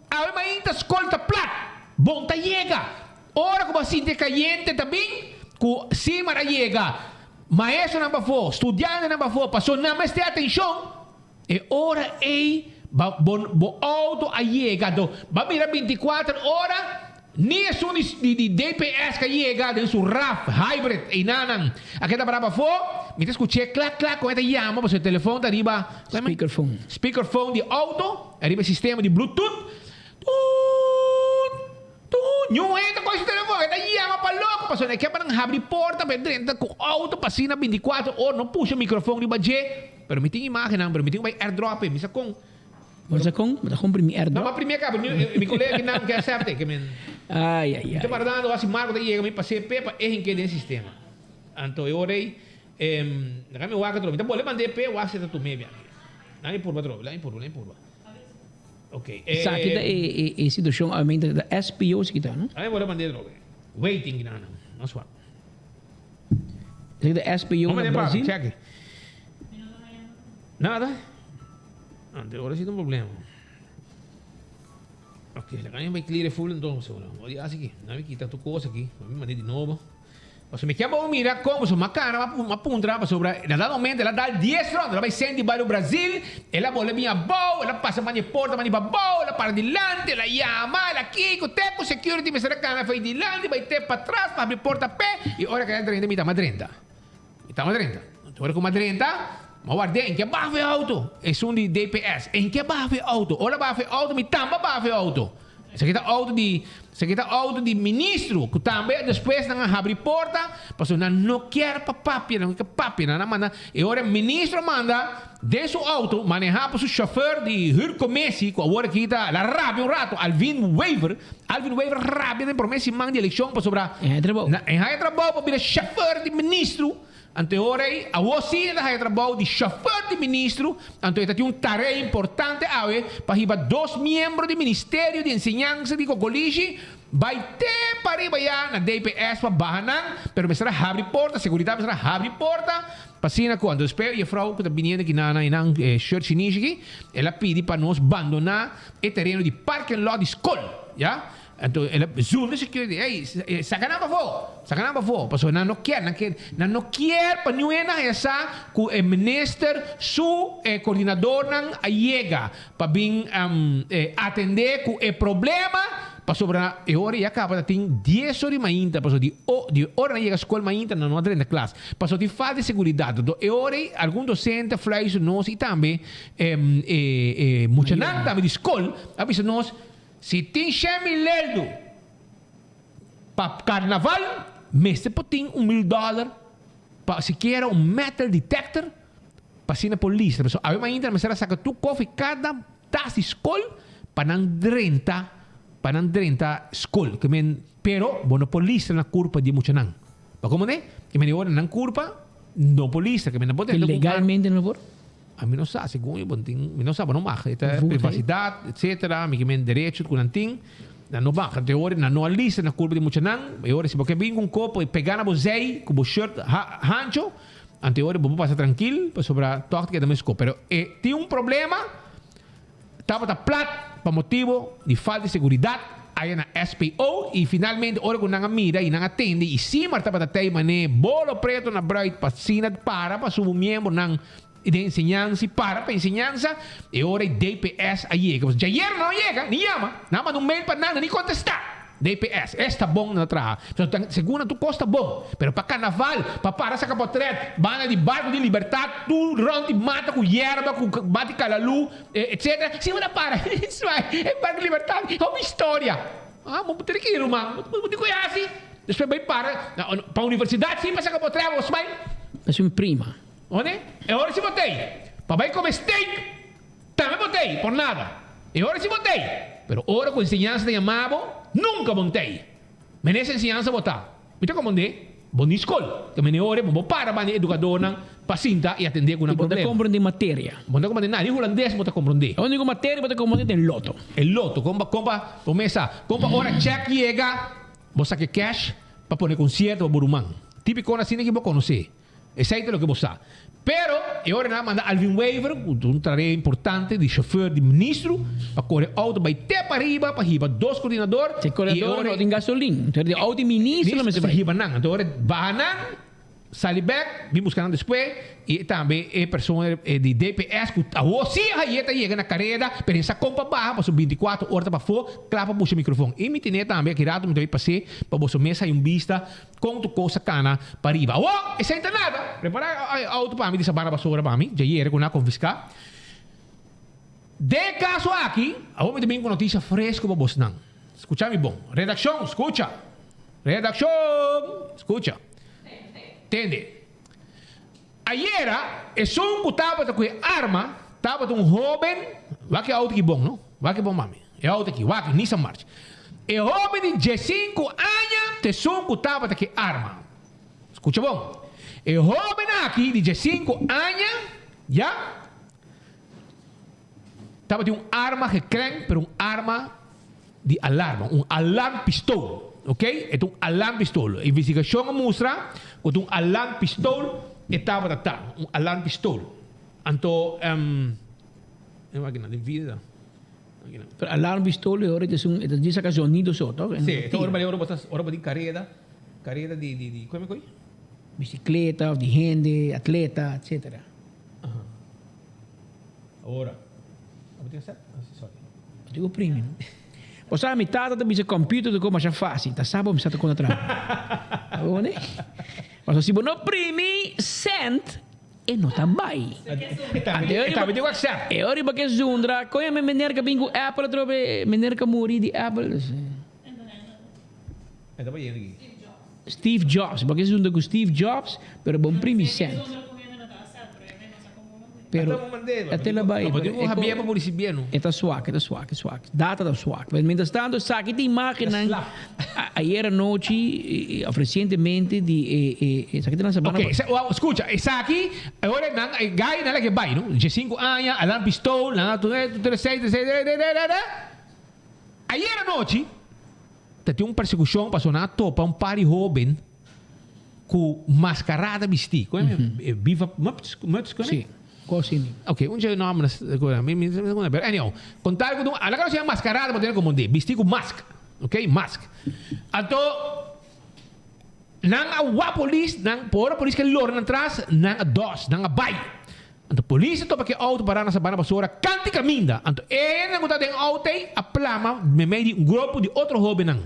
Arma ainda escolta plat. Bom chega. Ora que você tem caliente também, que cima chega. Maestro não for, estudante não for, passou não mais ter atenção. E ora bo auto a chega, vai virar 24 horas. Ni es un de DPS que llega de su RAF hybrid y nanan. Aquí está para abajo. Me escuché clac con esta llama por el teléfono de arriba. Speakerphone de auto. Arriba el sistema de Bluetooth. Não entra com esse telefone. Esta llama para louco. Passou aqui para abrir porta. Entra com auto. Passina 24 horas. Não puxa o microfone de budget. Pero me tem imagem. Pero me tem que airdrop. Me sacou. Mas com primeiro não, mas primeiro cara, meu colega não quer acertar que men. Ai. Então mandando assim marco daí chega me passei pepa é em que desse sistema. Então eu orei na minha vaca troca. Então vou mandar pe o acerta tu meia. Lá em porba troca, lá em porba. OK. Sabe que é situação aumenta da SPO que tá, não? Aí vou mandar troca. Waiting não só. É da SPO no Brasil. Check. Nada. Ahora sí tengo un problema. Ok, la caña va a clear full entonces. Oye, así que, no me quita tu cosa aquí. A mí me mandé de nuevo. O sea, me queda bom mira como uma cara, uma puntra, sobre ela dá momento, ela dá 10 rondas, ela vai sendo para o Brasil, ela bola minha boa, ela passa para a porta, para boa, ela para dilante, ela chama, ela aqui, o tempo security, me será que ela vai dilante, vai ter para trás, para abrir porta pé, e hora que ela 30, me dá 30. Agora com 30, mas guardei, em que barra auto? É um de DPS. Em que barra auto? Ora barra auto, me tamba barra auto. Sa kita auto di ministro, que também depois não abre porta, passou não quer papapia, não quer papia, não manda. E agora ministro manda de seu auto manejar para o chauffeur de Hurcomessi, com a hora que está la rabia um rato, Alvin Weaver rabia de promessa manda de eleição para sobrar. Em trabalho para virar chauffeur de ministro. Anteorei, a você da trabalho de chauffeur de ministro, então tem uma tarefa importante para ir 2 membros do Ministério de Ensinança de Cocoligi, vai ter para ir na DPS para Bahanan, pero será abre porta, seguridade será abre porta, passina quando espero e a frau que está vindo aqui na church inicial, ela pede para nós abandonar o terreno de parking lot de escola, já? Então, ela zoom de security, sacanagem para fora, pastor, não quer para não é essa que o minister, su coordenador não chega para vir atender com o problema, pastor, e hora já acaba, tem 10 horas ainda, pastor, de hora não chega a escola ainda, não entra na classe, pastor, de falta de segurança, e hora algum docente faz nós e também, muito não também de escola, avisa nós. Se tem $100,000 para carnaval, mestre tem $1,000 para se quer metal detector para ser na polícia. Mas a ainda mas será saca tu coffee cada taça de escola para não 30 escola. Que men pero bono polícia na curva de muito não. Para como né? Que men ora na curva no polícia que men pode legalmente não por. A mim não sabe, segundo eu não sabe, não marca. Privacidade, etc. Me que direito com nanting, não marca. De hora não alista na curva de Muchanang. E hora se você vem com um copo e pegar na bozei com o shirt hancho, ante hora você passa tranquilo para sobrar toque que também escopo. Pero tem problema, estava plat para motivo de falta de segurança. Aí na SPO e finalmente hora com não mira e não atende e sim marta para ter mané bolo preto na bright para subir membro não de enseñanza para enseñanza e ora DPS aí que já não chega nem chama não manda mail para nada nem contestar DPS está bom na trabalho segunda tu costa bom pero para carnaval para essa capotret banda de barco de liberdade tu ronde mata com hierba com bate calalu etc segunda para isso é barco de liberdade é uma história vamos ter que ir irmão não te conhece depois vai para a universidade sim passa capotret você vai é uma prima. Onde? E ora se botei. Papai come steak. Também botei, por nada. E ora se botei. Pero ora com ensinança de amabo, nunca botei. Mas nessa ensinança botar. Então como é? Bom escola. Que me ora, bom para a educador não pacienta e atender com um problema. Bota compreender matéria. Bota compreender nada. E holandês bota compreender. A única matéria bota compreender é loto. É loto. Compra, promessa. Compra hora check chega. Você saque cash para pôr concerto para Burumang. Típico assim que você conhece. Esse é o que você sabe. Pero, agora nós mandamos Alvin Weaver, tarefa importante de chauffeur de ministro, para correr auto, vai até para riba, para riba 2 coordenadores. Se coordenador não tem gasolina. Então, de auto de ministro, mas para riba não. Então, bahanan, sali back, vim buscando depois, e também é pessoa de DPS, que a você aí chega na carreira, pero essa compra barra, para 24 horas para fora, clapa puxa o microfone. E me tinha também, que rato, me também passei, para você mesa e vista, com tu coisa cana para riba. Oh, isso não é nada. Preparar auto para mim, dessa barra basura para mim, já era com a confiscar. De caso aqui, vamos também com notícia fresca para você não. Escucha-me bom. Redação, escucha. Redação, escucha. Entende? Ayer, esse um que estava com arma, estava com um jovem, vai que é auto que bom, não? Vai que bom, mami. É auto aqui, vai que Nissan March. É jovem de 15 anos, esse um que estava com arma. Escucha bom. É jovem aqui de 15 anos, já? Estava com uma arma que creme, pero uma arma de alarma, alarme pistola. Ok? É um alarme pistola. A investigação mostra que alarme pistola estava tratado. Alarme pistola. Então, máquina de vida. Pero alarme pistola agora é dessa ocasião nido só, tá? Sim, então agora botar carreira de como é que é? Bicicleta, de gente, atleta, etc. Agora. Vamos ter certo? Sorry. Digo primo. Você a metade da minha computer do como já fácil, tá sabe como está com atrás. Né? Mas se você não primi send e não está bem. Estava de WhatsApp. E ora porque zundra, coia me meneer que bingo Apple trobe, meneer que muri di Apple. Estava indo aqui. Steve Jobs, porque zundra com Steve Jobs, pero bom primicente. Pero até lá vai. Mas eu havia para município não. Está suave. Data está suave. Mas mientras tanto, saque de imagem ayer à noite, recentemente de saque de lança. Ok, escuta, essa aqui agora não gai não é que vai, não? De 5 anos, alarme pistol, não tudo 36. Ayer à noite, tem uma persecução passou na topa um par de jovem com mascarada vestido, viva, Sim. Cosini. Ok, un giorno nome pero anyhow, contar com alla cara sia mascarada para ter como de vestir com máscara, ok? Mask. Então nang a police, nang por police que lor na atrás, nang a dos, nang a bai. Então polícia topa que auto para na sabana basura, canti caminda. Então nang uta den auto a plama me meio um grupo de outro jovem nang.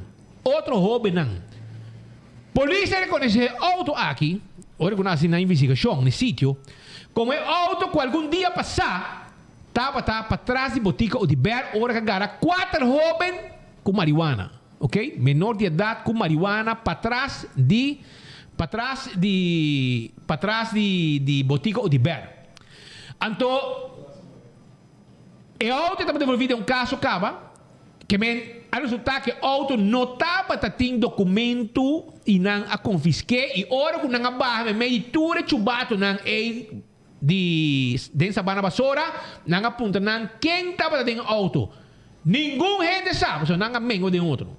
Polícia reconhece auto aqui, ora que nós na investigação no sítio. Como é auto que algum dia passar, estava para trás de botica ou de bar, hora que agarra 4 jovens com marihuana, ok? Menor de idade com marihuana para trás de botica ou de bar. Então, o auto estava devolvido um caso acaba que a resultar que o auto não estava tendo documento e não a confisquei e hora que não a barra meio tudo chubato não é de sabana basura, não apunta não quem estava dentro do auto. Nenhum gente sabe, só não amengo de outro.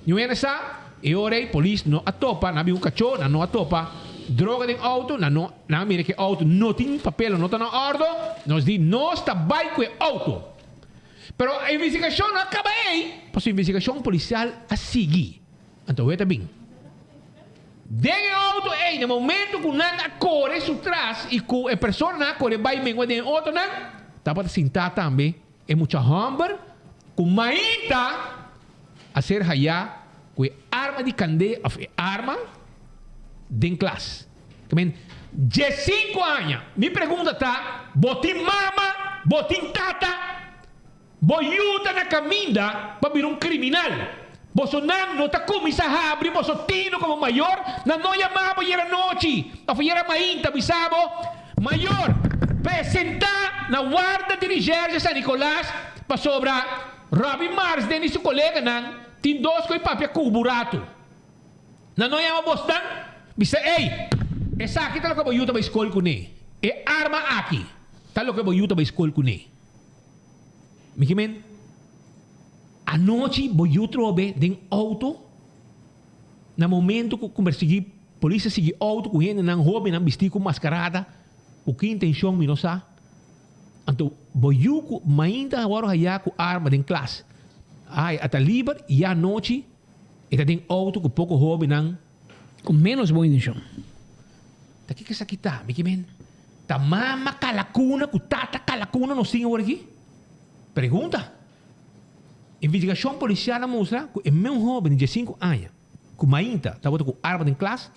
Ninguém sabe, e ora a polícia não atopa, não viu um cachorro, não atopa, droga dentro do auto, não mira que o auto não tem papel, não está na ordem, nós diz, não está bem com o auto. Pero a investigação não acaba aí, porque a investigação policial a seguir. Então, veja bem. Dentro do auto, no momento que não corre su trás e que a pessoa não corre vai mesmo dentro do auto, não está para sentar também. É muita hamburger, com maíta a ser raiá com arma de candeia, arma de classe. De 5 anos, me pergunta tá, botim mama, botim tata, boiuta na caminda para vir criminal. Bolsonaro não está começando a abrir, Bolsonaro como maior, não chamava a noite, a era mainta, bisabo, maior, para sentar na guarda de Nigéria São Nicolás, para sobrar Robin Mars, Denis, seu colega, não, tem 2 com o papel cuburato. Não chama Boston, bisa, ei, essa aqui está o que eu estou escolher com ele, é arma aqui, está o que eu estou escolher com ele. Me quimen? A noite, eu trobe dentro do auto, no momento que a polícia seguir auto, com gente não rouba, não vestir com mascarada, o que intenção me não sabe. Então, eu ainda agora já com arma dentro classe. Ai, até livre, e à noite, está dentro auto com pouco rouba, não. Com menos boa intenção. Tá que isso aqui tá, me quimen? Tá mama calacuna, com tata calacuna, não sei agora aqui? Pergunta. Investigação policial mostra que o meu jovem de 5 anos, com mainta, estava com arma em classe,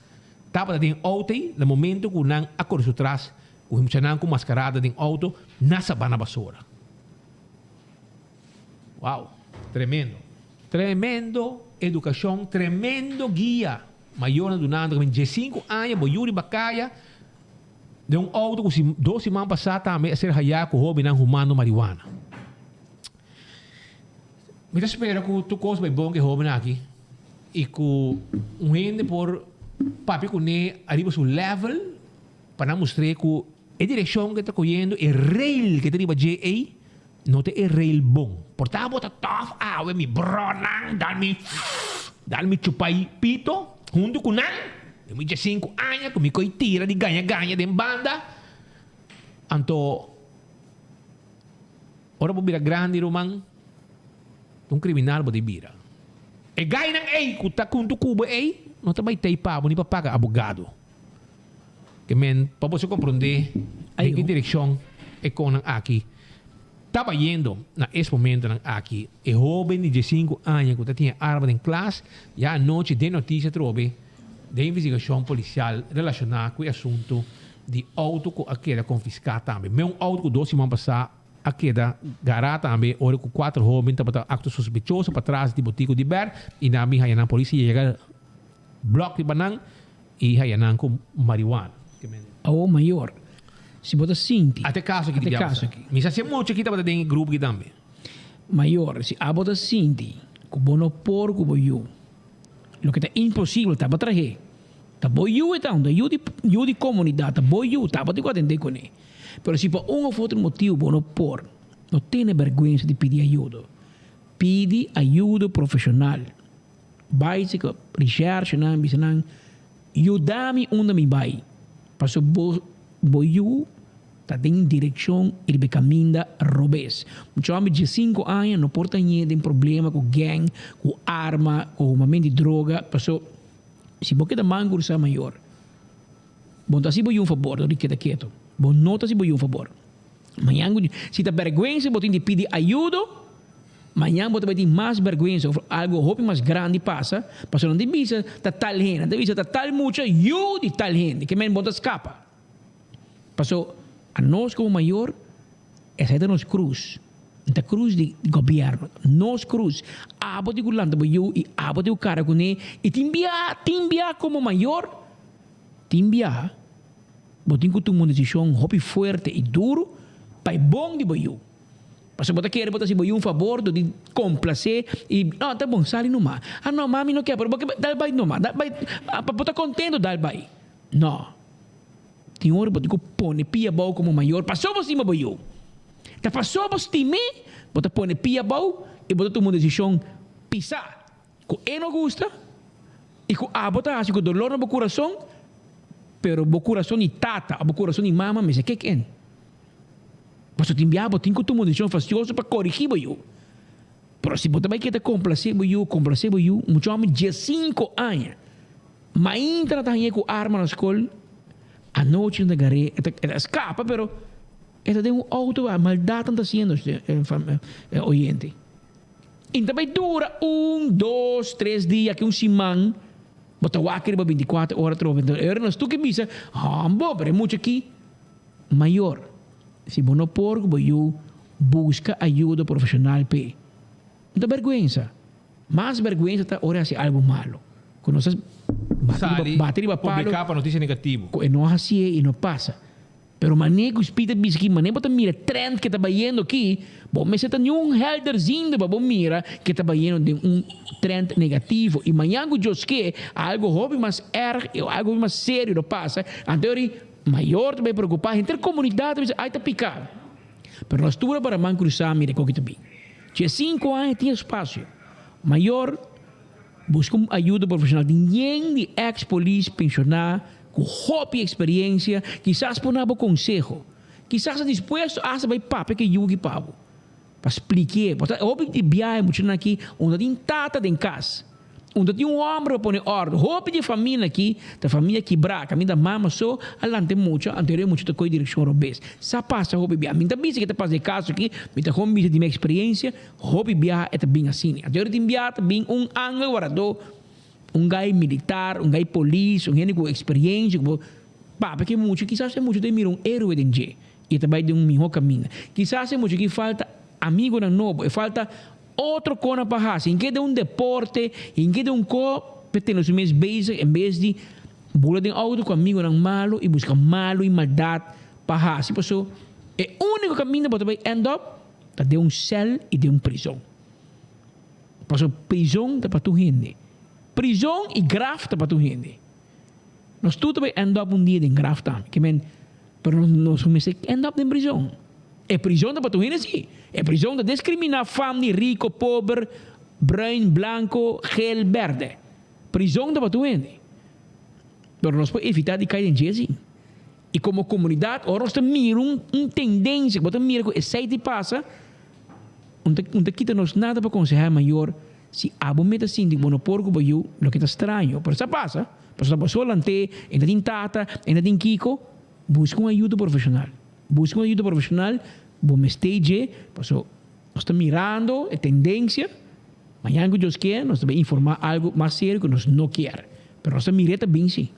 estava dentro do auto, no momento que não acorda atrás, com o com mascarada dentro do auto, na sabana basura. Uau, tremendo. Tremendo educação, tremendo guia. Maior do nada, de 5 anos, boiuri bacaia, de um auto que 2 semanas passadas também a ser raiado com o jovem não fumando marihuana. Me espero que tu coisa vai bom que jovem aqui e que um gente por papi com ne arriba seu level para mostrar que a direção que está correndo é rail que está arriba de aí não é rail bom. Portanto, bota tough out me bronan, dá-me chupai pito junto com nan, de 5 anos que me coi tira de ganha de banda. Então, ora vou virar grande romang. Um criminal pode vir. E gay ng A, kung ta kung tukubo A, não também tem pabo, nem para pagar abogado. Que men, para você compreender, em que direção é com ang aqui. Estava indo, nesse momento, ng aqui, e jovem de 5 anos, que tinha arma em classe, e à noite, de notícia, trobe, de investigação policial relacionada com o assunto de auto que a queda confiscar também. Meu auto que 2 semanas passar a queda gará também, hora com 4 homens, tá acto suspeitoso para trás de botico de ber, e na minha a polícia chega bloco de banana e aí com marihuana. O maior, se bota sinti. Até caso aqui, me se muito aqui tá dentro grupo aqui também. Maior, se a bota sinti, com bono porco boiu. Lo que tá impossível tá para trazer. Tá boiu então, da you de comunidade, tá boiu, tá para te atender com ele. Pero se por um ou outro motivo bono por, não tem vergonha de pedir ajuda. Pede ajuda profissional. Vai se research na bisanan, ajudame onde me vai. Passo boiu tá em direção e be caminda robês. Muito homem de 5 anos não porta nenhum tem problema com gang, com arma, com momento de droga. Passo se boque da mangur sa maior. Bom, tá se boiu um favor, do que tá quieto. Bom, nota se boiu um favor. Manhã se tá vergonha, botin de pedir ajuda. Manhã você vai ter mais vergonha, algo roupa mais grande passa, passou não devisa tá tal gente, não devisa tá tal mucha, eu de tal gente, que men bota escapa. Passou a nós como maior, essa é a nossa cruz, a cruz de governo, nossa cruz, abo de gulanta eu e abo de o cara com ele e timbia como maior, timbia, botin com uma decisão roupa forte e duro, pai bom de eu. Pasal bota quer bota si boiu um favor de complacer e não tá bom sali no mar. Ah não, mami não quer, porque dal vai no mar, dal vai bota contento dal vai. Não. Tem hora bota que pone pia bau como maior, passou você boiu. Tá passou você time, bota pone pia bau e bota tomar decisão pisar. Com ele não gosta e com a bota assim com dolor no coração, pero bo coração ni tata, bo coração ni mama, mas é que quem? Mas eu tinha que tomar uma decisão faciosa para corrigir eu. Mas se você vai querer complacer eu, muito homem de 5 anos, mas entra com arma na escola, a noite não garé, escapa, pero ela tem auto, a maldade está sendo oyente. Então vai dura 1, 2, 3 dias, que semana, bota o aqui para 24 horas, nós tu que bisa, pero é muito aqui, maior. Se bono porco, eu busca ajuda profissional pe. Não dá vergonha. Mais vergonha está ora se algo malo. Quando nós bater para publicar para notícia negativa. E não assim e não passa. Pero manego espírito bisqui, manego tá mira trend que tá vendo aqui, bom, mas você tá nenhum helderzinho para bom mira que tá vendo de trend negativo e manhã o Deus que algo hobby mais algo mais sério não passa. Anterior maior também preocupar entre comunidade aí tá picar. Pero nós tura para man cruzar mira com que tá bem. Tinha 5 anos tinha espaço. Maior busca ajuda profissional de ninguém de ex-polícia pensionar com hobby experiência, quizás por nada consejo. Quizás disposto a saber papo que eu que pavo. Para explicar, porque hobby de viagem muito aqui, onde tem tata em casa. Onde tem homem para pôr ordem. Hobby de família aqui, da família quebrar, caminho da mama só, alante muito, anterior muito da direção robês. Sa passa hobby viagem. Minha bisa que tá fazendo caso aqui, minha hobby de minha experiência, hobby viagem é bem assim. Anterior tem viagem bem ano guardador, gai militar, gai polícia, gente com experiência, porque muito, quizás é muito de mirar héroe de gente, e também de melhor caminho. Quizás é muito que falta amigo na novo, e falta outro cona para fazer, em que de deporte, em que de tem os meus basic, em vez de bola de auto com amigo não malo e buscar malo e maldade para fazer. Por isso, é o único caminho para também end up de cell e de prisão. Por isso, prisão é para tu gente. Prisão e graf para tu gente. Nós tudo vai end up dia em graf também. Que men, pero nós vamos end up em prisão. É prisão para tu gente sim. É prisão de discriminar família rico, pobre, branco, branco, gel, verde. Prisão para tu gente. Pero nós podemos evitar de cair em dia sim. E como comunidade, nós estamos mirando tendência, nós estamos mirando que esse site passa, onde quita nós nada para aconselhar maior. Se a bometa assim de monoporco boiu, lo que está estranho, pero isso passa. Pero essa pessoa lante, ainda tem tata, ainda tem kiko, busca uma ajuda profissional. Busca uma ajuda profissional, bom stage, nós estamos mirando a tendência, amanhã que Deus quer, nós também informar algo mais sério que nós não quer. Pero nós estamos mirando bem sim.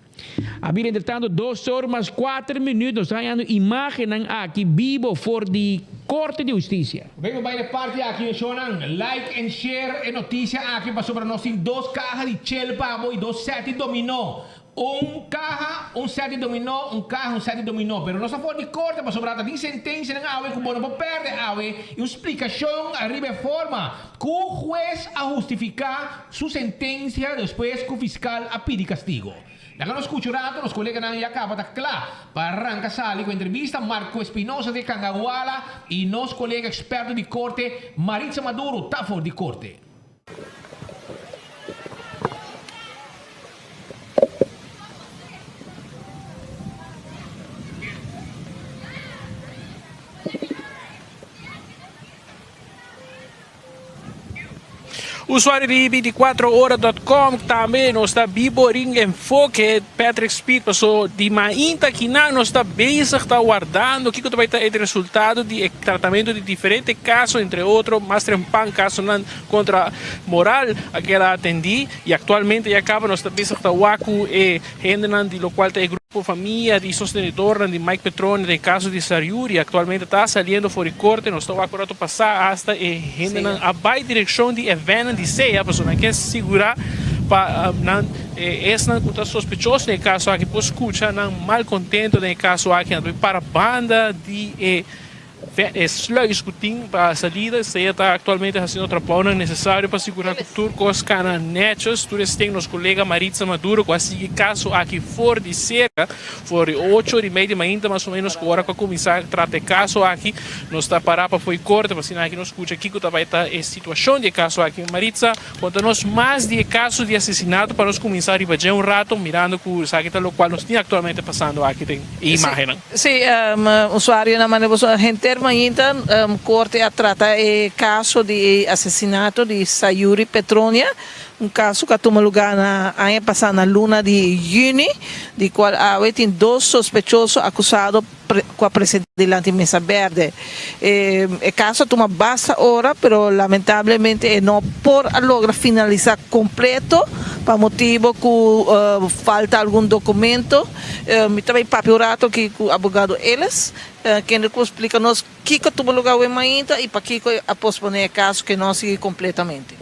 Habida, entretanto, 2 horas mais 4 minutos. Nós temos imagens aqui vivo for de Corte de Justiça. Vengo bij de party aqui, Shonan. Like and share a notícia aqui para sobre nós em 2 cajas de Chel Pavo e 2 sete dominó. Caja, set de dominó, caja, un set de dominó. Pero não só for de corte para sobrar de sentença ng awe kung bono pa perde awe e explicação arriba forma que o juez a justificar su sentencia después que o fiscal a pidi castigo. Daga nos escuchurato, los colegas ng Yakapa takla para arranca sali con entrevista Marco Espinosa de Cangaguala y nos colega experto de corte Maritza Maduro, tafor de corte. Usuário de 24horas.com também não está biboring enfoque Patrick Speed passou de mainta que não está bem está guardando que vai ter o resultado de tratamento de diferentes casos entre outros mais trempan caso contra moral que ela atendi e atualmente já acaba não está bem está waku e hendenan de lo qual tem grupo família de sostenedor de Mike Petrone de caso de Sayuri atualmente está saliendo fora de corte não está acurado passar hasta e hendenan a by direção de evento de ser a pessoa que segurar para essa não está sospechoso no caso aqui por escutar não mal contento no caso aqui para banda de slugs que tem para a salida se está atualmente fazendo outra plana necessário para segurar que turcos cana netos todos têm nos colega Maritza Maduro quase caso aqui fora de cerca fora 8h30 da manhã mais ou menos agora para começar a tratar caso aqui nós está parar para foi corte para sinal que nós escuta aqui que vai estar a situação de caso aqui Maritza conta-nos mais de caso de assassinato para nós começar a ir rato mirando que sabe que o qual nós tem atualmente passando aqui tem imagem sim usuário na maneira a gente ainda corte a tratar o caso de assassinato de Sayuri Petronia, caso que toma lugar na ano passado na luna de junho, de qual tem 2 sospechosos acusados com a presidente de Mesa Verde. O caso toma bastante hora, pero lamentavelmente não por logra finalizar completo, para motivo que falta algum documento. Me também papelato que o advogado eles, que nos explica-nos o que toma lugar ainda e para que a posponer o caso que não siga completamente.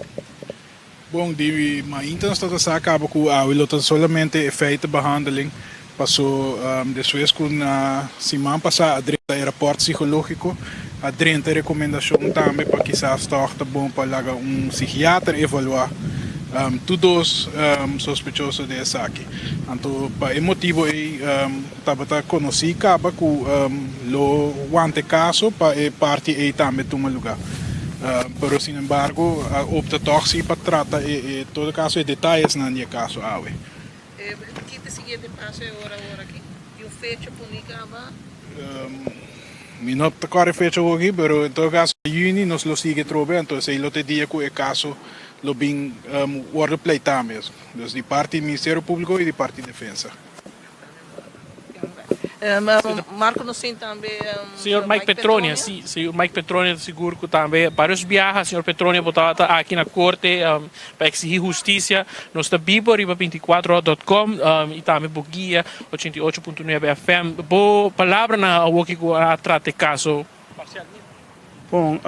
Bom, de mainta nós estamos acaba com a luta solamente efeito behandeling passou depois com na semana passada a aeroporto psicológico a recomendação também para que está bom para psiquiatra evaluar todos sospechosos de essa aqui. Então, para o motivo estava conhecido acaba com o antecaso para parte também toma lugar. Pero sin embargo opta toch sim para tratar todo caso de detalhes na minha caso awe. Que te seguinte passo agora aqui? E o fecha publicava? Não está claro fecha aqui, pero em todo caso junho nós lo sigue trove, então se lo te dia que o caso lo bem wordplay também, dus de parte do Ministério Público e de parte de Defesa. Marco não tem também senhor Mike Petronia, sim, senhor Mike Petronia seguro que também vários viajes, senhor Petronia botava aqui na corte para exigir justiça, nós está vivo arriba 24horas.com e também por guia 88.9 FM. Boa palavra na o que a trata caso parcialmente. Bom,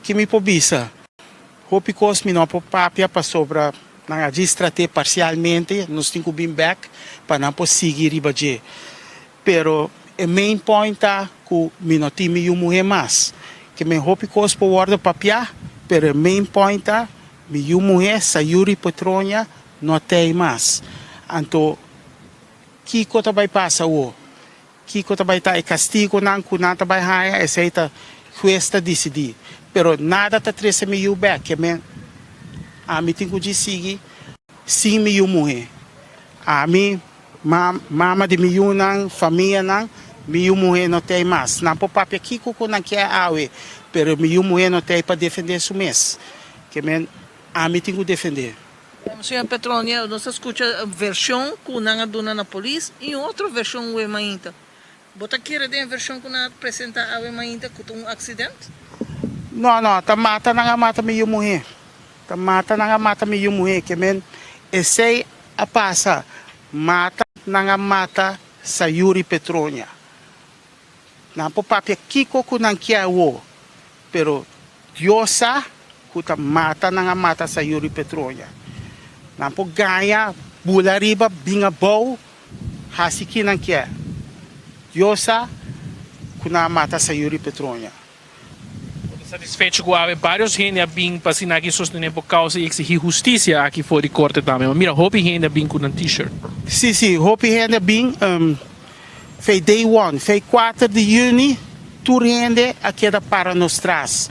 que me pobisa. Hope cos me não papia para sobra na distrate parcialmente, nós temos que vir back para não conseguir ir pero o main point é que me não tem mulher mais que me hope cos para guardar papia pero o main point é minha mulher Sayuri Petronia não tem mais então que coisa vai passar o que coisa vai estar castigo não que nada vai haver essa cuesta decidir pero nada está 13 mil back que me a mim tenho de seguir 5 mil mulher a mim mama de mil não família não mil mulher não tem mais não pode papel aqui que não quer awe pero mil mulher não tem para defender isso mesmo que me a mim tenho que defender. Senhor Petronia, nós escuta a versão que não dona na polícia e outra versão o ainda. Bota querer de versão que não apresenta a ainda com um acidente? Não, tá mata mil mulher. Tá mata mil mulher que men esse a passa mata nanga mata sa Yuri Petronia. Napo papia kiko kunang kiawo, pero Diosa kuta mata nanga mata sa Yuri Petronia. Napo gaya bula riba binga bow hasiki nang kia. Diosa kuna mata sa Yuri Petronia. Satisfeito com a vários gente bem para assinar aqui sostener por causa e exigir justiça aqui fora de corte também. Mas mira, hope gente bem com um t-shirt. Sim, hope gente bem. Foi day one, foi 4 de junho, tu rende aqui da para nós traz.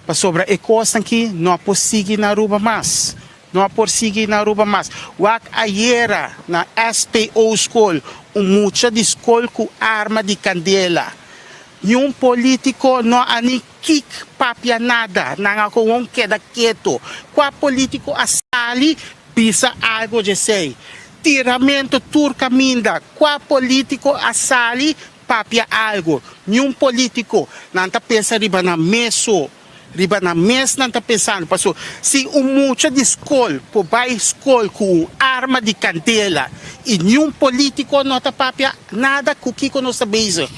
Para sobre a costa aqui, não possível na Aruba mais. Não possível na Aruba mais. O ayer na SPO School, muita de escola com arma de candela. Yung político não ani kik papia nada, nanga ko wong queda quieto. Qua político asali pisa algo de sei. Tiramento turca minda. Qua político asali papia algo. Yung político nanta pensa riba na meso. Riba na mes nanta pensando. Paso si mucha de escola, po vai escola com arma de candela. E yung político não tá papia nada com kiko não está bezig.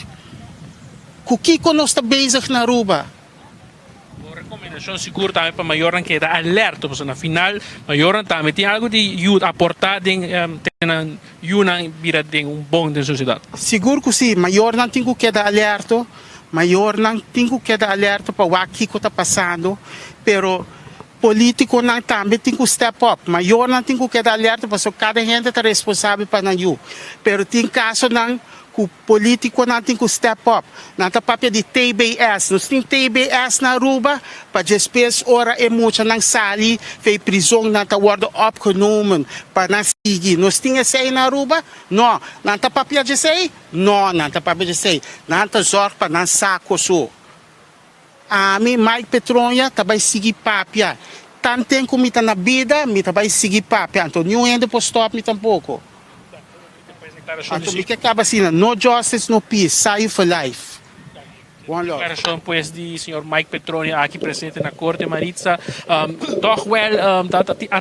Kukiko não está bezig na Aruba. Uma recomendação segura também para maior que está alerta, porque na final maior também tem algo de ajuda aportar em uma vida de bom da sociedade. Seguro que sim, maior não tem que dar alerta, maior não tem que dar alerta para o que está passando, pero político não também tem que step up, maior não tem que dar alerta, porque cada gente está responsável para não. Pero tem caso não o político não tem que step up. Não tem papel de TBS. Nós temos TBS na Aruba, para despes ora é muito não sali, fez prisão não está guarda opgenomen para não seguir. Nós temos esse aí na Aruba? Não. Não tem papel de sei? Não, não tem papel de sei. Não tem zorg para não saco so. A mim, Mike Petronia, também seguir papel. Tanto tempo que me está na vida, me também seguir papel. Então, nenhum ainda pode stop me tampouco. Então, me que acaba assim, no justice, no peace, save for life. Declaração pues de senhor Mike Petronia aqui presente na Corte Maritza. Toch wel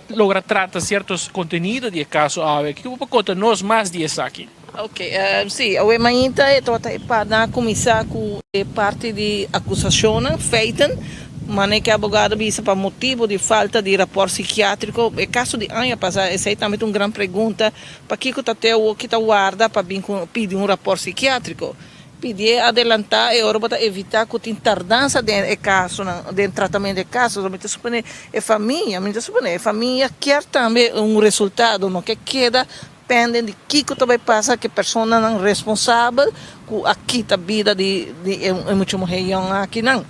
logra tratar certos conteúdos de caso ave. Que você pode contar-nos mais disso aqui? Ok, sim, hoje manhã estou para começar com parte de acusação feita. Mas que abogado disse para motivo de falta de rapport psiquiátrico, é caso de ano passado, essa é também uma grande pergunta, para que está guarda para pedir rapport psiquiátrico. Pedir adelantar e ora para evitar que tenha tardança de caso, de tratamento de casos, somente supone a família quer também resultado, não que queda depende de que também passa que a pessoa não é responsável com aqui a vida de muita região aqui não.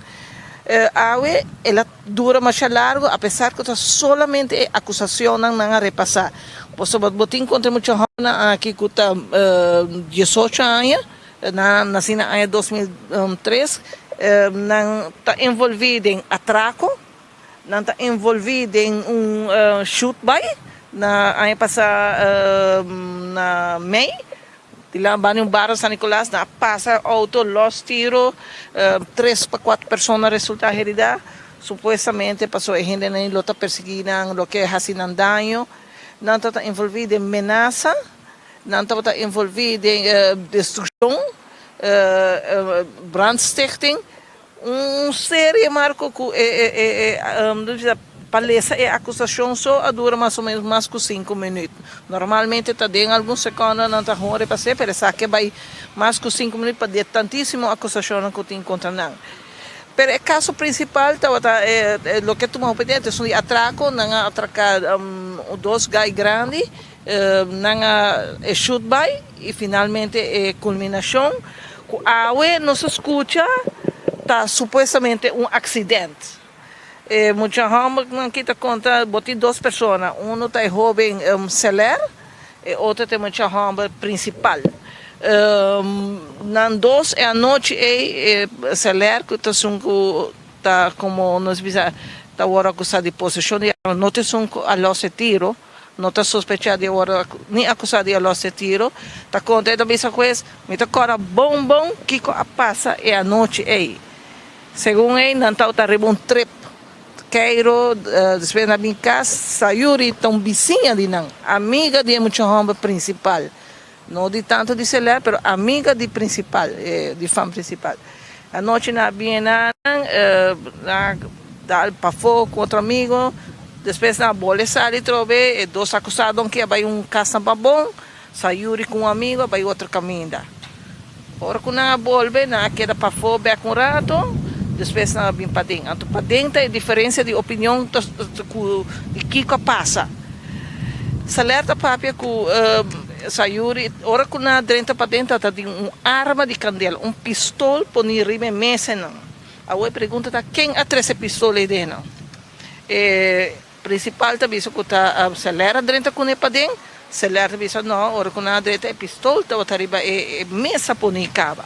Ela dura mais largo, apesar que solamente acusação não a repassar. Você pode encontrar muita gente aqui que está 18 anos, nasci no ano 2003, não está envolvida em atraco, não está envolvida em shoot-by, na ano passado, na May. Lá em Barra San Nicolás, passa auto, los tiro, 3 para 4 pessoas resultaram heridas. Supostamente, passou a gente não está perseguindo o que é fazendo dano. Não está envolvido em ameaça, não está envolvido em destruição, brandstichting. Série marco que palestra e acusação só dura mais ou menos mais que 5 minutos. Normalmente está dentro alguns segundos, não está ruim para ser, mas que vai mais que 5 minutos para ter tantíssima acusação que tem contra não. Pero o caso principal o que tu me pediste são de atraco, não atracar 2 gay grandes, não shoot by e finalmente culminação. A não se escuta, está supostamente acidente. Muita gente que está conta, botei 2 pessoas, está jovem celer e outro tem muita gente principal. Nas 2 à noite celer que está como nós vimos, está agora acusado de possessão, não tem a loja tiro, não está suspeitado de agora nem acusado de loja tiro, está conta da mesma coisa, me está agora bom que passa à noite Segundo ele, não está arriba trip Cairo, depois na minha casa, Sayuri, tão vizinha de não, amiga de muito homem principal. Não de tanto de celular, mas amiga de principal, de fã principal. A noite na Bienal, dar para fogo com outro amigo, depois na bola sair, trove, dois acusados que vai casa para bom, Sayuri com um amigo, vai outro caminho. Ora que na bolbe, na queda para fogo, bem com rato, depois na bem para dentro. Então, para dentro é diferença de opinião de Kiko passa. Salerta papia com Sayuri, ora que na dentro para dentro tem arma de candela, pistol por rime mesa não. A oi pergunta tá quem atrás pistola aí dentro. Principal também isso que tá acelera dentro com para dentro, acelera também isso não, ora que na dentro é pistola, tá outra riba é mesa por cava.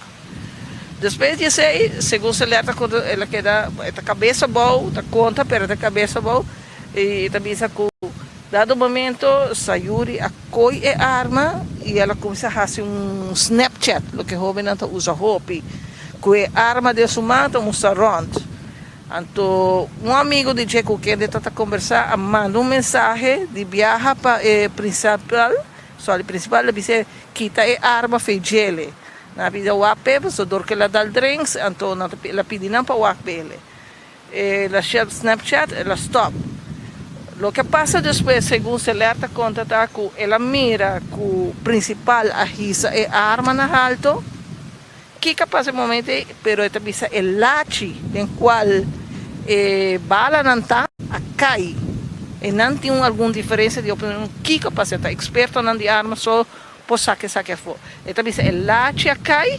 Depois disso aí, segundo acelera quando ela queda a cabeça boa, tá conta pera a cabeça boa e também isso com dado momento, Sayuri acolhe a arma e ela começa a fazer Snapchat, o que o jovem não usa roupa, com a arma de sua mão, mostra rond. Então, amigo de Jeco que ele está conversando, manda mensagem de viajar para o principal, só o principal, ele diz, quita a arma, fez gele. Na vida o AP, você dor que ela dá drinks, então ela pede não para o AP. Ela chama Snapchat, ela stop. O que passa depois, segundo se alerta conta, tá, ela mira que o principal arrisa a arma na alto, que passa no momento, pero esta bisa el lachi, em qual bala não está, cai. E não tem alguma diferença de opinião, que passa, está experto não de arma, só por saque fora. Esta bisa el lachi cai,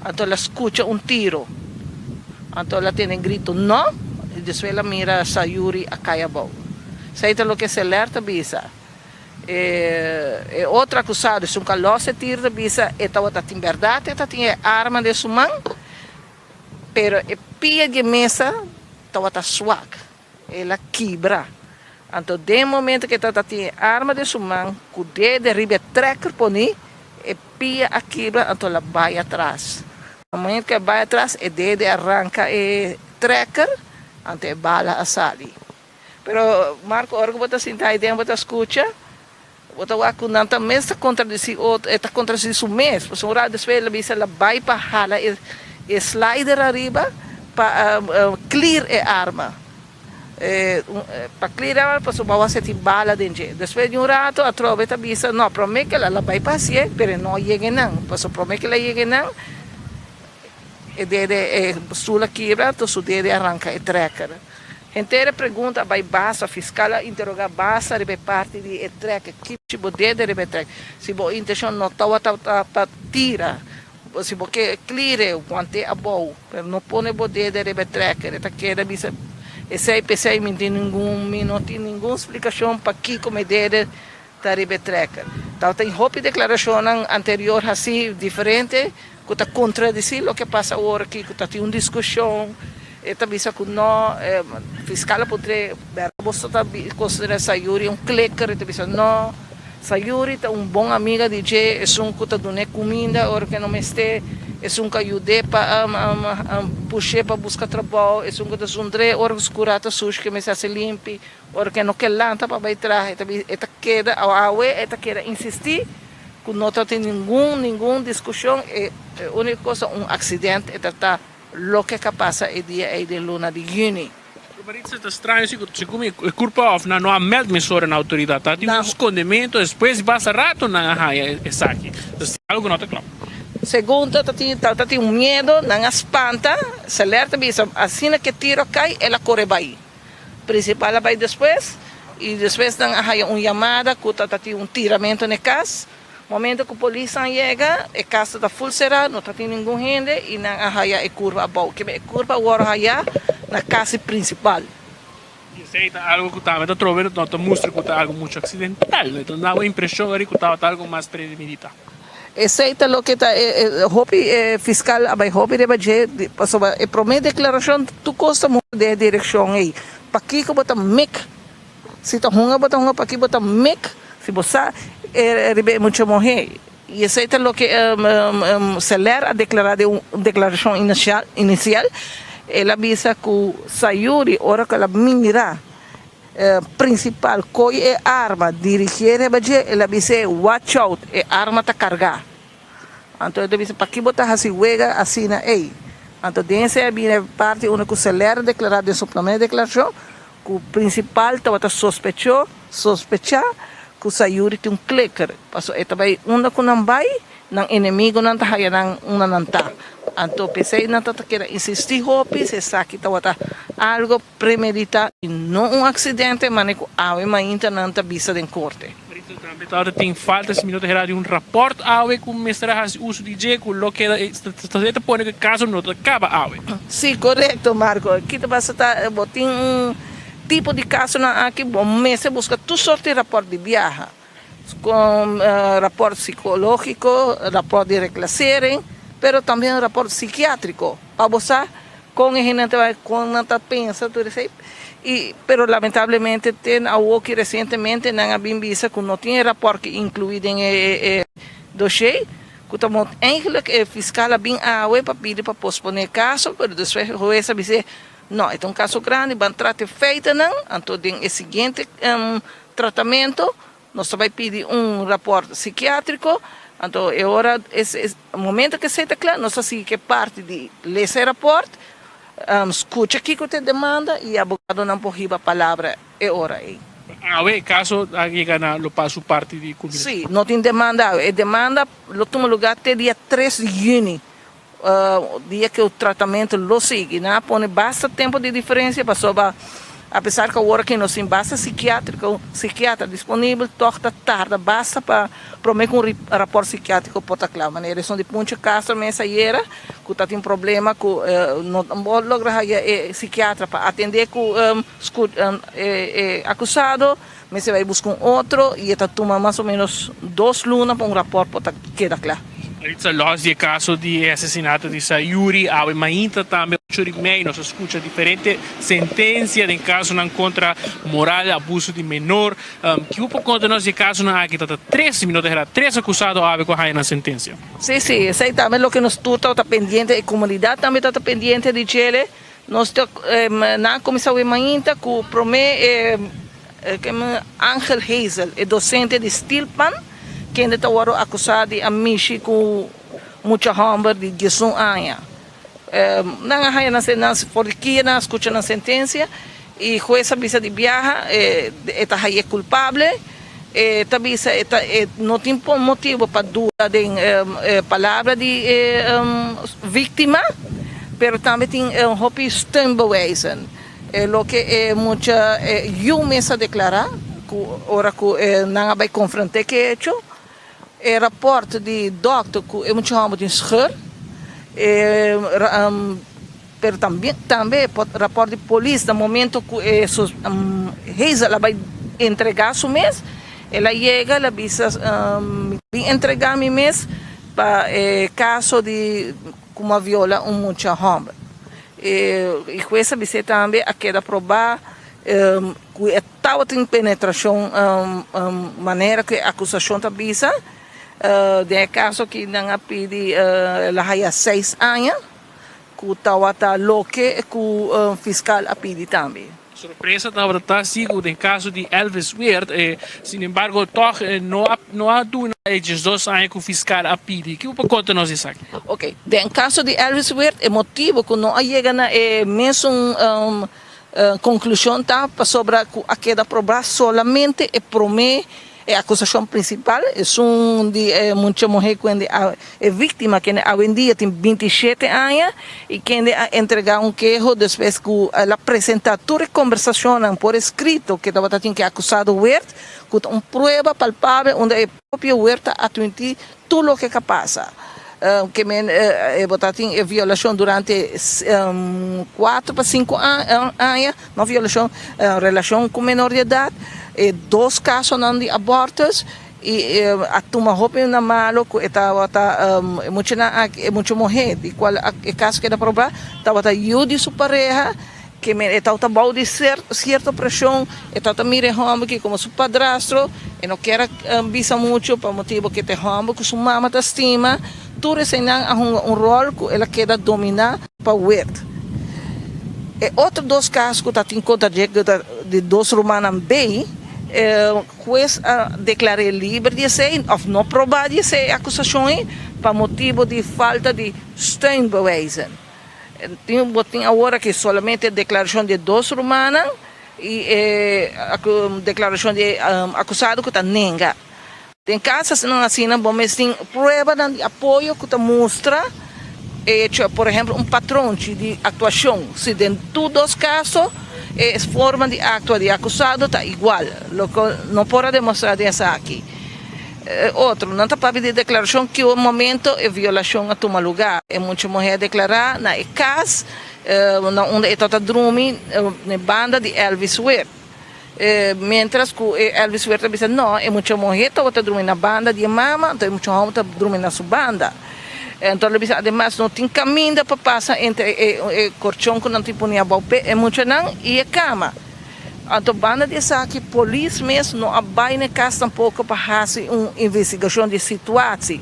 então ela escuta tiro, então ela tem grito não, e depois ela mira Sayuri cai a bola. Saída lo que se alerta bisa. Outro acusado, se calor tira bisa, estava em verdade, tinha arma de sua mão, pero a pia de mesa estava suave, ela quebra. Então, de momento que tinha arma de sua mão, o dedo derriba tracker poni, a pia a quebra, então ela vai atrás. No momento que vai atrás, o dedo arranca o tracker, então a bala a sair. Pero Marco, ahora que você senta aí dentro, você escuta, você vai com tanta mesa contra si outro, está contra si su mês, porque um lado depois ela vai para hala e slider arriba para clear a arma, para clear a arma, porque vai ser bala dentro. Depois de rato, a trova está bisa, não, promete que ela vai passear, pero não chega não, porque promete que ela chega não, e dede sula quebra, então su dede arranca e tracker. Inteira pergunta vai basta, a fiscal interroga basta de parte de tracker, que tipo de tracker, se a intenção não está para tirar, se você clear o quanto é bom, mas não põe o dedo de tracker, está querendo bisa, esse aí não tem nenhuma explicação para que como dedo está de tracker. Então tem roupa declaração anterior assim diferente, que está contradizer o que passa agora aqui, que está tendo uma discussão. Esta bisa que não, fiscal poderia considerar Sayuri clicker, esta bisa não, Sayuri é bom amiga de Jay, é que está dando comida, ou que não este, é que ajuda para puxar para buscar trabalho, é que está dando ou que curata sujo que me se limpa, ou que não quer lanta para bailar, esta queda, esta queda insistir, que não tem nenhuma discussão, é a única coisa, acidente, está lo que passa é dia de luna de junho. Mas isso é estranho, se como é culpa of não há meld mesura na autoridade, tá? Tem um escondimento, depois passa rato na raia essa aqui. Algo não está claro. Segundo, tem medo, não espanta, se alerta bisa, assim que tiro cai, ela corre vai. Principal vai depois, e depois não há uma chamada, que tem tiramento na casa. Momento que a polícia chega, a casa está full cerrada, não tem ninguém gente e não há a curva boa. Que a curva agora há na casa principal. Isso aí é algo que está trovando, não mostra que está algo muito acidental. Então dá uma impressão que está algo mais premeditado. Isso aí é o que está, o fiscal vai deve dizer, a primeira declaração tu custa muito de direção aí. Para que bota mic, se está bota para que bota mic, se você rebe muito morrer. E isso é o que Celer a declarado uma declaração inicial, ela bisa ku Sayuri, ora que ela mira principal, coi é arma, dirigir ela bisa watch out, é arma tá carregar. Então ela bisa para que botar assim wega assim na ei. Então dentro é bem parte onde que se lera declarar de suplemento de declaração, que o principal estava sospechar que o Sayuri tem clicker, passou é também onde que não vai, não inimigo não tá aí não tá. Então pensei não tá querer insistir hopi, se sabe que estava algo premeditado, não acidente, mas que a inter não tá vista em corte. Também tem falta se minuto de um rapport awe com mestre has uso de je com lo que está põe que caso não acaba awe. Sim, correto, Marco. Aqui basta botin tipo de caso na aqui bom mês busca tu sorte de rapport de viagem com rapport psicológico, rapport de reclassering, pero também rapport psiquiátrico para você com a gente vai com nada pensa tu sei. Pero lamentablemente tem algo que recentemente não havia visto que não tinha rapport incluído em dossiê, que estamos eigenlijk fiscal bem awe para pedir para posponer caso, mas depois o juiz disse não, é um caso grande, vai tratar feito não, então tem o seguinte tratamento, nós vai pedir rapport psiquiátrico, então é hora, o momento que seja claro, nós assim que parte de ler esse rapport, escuta aqui que te demanda e o abogado não pode a palavra é hora aí. Awe caso chega na lo passo parte de comunidade. Sim, não tem demanda, é demanda no último lugar até dia 3 de junho. Dia que o tratamento lo sigue, né? Põe basta tempo de diferença para soba, apesar que agora que não tem basta psiquiatra disponível, torta tarde, basta para prometer rapport psiquiátrico por claro, mas eles são de ponte caso mensageira, que tá tem problema com não logra psiquiatra para atender com acusado, mas você vai buscar outro e está toma mais ou menos 2 lunas para rapport para queda claro. Ritza los de caso de assassinato di Sayuri, awe mainta também churigmei, nós escuta diferente sentença em caso não contra moral abuso de menor, que upo conta nós de caso na aqui tá 13 minutos era 3 acusados awe com a na sentença. Sim, sim, isso aí também o que nós tudo tá pendente, a comunidade também tá pendente de Chile, nós na comissão de mainta que promete que Angel Hazel, é docente de Stilpan, que ainda está acusado de amishi com muita hambre de 18 anos. Não há na porque na escuta na sentença e jueza visa de viaje está aí culpável. Também não tem motivo para dúvida de palavra de vítima, mas também tem hopi steunbewijzen. Lo que é muita mesa declarar, ora que não vai confrontar que é hecho. Rapport de doctor que é muito chamado de scheur, pero também rapport de polícia no momento que ela vai entregar seu mês, ela chega, ela visa entregar meu mês para caso de como viola muito homem. E com essa visita também a queda provar que estava em penetração maneira que a acusação está visa. De caso que não pedi ela há 6 anos, que estava loque que o fiscal a pedi também. Surpresa estava tá sigo em caso de Elvis Weert, sin embargo toch não há dúvida esses 2 anos que o fiscal a pedi. Que você conta nos isso aqui? Ok, em caso de Elvis Weert é motivo que não chega na mesma conclusão tá sobre a queda provar solamente é promete a acusação principal é de muita mulher quando é vítima que hoje em dia tem 27 anos e que entregar queijo depois que ela apresenta toda a conversação por escrito que estava que acusado Weert com uma prova palpável onde o próprio Weert admitiu tudo o que passa. Que tem violação durante 4 para 5 anos, não violação, relação com menor de idade, 2 casos de abortos, e a turma roupa na malo, estava muito mulher, de qual o caso que era provar, estava eu de sua pareja, que estava bom de certa pressão, estava mirando que como seu padrasto, e não quer visa muito, por motivo que te homem, que sua mama te estima, tudo isso tem rol que ela quer dominar para o Weert. E outros 2 casos que tem conta de 2 romanos bem, o juiz declarou livre de ser, ou não provar de ser acusações, por motivo de falta de steunbewijzen. Tem agora que somente a declaração de 2 romanos e a declaração de acusado que está nega. Tem casos não assim, mas tem prova de apoio que mostra, por exemplo, patrão de atuação. Se dentro dos casos, a forma de actuar de acusado está igual. Não pode demonstrar isso aqui. Outro, não está para pedir declaração que o momento é violação a tomar lugar. É muita mulher declarar na casa, onde está dormindo na banda de Elvis Weir. Mientras que Elvis Weir está dizendo, não, é muita mulher que está dormindo na banda de mama, então é muita homem que está dormindo na sua banda. Então, ele diz, ademais, não tem caminho para passar entre o colchão que não tem punha pé, é muito não, e a cama. Então, banda diz que a polícia mesmo não vai na casa tampouco para fazer uma investigação de situação.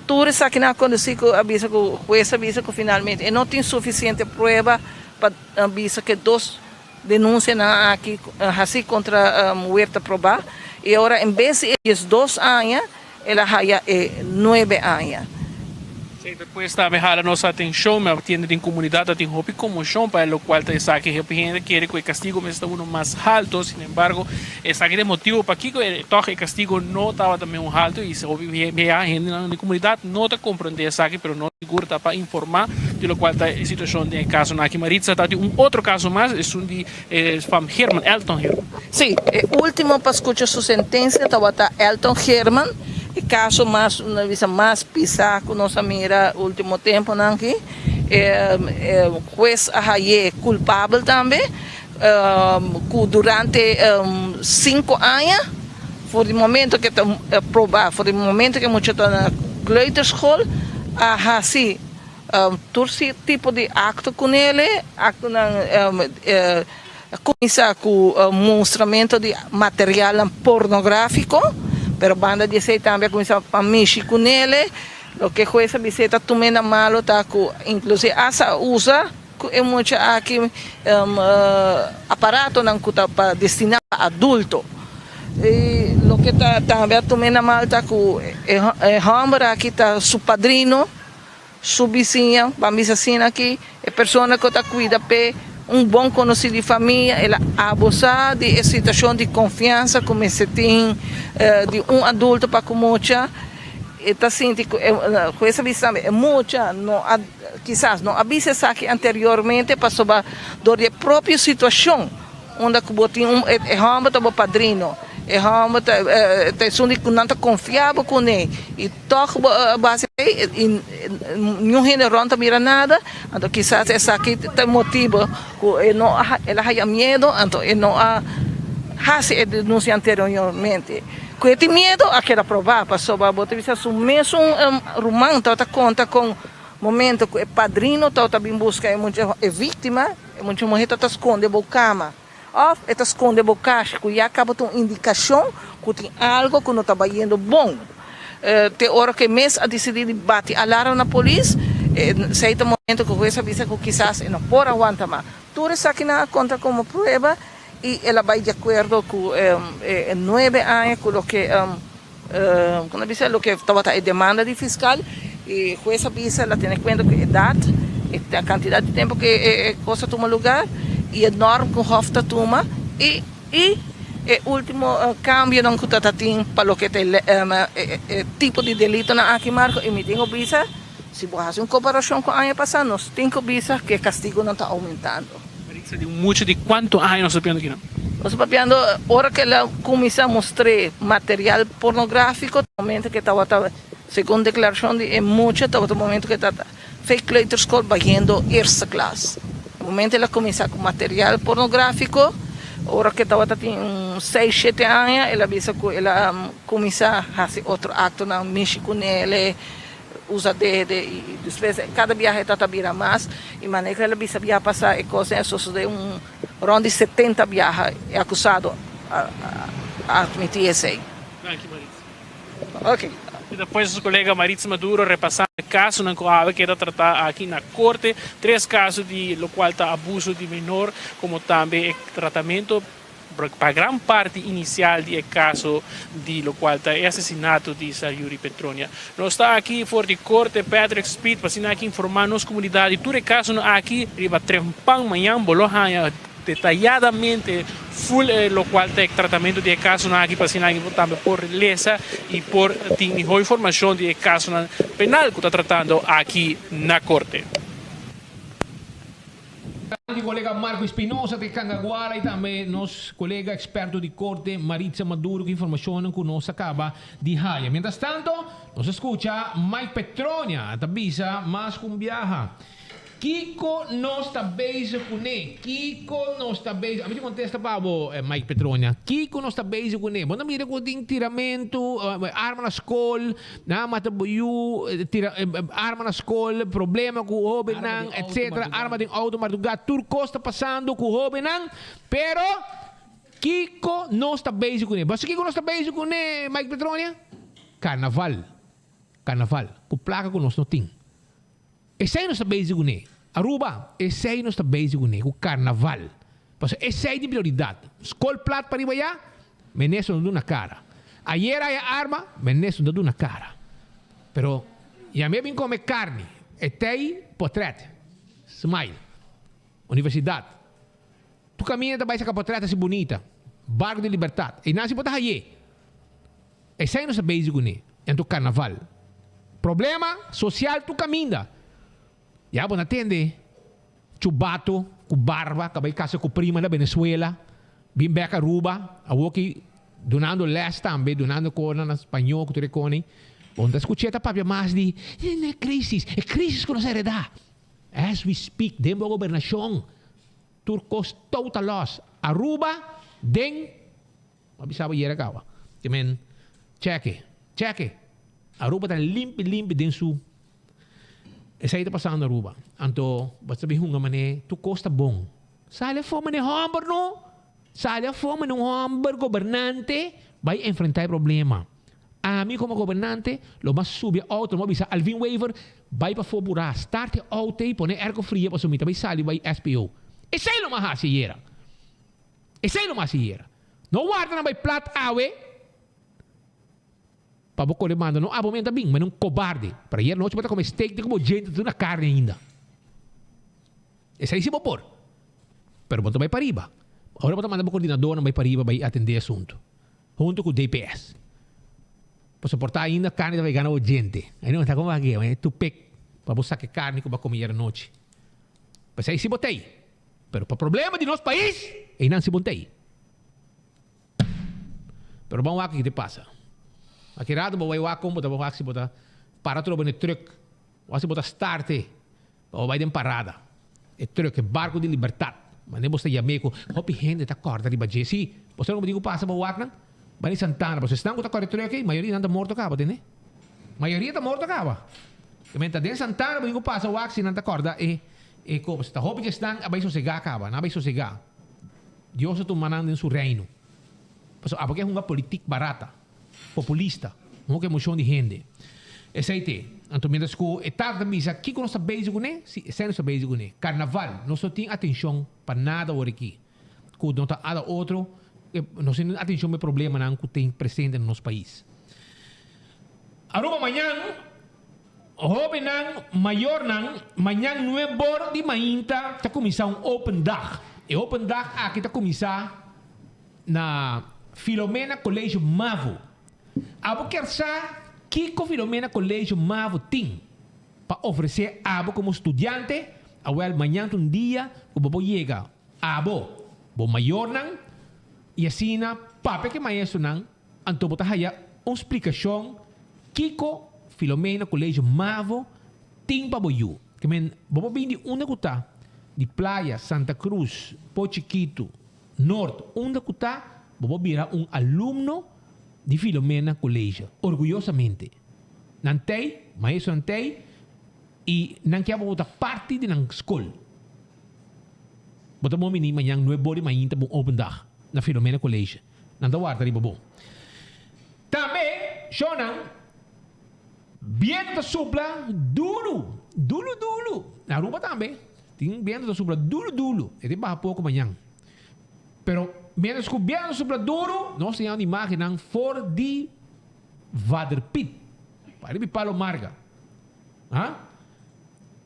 Tudo isso que não aconteceu, o juiz avisa que finalmente não tem suficiente prova para avisar que 2 denúncias aqui assim contra a Huerta provar. E agora, em vez de 2 anos, ela há 9 anos. Depois também a nossa atenção, mas tiene em comunidade tem hopi comoção para o qual está que a gente quer que o castigo está uno mais alto, sin embargo, esse aqui é motivo para que o castigo não estava também alto e se a gente na comunidade não está compreendendo isso aqui, mas não segura para informar de lo qual está a situação de caso na aqui Maritza está outro caso mais, é de Herman, Elton Herman. Sim, o último para escutar sua sentença estava Elton Herman. O caso mais pisado nossa mira último tempo aqui, o juiz é culpável também, durante 5 anos, foi o momento que provar, foi o momento que muitos estão na kleuterschool, assim, todo tipo de acto com ele, acto começar com mostramento de material pornográfico. Pero banda dice também começar a mexer com ele, o que juez visita tomando malo tá com inclusive essa usa é muito aqui aparato não cuta para destinar a adulto. E o que tá também tomando mal tá com é hambra aqui tá su padrino, su vizinha, vamos assim aqui, é pessoa que tá cuida pe bom conhecido de família, ela abusa de situação de confiança, como se tem de adulto para com muita, está sentindo com essa visão é muita, quizás não avisa aqui anteriormente para sobre a própria situação, onde que botem é homem tá padrino, é homem tá sendo que não tá confiável com ele e toca base nenhum general não mira nada, então quizás essa aqui tem motivo que ela há medo, então ele não faz denúncia anteriormente. Com esse medo, aquela provar, passou para botar isso mesmo romano, tá conta com momento que o padrino tá bem busca é vítima, é muito mulher tá esconde a cama. Está esconde a caixa, que já acaba com indicação que tem algo que não está indo bom. Tem hora que mês a decidir bater alarme na polícia, certo momento que o juiz avisa que quizás não pode aguentar mais. Tudo isso aqui na conta como prova e ela vai de acordo com 9 anos com o que quando avisa o que estava a demanda de fiscal e o juiz avisa ela tem em conta que a idade, a quantidade de tempo que a coisa toma lugar e a norma que o Hofta toma e o último cambio não que tem para o que tem tipo de delito na aqui marco e me tenho visa se você faz uma comparação com o ano passado nós temos visa que o castigo não está aumentando. De muito de quanto anos nós estamos aqui não? Nós estamos vendo hora que ela começa a mostrar material pornográfico no momento que estava segundo a declaração de muito estava no momento que estava fake kleuterschool bagando eerste classe. No momento ela começa com material pornográfico. Ora que estava tem 6, 7 anos, ela avisa que ela começa a fazer outro acto na mexe com ele, usa dedo e depois cada viagem está vira mais e maneira ela avisa viajar passar e coisa isso de round de 70 viagens é acusado a admitir isso aí. Ok. E depois o colega Maritza Maduro repassando o caso na qual que está tratado aqui na corte, 3 casos de lo qual está abuso de menor, como também tratamento para gran parte inicial do caso de lo qual está assassinato de Sayuri Petronia. Nós está aqui fora de corte Patrick Speed para aqui informar nossa comunidade. Todo caso aqui riba trempang manhã bolohanha detalladamente full lo qual tem tratamento de caso aqui para também por lesa e por ter informação de caso penal que está tratando aqui na corte. O colega Marco Espinosa de Cangaguara e também nosso colega experto de corte Maritza Maduro que informação que nós acaba de Haia. Mientras tanto, nos escucha Mike Petronia, tabisa mas com viaja. Kiko não está beijo com ele. Kiko não está beijo. A mim contesta para Mike Petronia. Kiko não está beijo com ele. Bom, mira com tiramento, arma na escola, na mata boiu, arma na escola, problema com o Hobenang, etc. Arma de auto, madrugada, tudo está passando com o Hobenang, pero Kiko não está beijo com ele. Mas Kiko não está beijo com ele, Mike Petronia? Carnaval. Com placa que nós não temos. Esse aí não está bem com ele. Aruba, esse aí não está bem com ele. O carnaval. Esse aí é de prioridade. Escola plat para ir lá, menesso não dá na cara. Ayer a arma, menesso não dá na cara. Pero, já me vim comer carne. Esse aí, portrait. Smile. Universidade. Tu caminha também essa portrait assim bonita. Barco de Liberdade. E não se pode aí. Esse aí não está bem com ele. Então, carnaval. Problema social, tu caminha. Já vou atender. Chubato, com barba, acabei de casa com prima da Venezuela. Vim back a Aruba. A aqui, donando leste também, donando coisa na espanhol, que tu recone. Onde escutei a papia mais de, não é crise que nós heredar. As we speak, dentro da governação, turcos total loss. Aruba, den, avisava hier gawa. Que men, cheque. Aruba está limpo dentro su. Essa aí está passando na Aruba. Então, você sabe uma maneira, tu custa bom. Sale a fome de Hamburg, não? Sale a fome de Hamburg, governante, vai enfrentar o problema. A mim, como governante, lo mais subir auto, não avisa, Alvin Waiver, vai para foburar, starte auto e põe ergo fria para sumir, vai sair, vai SPO. Esse aí não mais hasiera. Não guarda na vai plat awe, para você manda não abomenta bem, mas não cobarde. Para ir noite para comer steak de como gente de na carne ainda. Esse aí se vou pôr. Pero você vai para riba. Agora você manda para o coordenador, não vai para riba, vai atender assunto. Junto com o DPS. Para suportar ainda carne vai ganhar o gente. Aí não está como aqui, é tu pec para você sacar carne que vai comer à noite. Mas aí se botei. Pero para problema de nosso país, aí não se botei. Pero vamos lá o que te passa. Aqui rado vai lá como tá vai se botar para trobo no truck. Vai se botar starte. Ou vai de parada. É truck, é barco de liberdade. Mas nem você chama com hopi gente tá corda riba Jesse. Você não me digo passa para o Wagner? Vai em Santana, você está com a corda truck, maioria não tá morto acaba, né? Maioria tá morto acaba. Comenta de Santana, me digo passa o Wagner não tá corda e como está hopi que estão vai sossegar acaba, não vai sossegar. Deus está manando em seu reino. Porque é uma política barata. Populista, não que moção de gente. Esse aí tem. Então, mientras que o Estado também diz, aqui que nós estamos bem com ele, se nós estamos bem com ele. Carnaval, nós não temos atenção para nada agora aqui. Quando não está nada outro, nós temos atenção para o problema que tem presente no nosso país. Aruba amanhã, jovem maior, amanhã 9 de manhã, está começando um Open Dag. E Open Dag aqui está começando na Filomena Colégio Mavo. Abo quer saber que o Filomena Colégio Mavo tem para oferecer abo como estudante. Awel amanhã um dia o bobo chega abo bo maior e assim na pape que maestro então botar aí uma explicação que o Filomena Colégio Mavo tem para boiu. Que men bobo bem de onde está de Praia Santa Cruz, Pochiquito, Norte, onde está bobo vira aluno de Filomena Colégio, orgulhosamente. Nantei, maestro nantei, e não quer botar parte da escola. Botamos menino amanhã, não é bom de manhã, tá open dag, na Filomena Colégio. Não dá guarda, riba bom. Também, Shonan, Viento da supla duro. Na Aruba também. Tem viento da supla duro. E tem barra pouco amanhã. Pero, menos que o viento da supla duro, nós temos uma imagem for de Vaderpit. Para palo marga.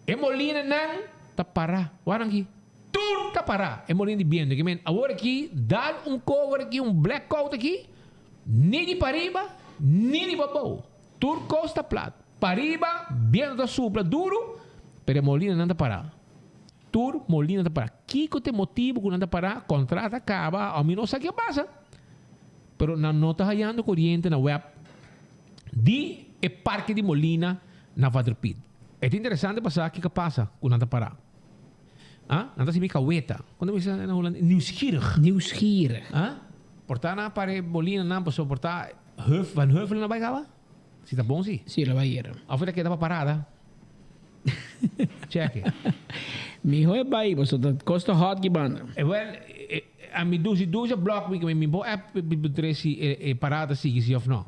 E molina não tá pará. Warang aqui. Tudo tá pará. E molina de viento. Agora aqui, dá cover aqui, black coat aqui. Nem de pariba, nem de babou. Tudo costa plato. Pariba, viento da supla duro, pero molina não tá pará. Tudo molina tá pará. Kiko tem motivo que não tá pará, contrato acaba, ao menos sabe o que passa. Pero não está hallando corrente na web de parque de molina na Vaderpit. É interessante passar o que passa quando não tá pará. Não tá se kaweta. Quando você na Holanda, nieuwsgierig. Portar na pare molina não para suportar Van Heuvel na baigava? Se tá bom, sim? Sim, ela vai ir. A foi que dava parada. Check. Mijo é baí, você tá costa hot que banda. A mi duzi block we mi bo app bitresi parada sigi of no.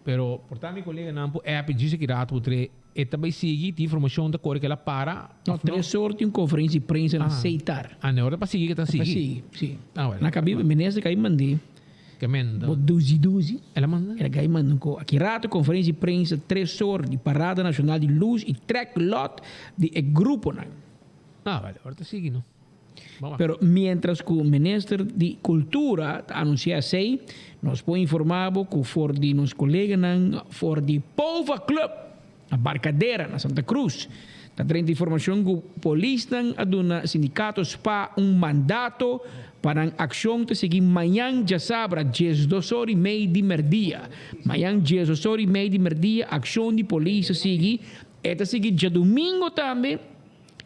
Pero portar mi colega não po app diz que rato putre e também sigue de informação da cor que ela para. Não, três sorte uma conferência de prensa na aceitar. Na hora para seguir que tá seguir. Sim. Na cabeça menesa que aí mandei. Que manda? Duzi. Ela manda? Ela ganha mandando. Aqui rato conferência de prensa Tresor de Parada Nacional de Luz e track lot de grupo não. Vale, ahora sigue, não? Pero mientras que o Ministro de Cultura anuncia assim, nós podemos informar que for de nos colegas for de Pova Club, a Barcadeira na Santa Cruz. Está tendo informação que o polícia aduna sindicato SPA mandato para a ação de seguir amanhã já sabra 12h30 de merdia. Amanhã 12h30 de merdia, ação de polícia seguir. Esta seguir já domingo também.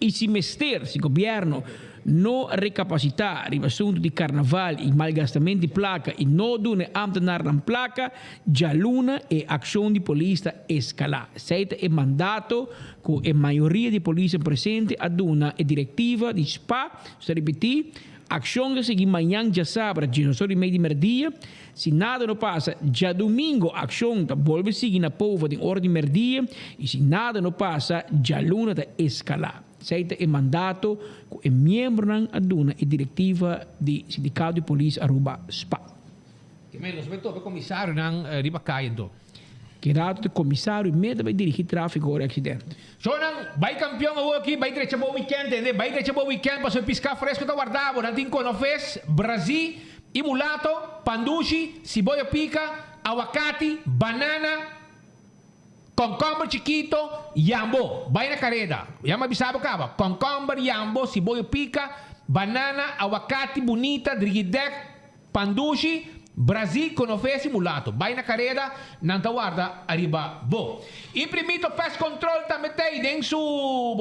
E se mester, se o governo não recapacitar o assunto de carnaval e malgastamento de placa e não dune ambtenaar na placa, já luna e ação de polícia escalar. Seita é mandato que a maioria de polícia presente aduna e diretiva de SPA, se repetir, ação que seguir amanhã já sabra, 12h30 de merdia. Se nada não passa, já domingo, a ação tá volve a seguir na povo de ordem de merdia. E se nada não passa, já luna tá escalar. Seita é mandato que é membro na aduna e diretiva de sindicato de polícia Aruba SPA. Que menos vai o comissário não riba caindo. Que rato de comissário e medo vai dirigir tráfego ou acidente. So nang vai campeão aqui, vai direito para o weekend, né? Vai direito para o weekend para piscar fresco da guardado, não tem conofes, Brasil, imulato, pandushi, cebolla pica, aguacate, banana, concombre chiquito, yambo, vai na careda. Yama bisabo cava, concombre, yambo, cebolla pica, banana, aguacate bonita, driguidec, pandushi, Brasil conofesse mulato. Vai na carreira, não te guarda, arriba, bo. E primeiro pest control também tem, dentro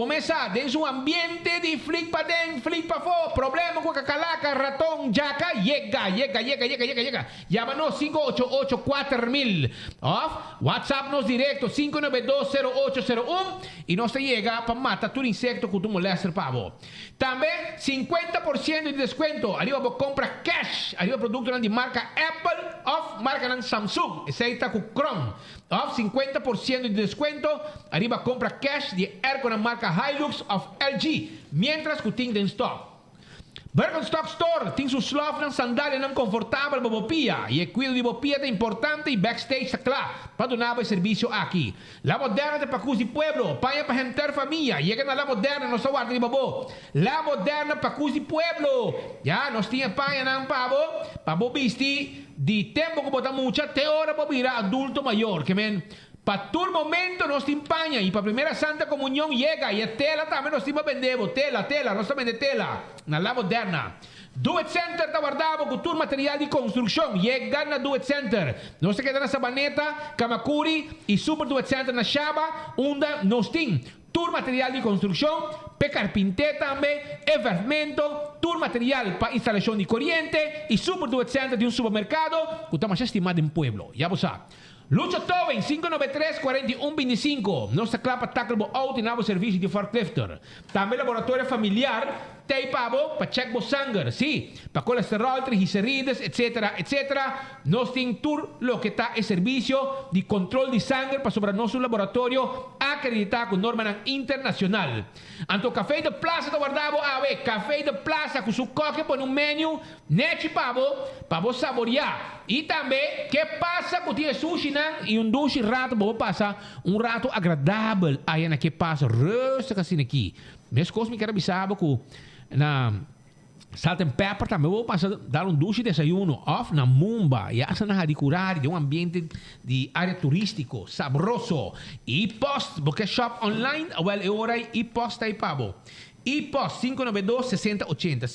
dentro ambiente de flick para dentro, flick para fora. Problema com a calaca, ratão, jaca, llega. Llama-nos 588-4000. WhatsApp nos direto, 592-0801. E nós te chega para matar todo insecto que tu molesta, pavo. Também 50% de desconto. Arriba, compra cash. Arriba, produto de marca Apple of marca ng Samsung. Essa aí está com Chrome. Of 50% de desconto. Arriba compra cash de air com a marca Hilux of LG. Mientras que tem em stock. Birkenstock Store tem sua slof ng sandália ng confortável bobopia. E o cuido de bobopia é importante e backstage está claro. Para donar o serviço aqui. La Moderna de Pacus de Pueblo. Paia para gente família. Chega na La Moderna, nós guarda de bobo. La Moderna Pacus de Pueblo. Já, nós tínhamos paia ng pavo. Pavo bisti. De tempo que botar mucha, até hora para virar adulto maior. Que men. Para todo momento nos timpaña y para primera Santa Comunión llega y tela también nos timpa vendemos, tela, nos vende tela, na La Moderna. Do It Center está guardado con todo material de construcción, llega na Do It Center. No se queda na Sabaneta, Kamakuri y Super Do It Center na Shaba, onda nos tim. Todo material de construcción, pe carpintería también, evermento, todo material para instalación de corriente y Super Do It Center de un supermercado que está más estimado en pueblo. Ya vos sabes. Lucha Towing 593-4125. Nossa clapa tackle auto e novo serviço de forklifter. Também laboratório familiar stay pabo, para check bo sangue, sim, para colesterol, triglicérides, etc, etc. Nós tem tur lo que está é serviço de controle de sangue para sobre nosso laboratório acreditado com norma internacional. Anto café de plaza do guardavo, café de plaza com su coque por um menu, nete pabo saborear. E também, que passa com tia sushi nan e dushi rato, bo passa rato agradável aí na que passa, rosto assim aqui. Minhas coisas me quero bisabo com na salt and pepper também vou passar dar duche de desayuno off na Mumba e essa na de curar de ambiente de área turístico sabroso e post porque shop online well ora e post aí pabo e post 592-6080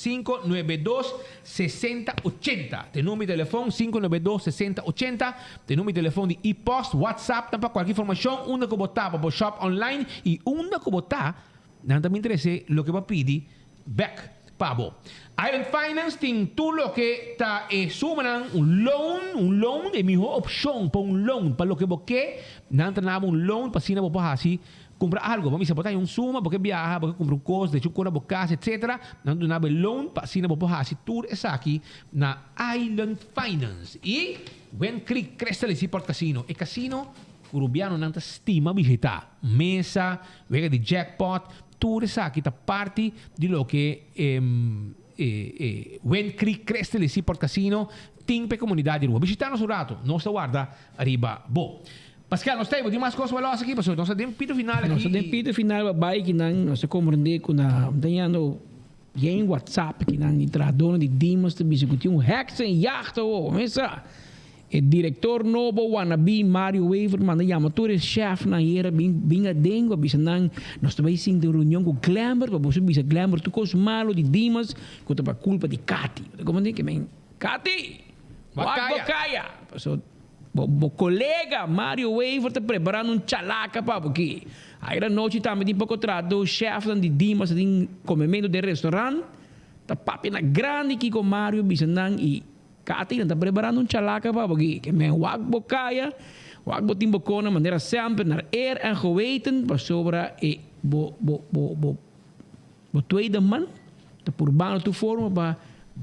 592-6080 tem número de telefone 592-6080 tem número de telefone de e-post WhatsApp para qualquer informação uma que botar para shop online e uma que botar não também interessa o que vai pedir back pabo. Island Finance tem tudo o que está suman un loan é melhor opção para loan para o que você não tem loan para cima você assim comprar algo vamos botar suma porque viaja porque compra coisa de chucura casa etc não tem loan para cima você assim tudo essa aqui na Island Finance e when click cresce esse port casino e casino curubiano não estima visitar mesa vega de jackpot tudo isso aqui está parte de lo que When Creek cresce esse port casino tem para comunidade rua visitar nosso rato nossa guarda arriba bo Pascal nós temos mais coisas valosas aqui pessoal nós temos pito final aqui nós temos pito final vai que nós compreender com na tenhando em WhatsApp que na entradona de Dimas de biscuit hack sem yacht essa o diretor novo wannabe Mario Weaver manda chama todo chef na era bem a dengo bisa nang nós também sim de reunião com Glamour para você bisa Glamour tu cos malo de Dimas com a culpa de Cati como diz que men Cati Wakaya so o colega Mario Weaver está preparando chalaca para porque aí a noite também tem pouco trato chef de Dimas tem comimento de restaurante tá papi na grande aqui com Mario bisa nang e Cati está preparando chalaca para porque que men wakbo kaya wakbo timbocona maneira sempre naar eer en geweten para sobre e bo tweede man te purbano tu forma para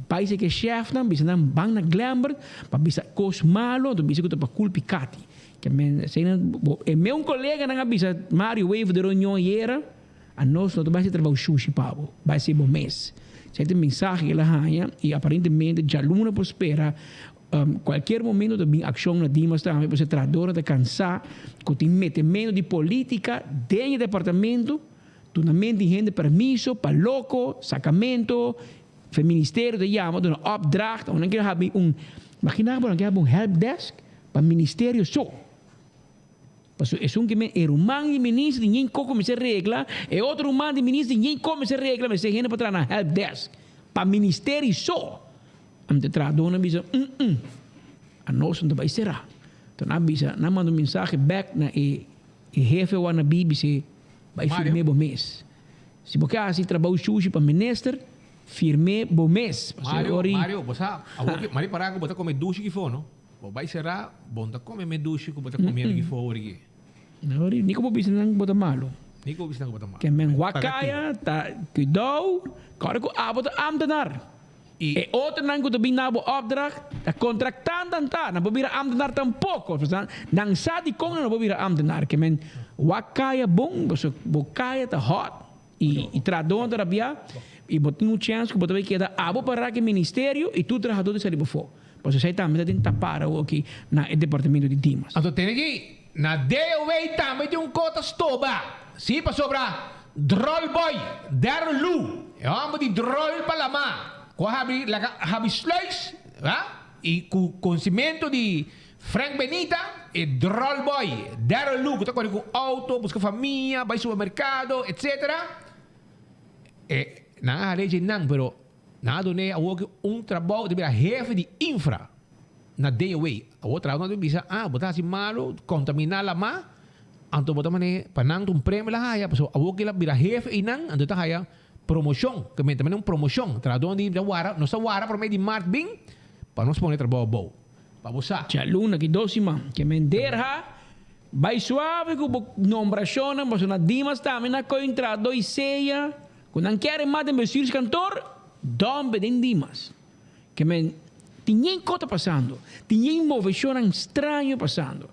países que chef dan bisa nan bang na Glamour para bisa cos malo tu bisa que para culpa Cati que men sei e meu colega na bisa Mario Wave de reunião era a nós não vai ser trabalho sushi pavo vai ser bom mês certo mensagem que ela ganha e aparentemente já Luna prospera qualquer momento de ação na Dimas também para ser tradora de cansar que tem metimento de política dentro do departamento tunamente de gente permisso para louco sacamento ministério de chama de uma opdracht ou não quer have imagina que have help desk para ministério só Paso es un que me man de ministro ninguém como se regla e outro man de ministro ninguém como se regla mas se gente para na help desk para ministério só am te tradona bisa a nós não vai será então na bisa na manda mensagem back na e jefe wana bibi se vai firme bom mês se porque assim trabalho sushi para minister firme bom mês Mario você Mario para que botar comer duche que for não vai será bom tá comer meduche que botar comer que for ori não ori nem como bisa não botar malo nem como bisa não botar malo que men wakaya tá cuidado cara que abota amdenar e outro não que também nabo opdracht tá contractando tá não pode vir amdenar tampouco não sabe como não pode vir amdenar que men wakaya bom você wakaya tá hot e tradon terapia e botar um chance que botar que da abo para que ministério e tu trabajador de sair por Pois você também tem que tapar aqui no departamento de Dimas. Então tem aqui, na DOA também tem cota stoba. Sim, para sobrar Droll Boy, Darlu. É uma de Droll para lá. Com a sluis, e com conhecimento de Frank Benita, e Droll Boy, Darlu, que está com auto, busca família, vai ao supermercado, etc. Na área não, pero nada né a trabalho de jefe de infra na DOA a outra não bisa botar assim malo contaminar lá má anto botar mané panang prêmio lá haya pessoa a outra vira jefe e não anto tá haya promoção que também promoção tradon de wara nossa wara por meio de mart bing para nós poner trabalho bom para você já luna que dosima que menderha vai suave com nombração mas na Dimas também na contrato e ceia Quando não querem mais de bestuurskantoor, dan beden dimas. Que men tinha coisa passando, tinha movimento estranho passando.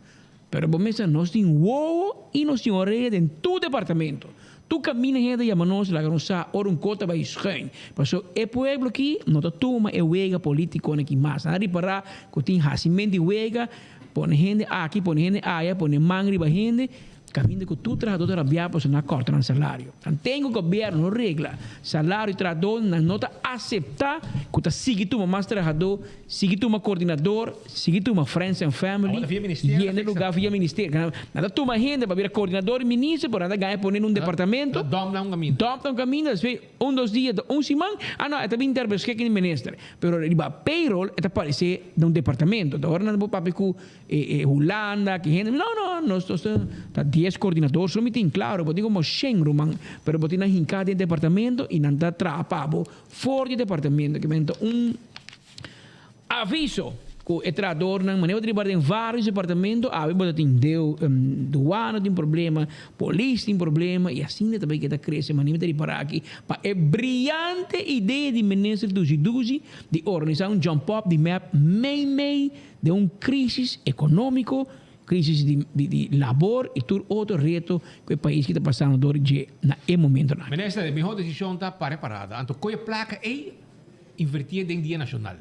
Pero bomesa nós tem uou e nós tem orelha em todo departamento. Tu camina gente e manos la grossa or un cota vai schön. Passo e pueblo aqui não tá toma e wega político aqui mais. Nari para que tem racimento de wega, põe gente aqui, põe gente aí, põe mangri ba gente. Caminho que tu trabalhador rabiar para não cortar o salário. Tem o governo regla salário trabalhador não está aceitar que tu siga tu mais trabalhador, siga tu uma coordenador, siga tu uma friends and family. E em lugar via ministério. Nada tu uma gente para vir coordenador e ministro para nada ganhar por um departamento. Domna um caminho, después 2 dias, semana, não, é também intervesque que ministro. Pero riba payroll é aparecer de departamento. Agora não papi ku Holanda, que gente. Não, nós tá 10 coordenadores, só me tem claro, porque como Schengen, pero porque na hincada em departamento e não está trapado fora do departamento, que mento aviso que o trabalhador não maneira de trabalhar em vários departamentos, a vezes tem doana tem problema, polícia tem problema e assim também que está crescendo, maneira de reparar aqui, para é brilhante ideia de ministro do G12 de organizar jump up de map meio de crise econômico, crise de labor e todo outro reto que o país que está passando hoje no momento. Ministro, a minha decisão está preparada. Então, a placa é invertir em dia nacional.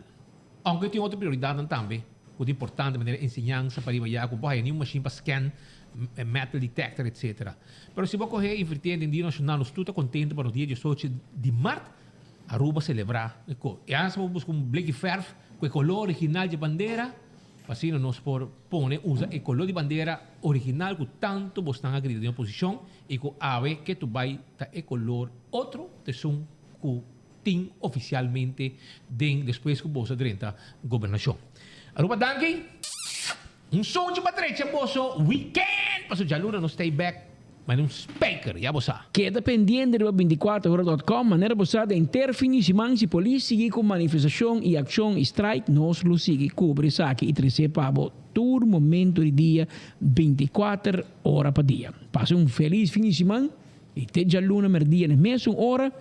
Aunque tem outra prioridade também, o importante é ensinança para ir com nenhuma machine para scan, metal detector, etc. Mas se você invertir em dia nacional, nós estamos contentes para o dia 18 de março, Aruba celebrar. E antes vamos com Black Ferf, com o color original de bandeira, assim nós usa o color de bandeira original que tanto você está acreditando em oposição e que ave que tu vai tá o color outro de som que tem oficialmente depois que você durante a governação. Aruba danke, som de Patrícia Bosso, weekend, passo de aluna no stay back. Mas um speaker, já você. Queda pendente do 24horas.com, maneira você de interfinir se man se polícia seguir com manifestação e ação e strike, nós lo sigue, cobre, saque e trece pabo, todo momento de dia, 24 horas por dia. Passe feliz fim de semana e te já luna merdia na mesma hora.